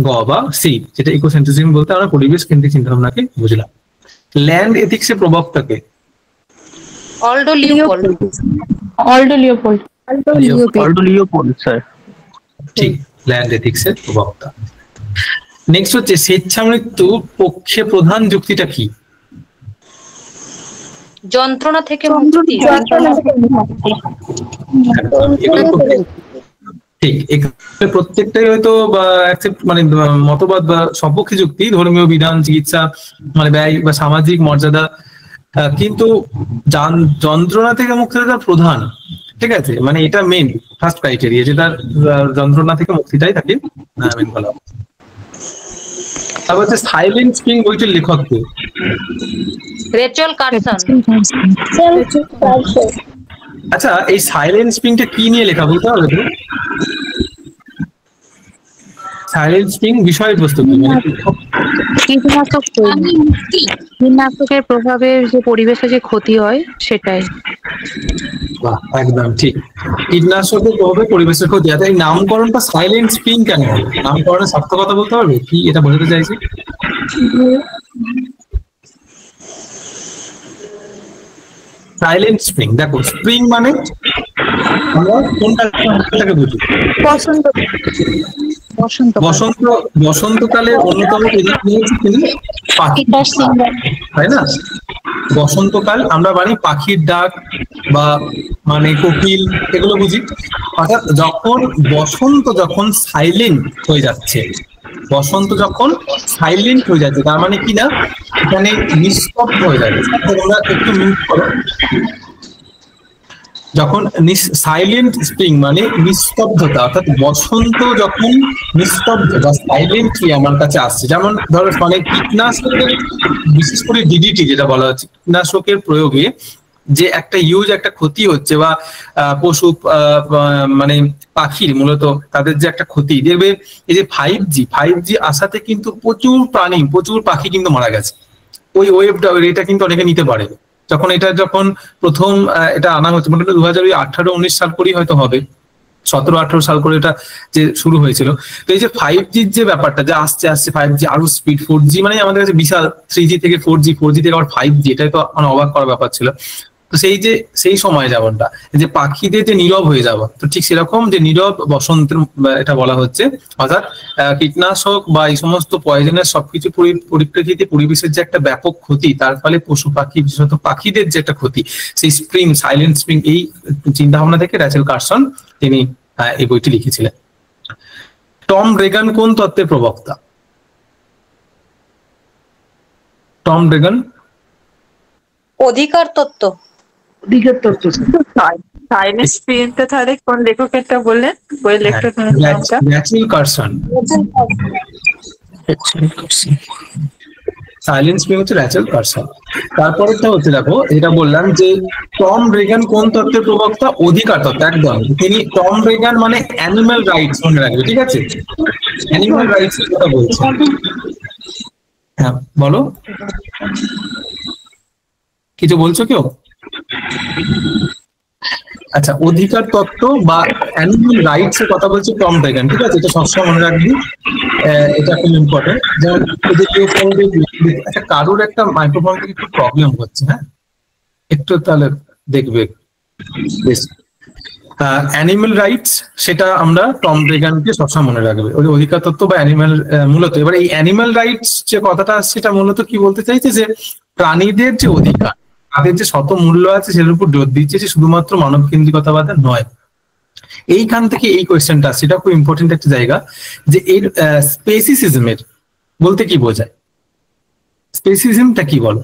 গ বা সি, যেটা ইকোসেন্ট্রিজম বলতে আমরা পরিবেশ কেন্দ্রিক চিন্তা ভাবনাকে বুঝলাম। ল্যান্ড এথিক্স এর প্রবক্তাকে? Aldo Leopold. Aldo Leopold. Aldo Leopold sir. ঠিক, ল্যান্ড এথিক্স এর প্রবক্তা। নেক্সট হচ্ছে স্বেচ্ছা মৃত্যুর পক্ষে প্রধান যুক্তিটা কি? যন্ত্রণা থেকে মুক্তি। ঠিক, এখানে প্রত্যেকটাই হয়তো মানে মতবাদ বা সপক্ষে যুক্তি, ধর্মীয় বিধান, চিকিৎসা, মানে ব্যয় বা সামাজিক মর্যাদা, কিন্তু যন্ত্রণা থেকে মুক্তিটা প্রধান। ঠিক আছে, মানে এটা মেন ফার্স্ট ক্রাইটেরিয়া, যে তার যন্ত্রণা থেকে মুক্তিটাই তাকে মেন বলা হয়। তারপর হচ্ছে সাইলেন্ট স্প্রিং বইটির লেখক কে? Rachel Carson. আচ্ছা, এই সাইলেন্ট স্প্রিংটা কি নিয়ে লেখা বলতে হবে তো? সাইলেন্ট স্প্রিং বিষয়বস্তু কি? কীটনাশকের প্রভাবে যে পরিবেশে যে ক্ষতি হয় সেটাই। বাহ, একদম ঠিক, কীটনাশকের প্রভাবে পরিবেশের ক্ষতি। এই নামকরণটা সাইলেন্ট স্প্রিং কেন হলো? নামকরণের সার্থকতা বলতে পারবে কি, এটা বোঝাতে চাইছি? সাইলেন্ট স্প্রিং, দেখো স্প্রিং মানে আমরা কোনটাকে বুঝি? বসন্তকালের অন্যতম পাখি, তাই না? বসন্তকাল আমরা জানি পাখির ডাক বা মানে কোকিল, এগুলো বুঝি। অর্থাৎ যখন বসন্ত যখন সাইলেন্ট হয়ে যাচ্ছে, বসন্ত যখন সাইলেন্ট হয়ে যাচ্ছে, তার মানে কি না, এখানে নিস্তব্ধ হয়ে যাচ্ছে। তোমরা একটু মিউট করো। যখন সাইলেন্ট স্প্রিং মানে নিস্তব্ধতা, অর্থাৎ বসন্ত যখন নিস্তব্ধ বা সাইলেন্টলি আমার কাছে আসছে। যেমন ধরো মানে কীটনাশকের, বিশেষ করে ডিডিটি যেটা বলা হচ্ছে, কীটনাশকের প্রয়োগে যে একটা একটা ক্ষতি হচ্ছে, বা পশু মানে পাখির মূলত তাদের যে একটা ক্ষতি, দেখবে এই যে 5G আসাতে কিন্তু প্রচুর প্রাণী, প্রচুর পাখি কিন্তু মারা গেছে। ওই ওয়েভটা, এটা কিন্তু অনেকে নিতে পারে। যখন প্রথম এটা আনা হচ্ছে, মোটামুটি 2018-19 সাল করেই হয়তো হবে, 17-18 সাল করে এটা যে শুরু হয়েছিল। তো এই যে 5G যে ব্যাপারটা, যে আসছে 5G আরো স্পিড, 4G মানে আমাদের কাছে বিশাল, 3G থেকে 4G থেকে আবার 5G, এটাই তো মানে অবাক করার ব্যাপার ছিল। তো সেই সময় যেমনটা যে পাখিদের যে নীরব হয়ে যাওয়া, তো ঠিক সেরকম যে নীরব বসন্তের এটা বলা হচ্ছে। অর্থাৎ কীটনাশক বা এই সমস্ত পয়জনের সবকিছু পরিপ্রেক্ষিতে পরিবেশের যে একটা ব্যাপক ক্ষতি, তার ফলে পশু পাখি, বিশেষত পাখিদের যে একটা ক্ষতি, সেই স্প্রিং, সাইলেন্ট স্প্রিং, এই চিন্তা ভাবনা থেকে রেচেল কার্সন তিনি এই বইটি লিখেছিলেন। টম রেগান কোন তত্ত্বের প্রবক্তা? Tom Regan. অধিকার তত্ত্ব। অধিকার তত্ত্ব। সাইলেন্স স্প্রিংটা তাহলে কোন লেখকেরটা বললেন? বই লেখকের নামটা? Rachel Carson. সাইলেন্স স্প্রিং হচ্ছে র্যাচেল কারসন। তারপরেরটা হচ্ছে দেখো, এটা বললাম যে টম রেগান কোন তত্ত্বের প্রবক্তা? অধিকার তত্ত্ব, একদম। তিনি টম রেগান মানে অ্যানিম্যাল রাইটস মনে রাখবে, ঠিক আছে? অ্যানিম্যাল রাইটস এর কথা বলছে। হ্যাঁ বলো, কিছু বলছো কেউ? আচ্ছা, অধিকার তত্ত্ব বা অ্যানিম্যাল রাইটস এর কথা বলছে টম রেগান, ঠিক আছে? এটা সবসময় মনে রাখবি, এটা খুব ইম্পর্টেন্ট। যেমন একটা কারোর একটা মাইক্রোফোন থেকে একটু প্রবলেম হচ্ছে, হ্যাঁ একটু তাহলে দেখবে বেশ। অ্যানিম্যাল রাইটস সেটা আমরা টম রেগানকে সবসময় মনে রাখবে, ওই অধিকার তত্ত্ব বা অ্যানিম্যাল মূলত। এবার এই অ্যানিম্যাল রাইটস যে কথাটা সেটা মূলত কি বলতে চাইছে, যে প্রাণীদের যে অধিকার, তাদের যে শত মূল্য আছে সেটার উপর জোর দিচ্ছে, যে শুধুমাত্র মানব কেন্দ্রিকতাবাদ নয়। এইখান থেকে এই কোয়েশ্চেনটা, সেটা খুব ইম্পর্টেন্ট একটা জায়গা, যে এর স্পেসিসিজমের বলতে কি বোঝায়? স্পেসিসিজমটা কি বলো?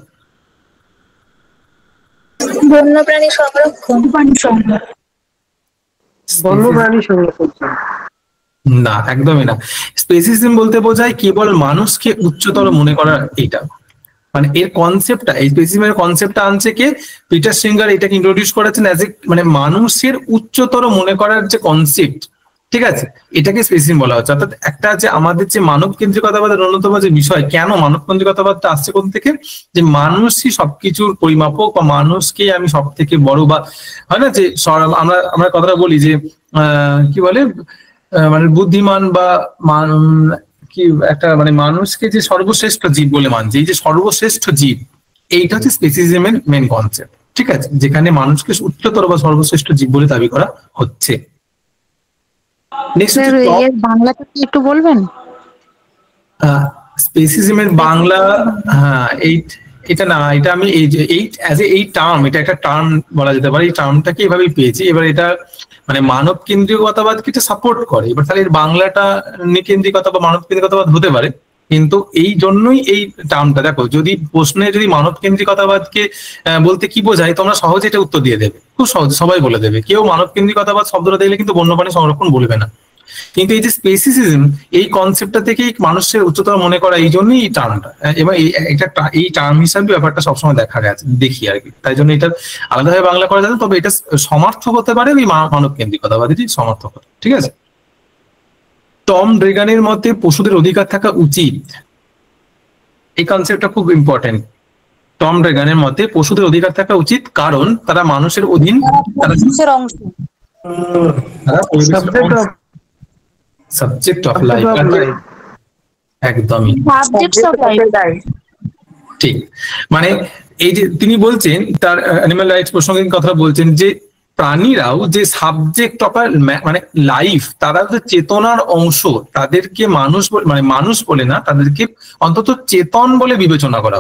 বন্যপ্রাণী সংরক্ষণ। বন্যপ্রাণী সংরক্ষণ না, একদমই না। স্পেসিসিজম বলতে বোঝায় কেবল মানুষকে উচ্চতর মনে করা। এইটা মানে এর কনসেপ্টটা, এই স্পেসিসিজমের কনসেপ্টটা আনছে কে? পিটার সিঙ্গার এটাকে ইন্ট্রোডিউস করেছেন অ্যাজ এ, মানে মানুষের উচ্চতর মনে করার যে কনসেপ্ট, ঠিক আছে, এটাকে স্পেসিসিজম বলা হচ্ছে। অর্থাৎ একটা যে আমাদের যে মানব কেন্দ্রিকতাবাদের অন্যতম যে বিষয়, কেন মানব কেন্দ্রিকতাবাদটা আসছে কোন থেকে? যে মানুষই সবকিছুর পরিমাপক, বা মানুষকে আমি সব থেকে বড়, বা হয় না যে আমরা কথাটা বলি যে কি বলে, মানে বুদ্ধিমান বা কি একটা, মানে মানুষকে যে সর্বশ্রেষ্ঠ জীব বলে মানছে, এই যে সর্বশ্রেষ্ঠ জীব, এইটা হচ্ছে স্পেসিসিজমের মেন কনসেপ্ট, ঠিক আছে? যেখানে মানুষকে উচ্চতর বা সর্বশ্রেষ্ঠ জীব বলে দাবি করা হচ্ছে। বাংলাটা কি একটু বলবেন? স্পেসিসিজমের বাংলা, হ্যাঁ এটা না, এটা আমি এই যে এই টার্ম, এটা একটা টার্ম বলা যেতে পারে। এই টার্মটাকে এভাবেই পেয়েছি। এবার এটা মানে মানব কেন্দ্রিকতাবাদকে এটা সাপোর্ট করে। এবার তাহলে এর বাংলাটা নিকেন্দ্রিকতা বা মানব কেন্দ্রিকতাবাদ হতে পারে, কিন্তু এই জন্যই এই টার্মটা, দেখো যদি প্রশ্নে যদি মানব কেন্দ্রিকতাবাদকে বলতে কি বোঝায়, তোমরা সহজে এটা উত্তর দিয়ে দেবে, খুব সহজে সবাই বলে দেবে। কেউ মানব কেন্দ্রিকতাবাদ শব্দটা দেখলে কিন্তু বন্যপ্রাণী সংরক্ষণ বলবে না। কিন্তু এই যে স্পেসিসিজম, এই কনসেপ্টটা থেকেই মানুষের উচ্চতর মনে করা, এই জন্যই এই টার্মটা, এবং এই টার্ম হিসাবে ব্যাপারটা সবসময় দেখা গেছে, দেখি আর কি। তাই জন্য এটা আলাদাভাবে বাংলা করা যাবে, তবে এটা সমার্থক হতে পারে ওই মানব কেন্দ্রিকতাবাদেরই সমার্থক, ঠিক আছে? টম রেগানের মতে পশুদের অধিকার থাকা উচিত, এই কনসেপ্টটা খুব ইম্পর্টেন্ট। টম রেগানের মতে পশুদের অধিকার থাকা উচিত, কারণ তারা মানুষের অধীন, সাবজেক্ট অফ লাইফ, একদমই ঠিক। মানে এই যে তিনি বলছেন, তার অ্যানিমাল রাইটস প্রসঙ্গে কথা বলছেন, যে প্রাণীরাও যে সাবজেক্ট অফ মানে লাইফ, তারা যে চেতনার অংশ, তাদেরকে মানুষ মানে মানুষ বলে না, তাদেরকে অন্তত চেতন বলে বিবেচনা করা।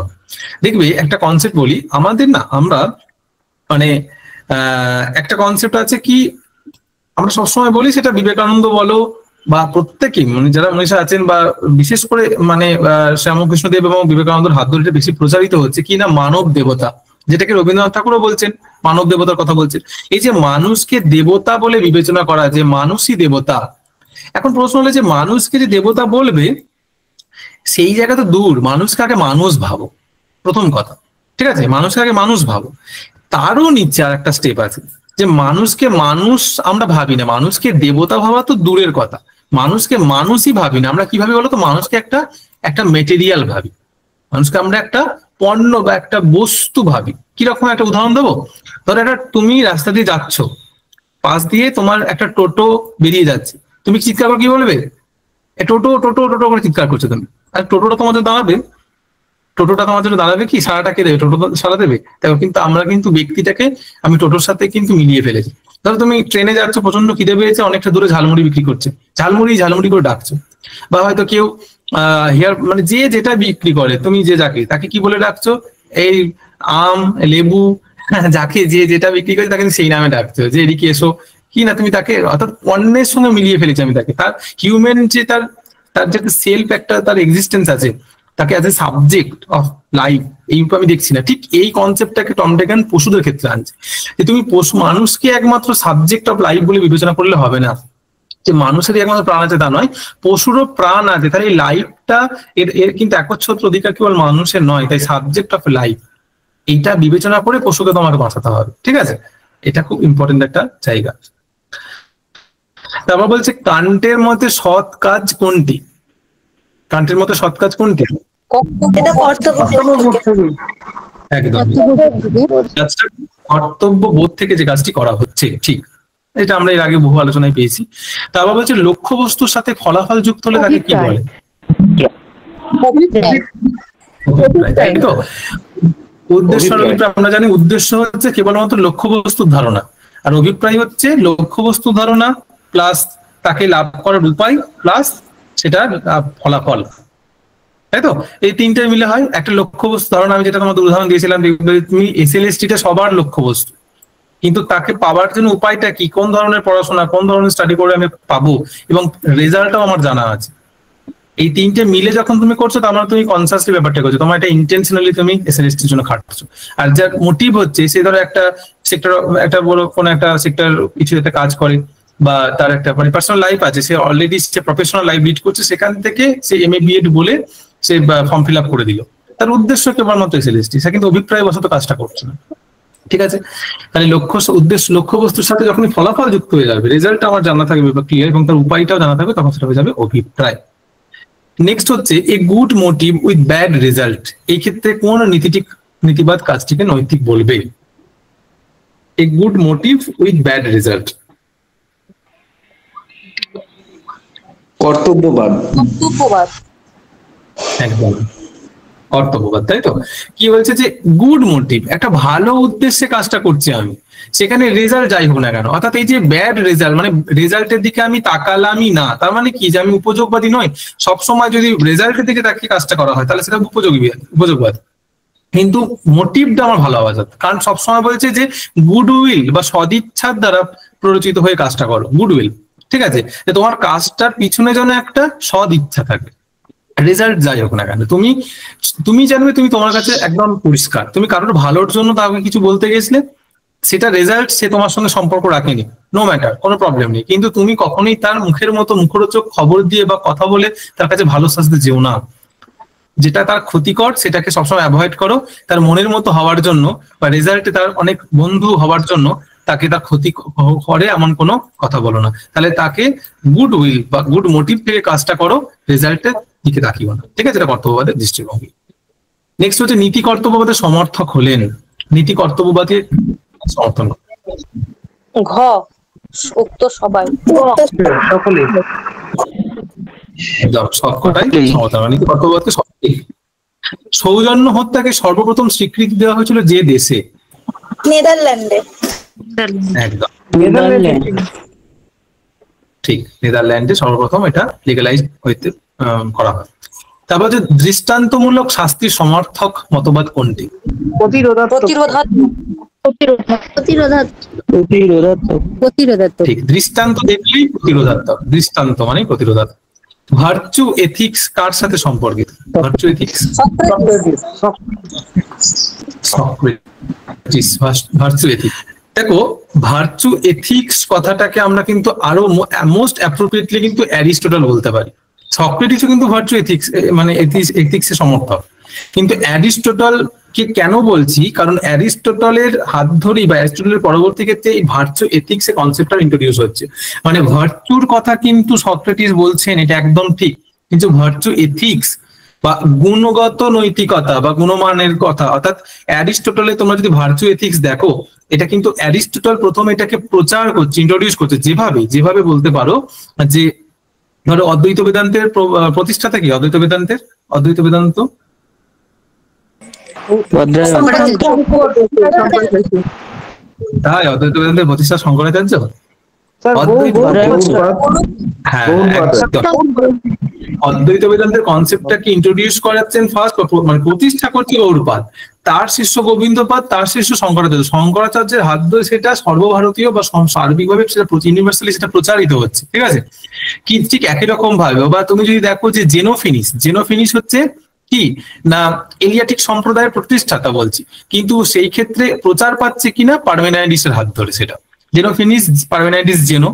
দেখবে একটা কনসেপ্ট বলি, আমাদের না, আমরা মানে একটা কনসেপ্ট আছে কি, আমরা সবসময় বলি, সেটা বিবেকানন্দ বলো বা প্রত্যেকেই, মানে যারা মনীষা আছেন, বা বিশেষ করে মানে শ্যামকৃষ্ণদেব এবং বিবেকানন্দের হাত ধরে বেশি প্রচারিত হচ্ছে কি না, মানব দেবতা, যেটাকে রবীন্দ্রনাথ ঠাকুরও বলছেন, মানব দেবতার কথা বলছেন। এই যে মানুষকে দেবতা বলে বিবেচনা করা, যে মানুষই দেবতা। এখন প্রশ্ন হলো যে মানুষকে যে দেবতা বলবে, সেই জায়গা তো দূর, মানুষকে আগে মানুষ ভাবো, প্রথম কথা, ঠিক আছে? মানুষকে আগে মানুষ ভাবো। তারও নিচে আর একটা স্টেপ আছে, যে মানুষকে মানুষ আমরা ভাবি না, মানুষকে দেবতা ভাবা তো দূরের কথা, মানুষকে মানুষই ভাবি না। আমরা কি ভাবি বলতো? মানুষকে একটা মেটেরিয়াল ভাবি, মানুষকে আমরা একটা পণ্য বা একটা বস্তু ভাবি। কিরকম একটা উদাহরণ দেবো, ধরো তুমি রাস্তা দিয়ে যাচ্ছ, পাশ দিয়ে তোমার একটা টোটো বেরিয়ে যাচ্ছে, তুমি চিৎকার করে কি বলবে? টোটো টোটো টোটো করে চিৎকার করছো তুমি, আর টোটোটা তোমার জন্য দাঁড়াবে? টোটোটা তোমার জন্য দাঁড়াবে কি? সারাটা কে দেবে? টোটো সারা দেবে? দেখো, কিন্তু আমরা কিন্তু ব্যক্তিটাকে আমি টোটোর সাথে কিন্তু মিলিয়ে ফেলেছি। ধরো তুমি ট্রেনে যাচ্ছ, প্রচন্ড খিদে পেয়েছে, অনেকটা দূরে ঝালমুড়ি বিক্রি করছে, ঝালমুড়ি করে ডাকছো। বা হয়তো কেউ হেয়ার মানে যে যেটা বিক্রি করে, তুমি যে তাকে কি বলে ডাকছো? এই আম, লেবু, যাকে যে যেটা বিক্রি করে তাকে সেই নামে ডাকছো, যে এদিকে এসো কি না, তুমি তাকে অর্থাৎ অন্যের সঙ্গে মিলিয়ে ফেলেছি আমি তাকে। তার হিউম্যান যে তার যে সেলফ একটা তার এক্সিস্টেন্স আছে, তাকে as a subject of life এই রূপে আমি দেখছি না। ঠিক এই কনসেপ্টটাকে টম ডেকান পশুদের ক্ষেত্রে আনছে, যে তুমি পশু মানুষকে একমাত্র সাবজেক্ট অফ লাইফ বলে বিবেচনা করলে হবে না, যে মানুষেরই একমাত্র প্রাণ আছে তা নয়, পশুরও প্রাণ আছে। তাহলে এই লাইফটা এর কিন্তু একচ্ছত্র অধিকার কেবল মানুষের নয়, তাই সাবজেক্ট অফ লাইফ এইটা বিবেচনা করে পশুকে তোমাকে বাঁচাতে হবে। ঠিক আছে, এটা খুব ইম্পর্টেন্ট একটা জায়গা। তারপর বলছে কান্টের মতে সৎ কাজ কোনটি? কান্টের মতে সৎ কাজ কোনটি? একদম কর্তব্য বোধ থেকে যে কাজটি করা হচ্ছে, ঠিক, এটা আমরা এর আগে বহু আলোচনায় পেয়েছি। তারপর বলছে লক্ষ্য বস্তুর সাথে ফলাফল যুক্ত হলে তাকে কি বলে? তাই তো, উদ্দেশ্য আর অভিপ্রায় আমরা জানি। উদ্দেশ্য হচ্ছে কেবলমাত্র লক্ষ্য বস্তুর ধারণা, আর অভিপ্রায় হচ্ছে লক্ষ্য বস্তুর ধারণা প্লাস তাকে লাভ করার উপায় প্লাস সেটা ফলাফল, তাই তো? এই তিনটে মিলে হয় একটা লক্ষ্য বস্তু ধারণা। আমি যেটা তোমাদের উদাহরণ দিয়েছিলাম, তুমি এসএলএসটিটা সবার লক্ষ্য বস্তু, কিন্তু তাকে পাওয়ার জন্য উপায়টা কি, কোন ধরনের পড়াশোনা কোন ধরনের স্টাডি করে আমি পাবো, এবং রেজাল্টটাও আমার জানা আছে। এই তিনটে মিলে যখন তুমি করছো, তার মানে তুমি কনসাসলি ব্যাপারটা করছো, তোমার এটা ইন্টেনশনালি তুমি এসএলএসটির জন্য খাটছো। আর যার মোটিভ হচ্ছে সে ধরো একটা সেক্টর, একটা বড় কোনো একটা সেক্টর কিছু একটা কাজ করে, বা তার একটা মানে পার্সোনাল লাইফ আছে, সে অলরেডি সে প্রফেশনাল লাইফ লিড করছে, সেখান থেকে সে এমএ বিএড বলে সে ফর্ম ফিল আপ করে দিল, তার উদ্দেশ্য কেবলমাত্র এসএলএসটি, সে কিন্তু অভিপ্রায় বশত কাজটা করছে না। ঠিক আছে, তাহলে লক্ষ্য বস্তুর সাথে যখন ফলাফল যুক্ত হয়ে যাবে, রেজাল্ট আমার জানা থাকবে বা ক্লিয়ার, এবং তার উপায়টাও জানা থাকবে, তখন সেটা হয়ে যাবে অভিপ্রায়। নেক্সট হচ্ছে a good motive with bad result. এই ক্ষেত্রে কোন নীতিবাদ কাজটিকে নৈতিক বলবে? A good motive with bad result, কর্তব্যবাদ। একদম কর্তব্যবাদ, তাই তো? কি বলছে যে গুড মোটিভ, একটা ভালো উদ্দেশ্যে কাজটা করছি আমি, সেখানে রেজাল্ট যাই হোক না কেন। অর্থাৎ এই যে ব্যাড রেজাল্ট, মানে রেজাল্টের দিকে আমি তাকালামই না, তার মানে কি যে আমি উপযোগবাদী নয়। সবসময় যদি রেজাল্টের দিকে তাকিয়ে কাজটা করা হয়, তাহলে সেটা উপযোগবাদ, কিন্তু মোটিভটা আমার ভালো হওয়া যায়। কারণ সবসময় বলছে যে গুডউইল বা সদিচ্ছার দ্বারা প্ররোচিত হয়ে কাজটা করো, গুডউইল। ঠিক আছে, যে তোমার কাজটার পিছনে যেন একটা সদ ইচ্ছা থাকে, রেজাল্ট যাই হোক না কেন। তুমি জানবে তুমি তোমার কাছে একদম পরিষ্কার, তুমি কারোর ভালোর জন্য তাকে কিছু বলতে গেছিলে, সেটা রেজাল্ট সে তোমার সঙ্গে সম্পর্ক রাখেনি, নো ম্যাটার, কোনো প্রবলেম নেই, কিন্তু তুমি কখনোই তার মুখের মতো মুখরোচক খবর দিয়ে বা কথা বলে তার কাছে ভালো সাজতে যেও না। যেটা তার ক্ষতিকর সেটাকে সবসময় অ্যাভয়েড করো। তার মনের মতো হওয়ার জন্য বা রেজাল্টে তার অনেক বন্ধু হওয়ার জন্য তাকে তার ক্ষতি করে এমন কোনো কথা বলো না। তাহলে তাকে গুড উইল বা গুড মোটিভ থেকে কাজটা করো, রেজাল্টের দিকে তাকিও না। ঠিক আছে, এটা কর্তব্যবাদের দৃষ্টিভঙ্গি। নেক্সট হচ্ছে নীতি কর্তব্যবাদের সমর্থক হলেন। নীতি কর্তব্যবাদের সমর্থন ঘ উক্ত সবাই সকলে সবকটাই সমর্থন। নীতি কর্তব্যবাদকে সৌজন্য হত্যাকে সর্বপ্রথম স্বীকৃতি দেওয়া হয়েছিল যে দেশে? নেদারল্যান্ডে। একদম ঠিক, নেদারল্যান্ডে সর্বপ্রথম এটা লিগালাইজ হইতে করা হয়। তারপর যে দৃষ্টান্তমূলক শাস্তির সমর্থক মতবাদ কোনটি? ঠিক, দৃষ্টান্ত দেখলেই প্রতিরোধাত্মক। দৃষ্টান্ত মানে প্রতিরোধাত্মক। ভার্চু এথিক্স কার সাথে সম্পর্কিত? Virtue ethics virtue ethics. দেখো, ভার্চু এথিক্স কথাটাকে আমরা কিন্তু আরো মোস্ট অ্যাপ্রোপ্রিয়েটলি কিন্তু অ্যারিস্টটল বলতে পারি। সক্রেটিসও কিন্তু ভার্চু এথিক্স মানে এথিক্সের সমর্থক, কিন্তু অ্যারিস্টটল কে কেন বলছি, কারণ অ্যারিস্টটলের হাত ধরেই বা অ্যারিস্টটলের পরবর্তী ক্ষেত্রে এই ভার্চু এথিক্স এর কনসেপ্টটা ইন্ট্রোডিউস হচ্ছে। মানে ভার্চুর কথা কিন্তু সক্রেটিস বলছেন, এটা একদম ঠিক, কিন্তু ভার্চু এথিক্স বা গুণগত নৈতিকতা বা গুণমানের কথা, অর্থাৎ অ্যারিস্টটলে তোমরা যদি ভার্চু এথিক্স দেখো, এটা কিন্তু অ্যারিস্টটল প্রথম এটাকে প্রচার করছে, ইন্ট্রোডিউস করছে। যেভাবে বলতে পারো যে ধরো অদ্বৈত বেদান্তের প্রতিষ্ঠাতা কি? অদ্বৈত বেদান্ত তাই অদ্বৈত বেদান্তের প্রতিষ্ঠা শঙ্করাচার্য। অদ্বৈত বেদান্তের কনসেপ্টটাকে ইন্ট্রোডিউস করাচ্ছেন ফার্স্ট, মানে প্রতিষ্ঠা করছে গৌড়পাদ, তার শিষ্য গোবিন্দপাদ, তার শিষ্য শঙ্করাচার্য। শঙ্করাচার্যের হাত ধরে সেটা সর্বভারতীয় বা সার্বিকভাবে সেটা ইউনিভার্সালি সেটা প্রচারিত হচ্ছে। ঠিক আছে, কি ঠিক একই রকম ভাবে বা তুমি যদি দেখো যে জেনোফিনিস হচ্ছে কি না এলিয়াটিক সম্প্রদায়ের প্রতিষ্ঠাতা বলছি, কিন্তু সেই ক্ষেত্রে প্রচার পাচ্ছে কিনা পারমেনাইডিস এর হাত ধরে, সেটা জেনোফিনিস পারমেনাইডিস জেনো।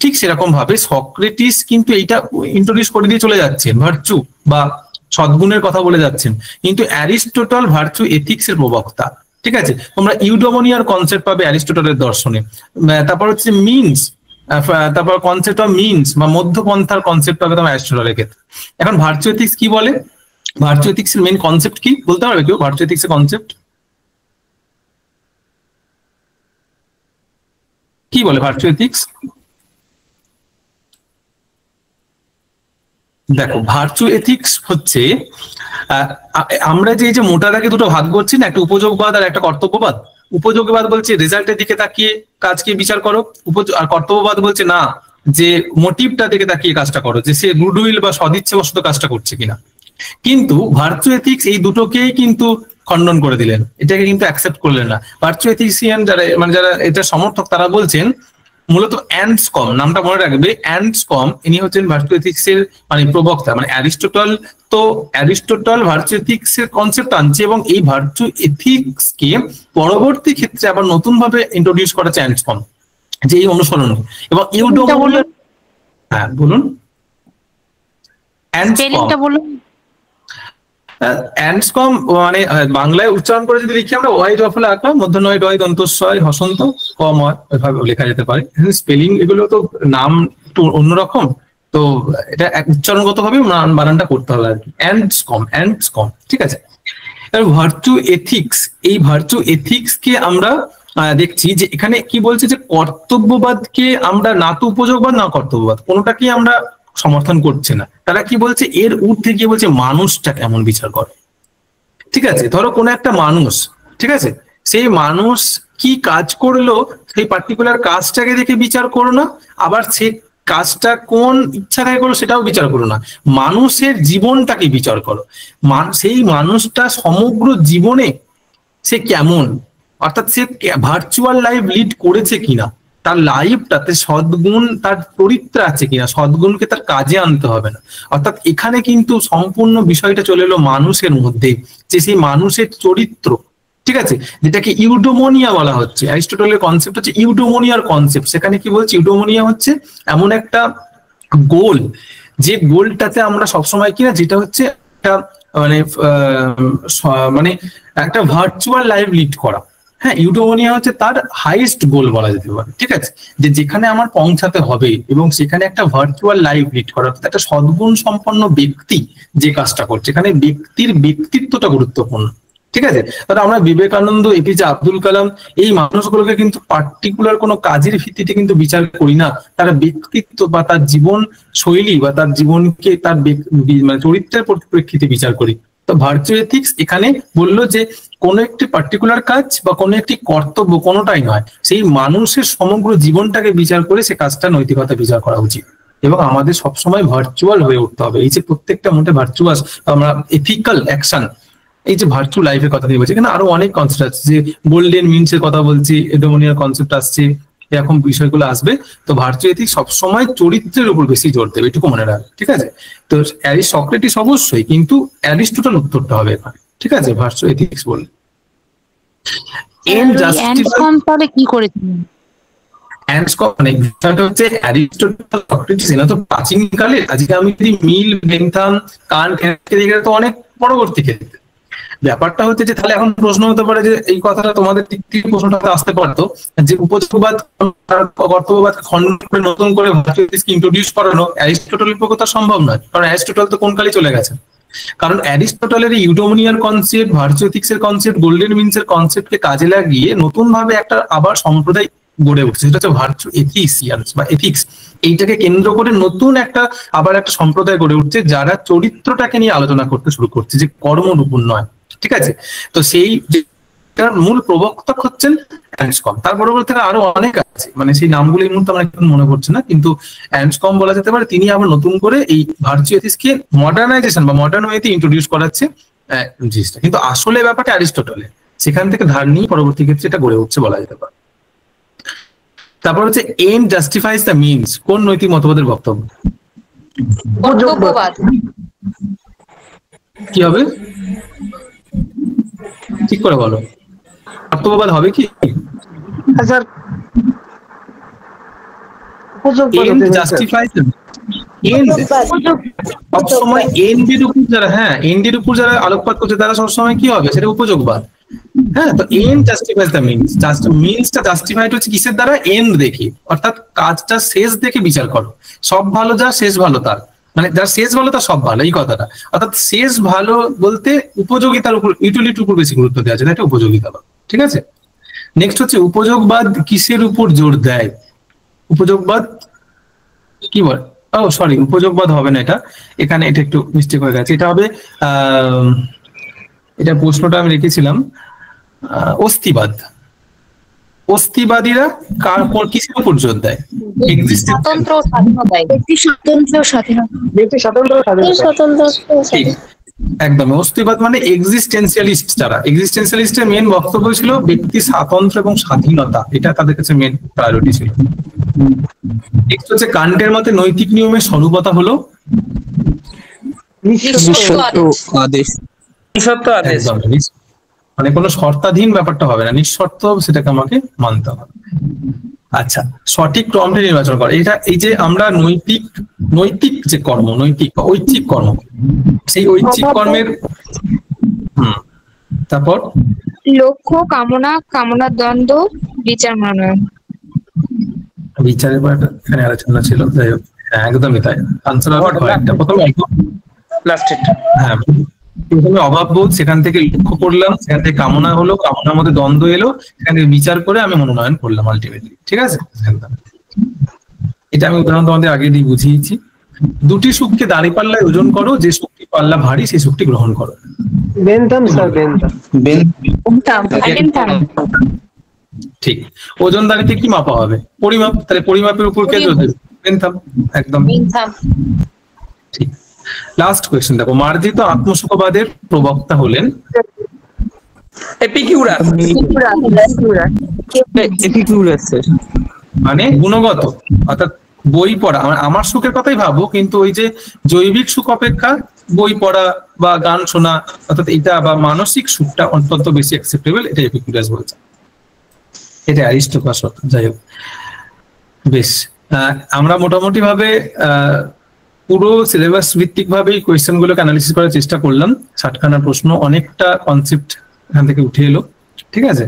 ঠিক সেরকম ভাবে সক্রেটিস কিন্তু এইটা ইন্ট্রোডিউস করে দিয়ে চলে যাচ্ছেন, ভার্চু বা সদ্গুণের কথা বলে যাচ্ছেন, কিন্তু অ্যারিস্টটল ভার্চু এথিক্স এর প্রবক্তা। ঠিক আছে, তোমরা ইউডোমোনিয়ার কনসেপ্ট পাবে অ্যারিস্টটলের দর্শনে। তারপর হচ্ছে মিনস, তারপর কনসেপ্ট অফ মিনস বা মধ্যপন্থার কনসেপ্ট পাবে তোমার অ্যারিস্টটলের ক্ষেত্রে। এখন ভার্চু এথিক্স কি বলে, ভার্চু এথিক্স এর মেইন কনসেপ্ট কি বলতে পারবে কেউ? ভার্চু এথিক্স এর কনসেপ্ট কি বলে ভার্চু এথিক্স? দেখো ভার্চু এথিক্স হচ্ছে আমরা যে মোটা দাগে দুটো ভাগ করছি না, একটা উপযোগবাদ আর একটা কর্তব্যবাদ। উপযোগবাদ বলছে রেজাল্টের দিকে তাকিয়ে কাজকে বিচার করো, আর কর্তব্যবাদ বলছে না যে মোটিভটা দিকে তাকিয়ে কাজটা করো, যে সে গুডউইল বা সদিচ্ছাবশত কাজটা করছে কিনা। কিন্তু ভার্চু এথিক্স এই দুটোকেই কিন্তু খণ্ডন করে দিলেন, এটাকে কিন্তু অ্যাকসেপ্ট করলেন না। ভার্চু এথিক্সিয়ান যারা এটা সমর্থক তারা বলছেন মূলত অ্যান্ডসকম, নামটা মনে রাখবে, অ্যান্ডসকম ইনি হচ্ছেন ভার্চু এথিক্স এর প্রবক্তা। অ্যারিস্টটল ভার্চু এথিক্স এর কনসেপ্ট আনছে এবং এই ভার্চু এথিক্স কে পরবর্তী ক্ষেত্রে আবার নতুন ভাবে ইন্ট্রোডিউস করেছে অ্যান্ডসকম, যে এই অনুসরণ এবং ইউডোমোনিয়ার। হ্যাঁ বলুন, অ্যান্ডসকম মানে বাংলায় উচ্চারণ করে যদি লিখি আমরা ওয়াই রফলা আঁকা মধ্য নয় ডয় দন্তস্বয় হসন্ত কম হয়, ওইভাবে লেখা যেতে পারে। স্পেলিং এগুলো তো নাম একটু অন্যরকম, তো এটা উচ্চারণগত ভাবে বানানটা করতে হবে আর কি। অ্যান্ডসকম, ঠিক আছে। ভার্চু এথিক্স, এই ভার্চু এথিক্স কে আমরা দেখছি যে এখানে কি বলছে যে কর্তব্যবাদকে আমরা না তো উপযোগবাদ না কর্তব্যবাদ কোনোটাকেই আমরা সমর্থন করছে না। তারা কি বলছে এর ঊর্ধ্বে গিয়ে বলছে মানুষটা কেমন বিচার করে। ঠিক আছে, ধরো কোনো একটা মানুষ, ঠিক আছে, সেই মানুষ কি কাজ করলো সেই পার্টিকুলার কাজটাকে দেখে বিচার করো না, আবার সে কাজটা কোন ইচ্ছাটাকে করলো সেটাও বিচার করো না, মানুষের জীবনটাকে বিচার করো। সেই মানুষটা সমগ্র জীবনে সে কেমন, অর্থাৎ সে ভার্চুয়াল লাইফ লিড করেছে কিনা, তার লাইফটাতে সদ্গুণ, তার চরিত্র আছে কিনা, সদ্গুণকে তার কাজে আনতে হবে না। অর্থাৎ এখানে কিন্তু সম্পূর্ণ বিষয়টা চলে এলো মানুষের মধ্যে, যে সেই মানুষের চরিত্র, ঠিক আছে, যেটাকে ইউডোমোনিয়া বলা হচ্ছে। অ্যারিস্টটলের কনসেপ্ট হচ্ছে ইউডোমোনিয়ার কনসেপ্ট। সেখানে কি বলছে, ইউডোমোনিয়া হচ্ছে এমন একটা গোল, যে গোলটাতে আমরা সবসময় কিনা, যেটা হচ্ছে একটা মানে একটা ভার্চুয়াল লাইফ লিড করা। হ্যাঁ, ইউডোমোনিয়া হচ্ছে তার হাইয়েস্ট গোল বলা যেতে পারে, ঠিক আছে, যে যেখানে আমার পৌঁছাতে হবে এবং সেখানে একটা ভার্চুয়াল লাইফ লিড করা, অর্থাৎ একটা সদ্গুণ সম্পন্ন ব্যক্তি যে কাজটা করছে, এখানে ব্যক্তির ব্যক্তিত্বটা গুরুত্বপূর্ণ। ঠিক আছে, তাহলে আমরা বিবেকানন্দ, এপিজে আব্দুল কালাম, এই মানুষগুলোকে কিন্তু পার্টিকুলার কোনো কাজের ভিত্তিতে কিন্তু বিচার করি না, তার ব্যক্তিত্ব বা তার জীবন শৈলী বা তার জীবনকে তার মানে চরিত্রের পরিপ্রেক্ষিতে বিচার করি। তো ভার্চু এথিক্স এখানে বললো যে কোনো একটি পার্টিকুলার কাজ বা কোনো একটি কর্তব্য কোনোটাই নয়, সেই মানুষের সমগ্র জীবনটাকে বিচার করে সে কাজটা নৈতিকতা বিচার করা উচিত। এবং আমাদের সবসময় ভার্চুয়াল হয়ে উঠতে হবে। এই যে প্রত্যেকটা মোটে ভার্চুয়াস আমরা এথিক্যাল অ্যাকশন, এই যে ভার্চু লাইফের কথা দিয়ে বলছি, এখানে আরো অনেক কনসেপ্ট আছে, যে গোল্ডেন মিনসের কথা বলছি, ইউডোমোনিয়ার কনসেপ্ট আসছে, এরকম বিষয়গুলো আসবে। তো ভার্চু এথিক্স সবসময় চরিত্রের উপর বেশি জোর দেবে, এটুকু মনে রাখ, ঠিক আছে। তো সক্রেটিস অবশ্যই, কিন্তু অ্যারিস্টটল উত্তরটা হবে এখানে, ঠিক আছে, ভার্চু এথিক্স বলে। তাহলে কি করেছিলেন অ্যান্ডসকম? মানে বিষয়টা হচ্ছে অ্যারিস্টটল, সক্রেটিস এরা তো প্রাচীন কালে, আজকে আমি যদি মিল, বেন্থাম, কান্ট এরা তো অনেক পরবর্তী ক্ষেত্রে। ব্যাপারটা হচ্ছে যে তাহলে এখন প্রশ্ন হতে পারে যে এই কথাটা তোমাদের ঠিক প্রশ্নটা আসতে পারতো যে উপযোগবাদ কর্তব্যবাদ খণ্ডন করে নতুন করে ভার্চু এথিক্সকে ইন্ট্রোডিউস করানো অ্যারিস্টটলের পক্ষে তো সম্ভব নয়, কারণ অ্যারিস্টটল তো কোন কালে চলে গেছে। কারণ অ্যারিস্টটলের ইউডোমোনিয়ার কনসেপ্ট, ভার্চু এথিক্সের কনসেপ্ট, গোল্ডেন মিনসের কনসেপ্টকে কাজে লাগিয়ে নতুন ভাবে একটা আবার সম্প্রদায় গড়ে উঠছে, সেটা হচ্ছে ভার্চু এথিক্সিয়ানস বা এথিক্স। এইটাকে কেন্দ্র করে নতুন আবার একটা সম্প্রদায় গড়ে উঠছে, যারা চরিত্রটাকে নিয়ে আলোচনা করতে শুরু করছে, যে কর্মরূপ নয়, ঠিক আছে। তো সেই মূল প্রবক্তা হচ্ছেন অ্যান্ডসকম। তার পরবর্তী থেকে আরো অনেক আছে, মানে সেই নামগুলো এই মুহূর্তে আমার এখন মনে পড়ছে না, কিন্তু অ্যান্ডসকম বলা যেতে পারে। তিনি আবার নতুন করে এই ভার্চু এথিক্সকে মডার্নাইজেশন বা মডার্ন ওয়েতে ইন্ট্রোডিউস করাচ্ছে জিনিসটা, কিন্তু আসলে ব্যাপারটা অ্যারিস্টটলের, সেখান থেকে ধার নিয়ে পরবর্তী ক্ষেত্রে এটা গড়ে উঠছে বলা যেতে পারে। তারপর হচ্ছে এন্ড জাস্টিফাইজ দ্য মিনস, কোন নৈতিক মতবাদের বক্তব্য? কি হবে? ঠিক করে বলো, কর্তব্যবাদ হবে কি? স্যার এন্ড জাস্টিফাই সবসময় এন্ডের উপর যারা, হ্যাঁ এন্ডের উপর যারা আলোকপাত করছে তারা সবসময় কি হবে? সেটা উপযোগবাদ। হ্যাঁ, তো এন্ড জাস্টিফাইজ দ্য মিনস। মিনসটা জাস্টিফাইড হচ্ছে কিসের দ্বারা? এন্ড দেখে, অর্থাৎ কাজটা শেষ দেখে বিচার করো। সব ভালো যা, শেষ ভালো তার, মানে যার শেষ ভালো তার সব ভালো, এই কথাটা। অর্থাৎ শেষ ভালো বলতে উপযোগিতার উপর, ইউটিলিটির উপর বেশি গুরুত্ব দেওয়া আছে, এটা উপযোগিতা। ঠিক আছে, নেক্সট হচ্ছে উপযোগবাদ কিসের উপর জোর দেয়? উপযোগবাদ কি বল? ও সরি, উপযোগবাদ হবে না এটা, এখানে এটা একটু মিস্টেক হয়ে গেছে। এটা হবে এটা প্রশ্নটা আমি রেখেছিলাম অস্তিবাদ। অস্তিবাদীরা কিসের উপর জোর দেয়? স্বতন্ত্র স্বাধীনতায়। একদম, অস্তিবাদ মানে এক্সিস্টেন্সিয়ালিস্ট যারা, এক্সিস্টেন্সিয়ালিস্টের মেন বক্তব্য ছিল ব্যক্তি স্বাতন্ত্র্য এবং স্বাধীনতা, এটা তাদের কাছে মেন প্রায়োরিটি ছিল। নেক্সট হচ্ছে কান্টের মতে নৈতিক নিয়মের স্বরূপতা হলো মানে কোনো শর্তাধীন ব্যাপারটা হবে না, নিঃশর্ত সেটাকে আমাকে মানতে হবে। আচ্ছা, সঠিক ক্রমটি নির্বাচন করে, এটা এই যে আমরা নৈতিক যে কর্ম, নৈতিক বা ঐচ্ছিক কর্ম, সেই ঐচ্ছিক কর্মের তারপর লক্ষ্য, কামনার দ্বন্দ্ব, বিচার মনোনয়ন। বিচারের পর এখানে আলোচনা ছিল, যাই হোক একদমই তাই। আনসার হবে কয়েকটা। প্রথমে হ্যাঁ, প্রথমে অভাববোধ, সেখান থেকে লক্ষ্য করলাম, সেখান থেকে কামনা হলো, কামনার মধ্যে দ্বন্দ্ব এলো, সেখান থেকে বিচার করে আমি মনোনয়ন করলাম আলটিমেটলি। ঠিক আছে, এটা আমি উদাহরণ তোমাদের আগে দিয়ে বুঝিয়েছি। দুটি সুখকে দাঁড়িপাল্লায় ওজন করো, যে সুখটি পাল্লা ভারী সেই সুখটি গ্রহণ করো। ঠিক, ওজন দাঁড়িতে কি মাপা হবে? পরিমাপ, তাহলে পরিমাপের উপর কে জোর দেবে? বেনথাম। একদম ঠিক। লাস্ট কোয়েশ্চেন দেখো, মার্জিত আত্মসুখবাদের প্রবক্তা হলেন মানে গুণগত, অর্থাৎ বই পড়া। আমার সুখের কথাই ভাবো, কিন্তু ওই যে জৈবিক সুখ অপেক্ষা বই পড়া বা গান শোনা, অর্থাৎ এটা বা মানসিক সুখটা অত্যন্ত বেশি অ্যাকসেপ্টেবল, এটা এপিকুরাস বলছে, এটা অ্যারিস্টোপাস। যাই হোক, বেশ, আমরা মোটামুটি ভাবে পুরো সিলেবাস ভিত্তিক ভাবেই কোয়েশ্চেন গুলোকে অ্যানালিসিস করার চেষ্টা করলাম। 60খানা প্রশ্ন, অনেকটা কনসেপ্ট এখান থেকে উঠে এলো। ঠিক আছে,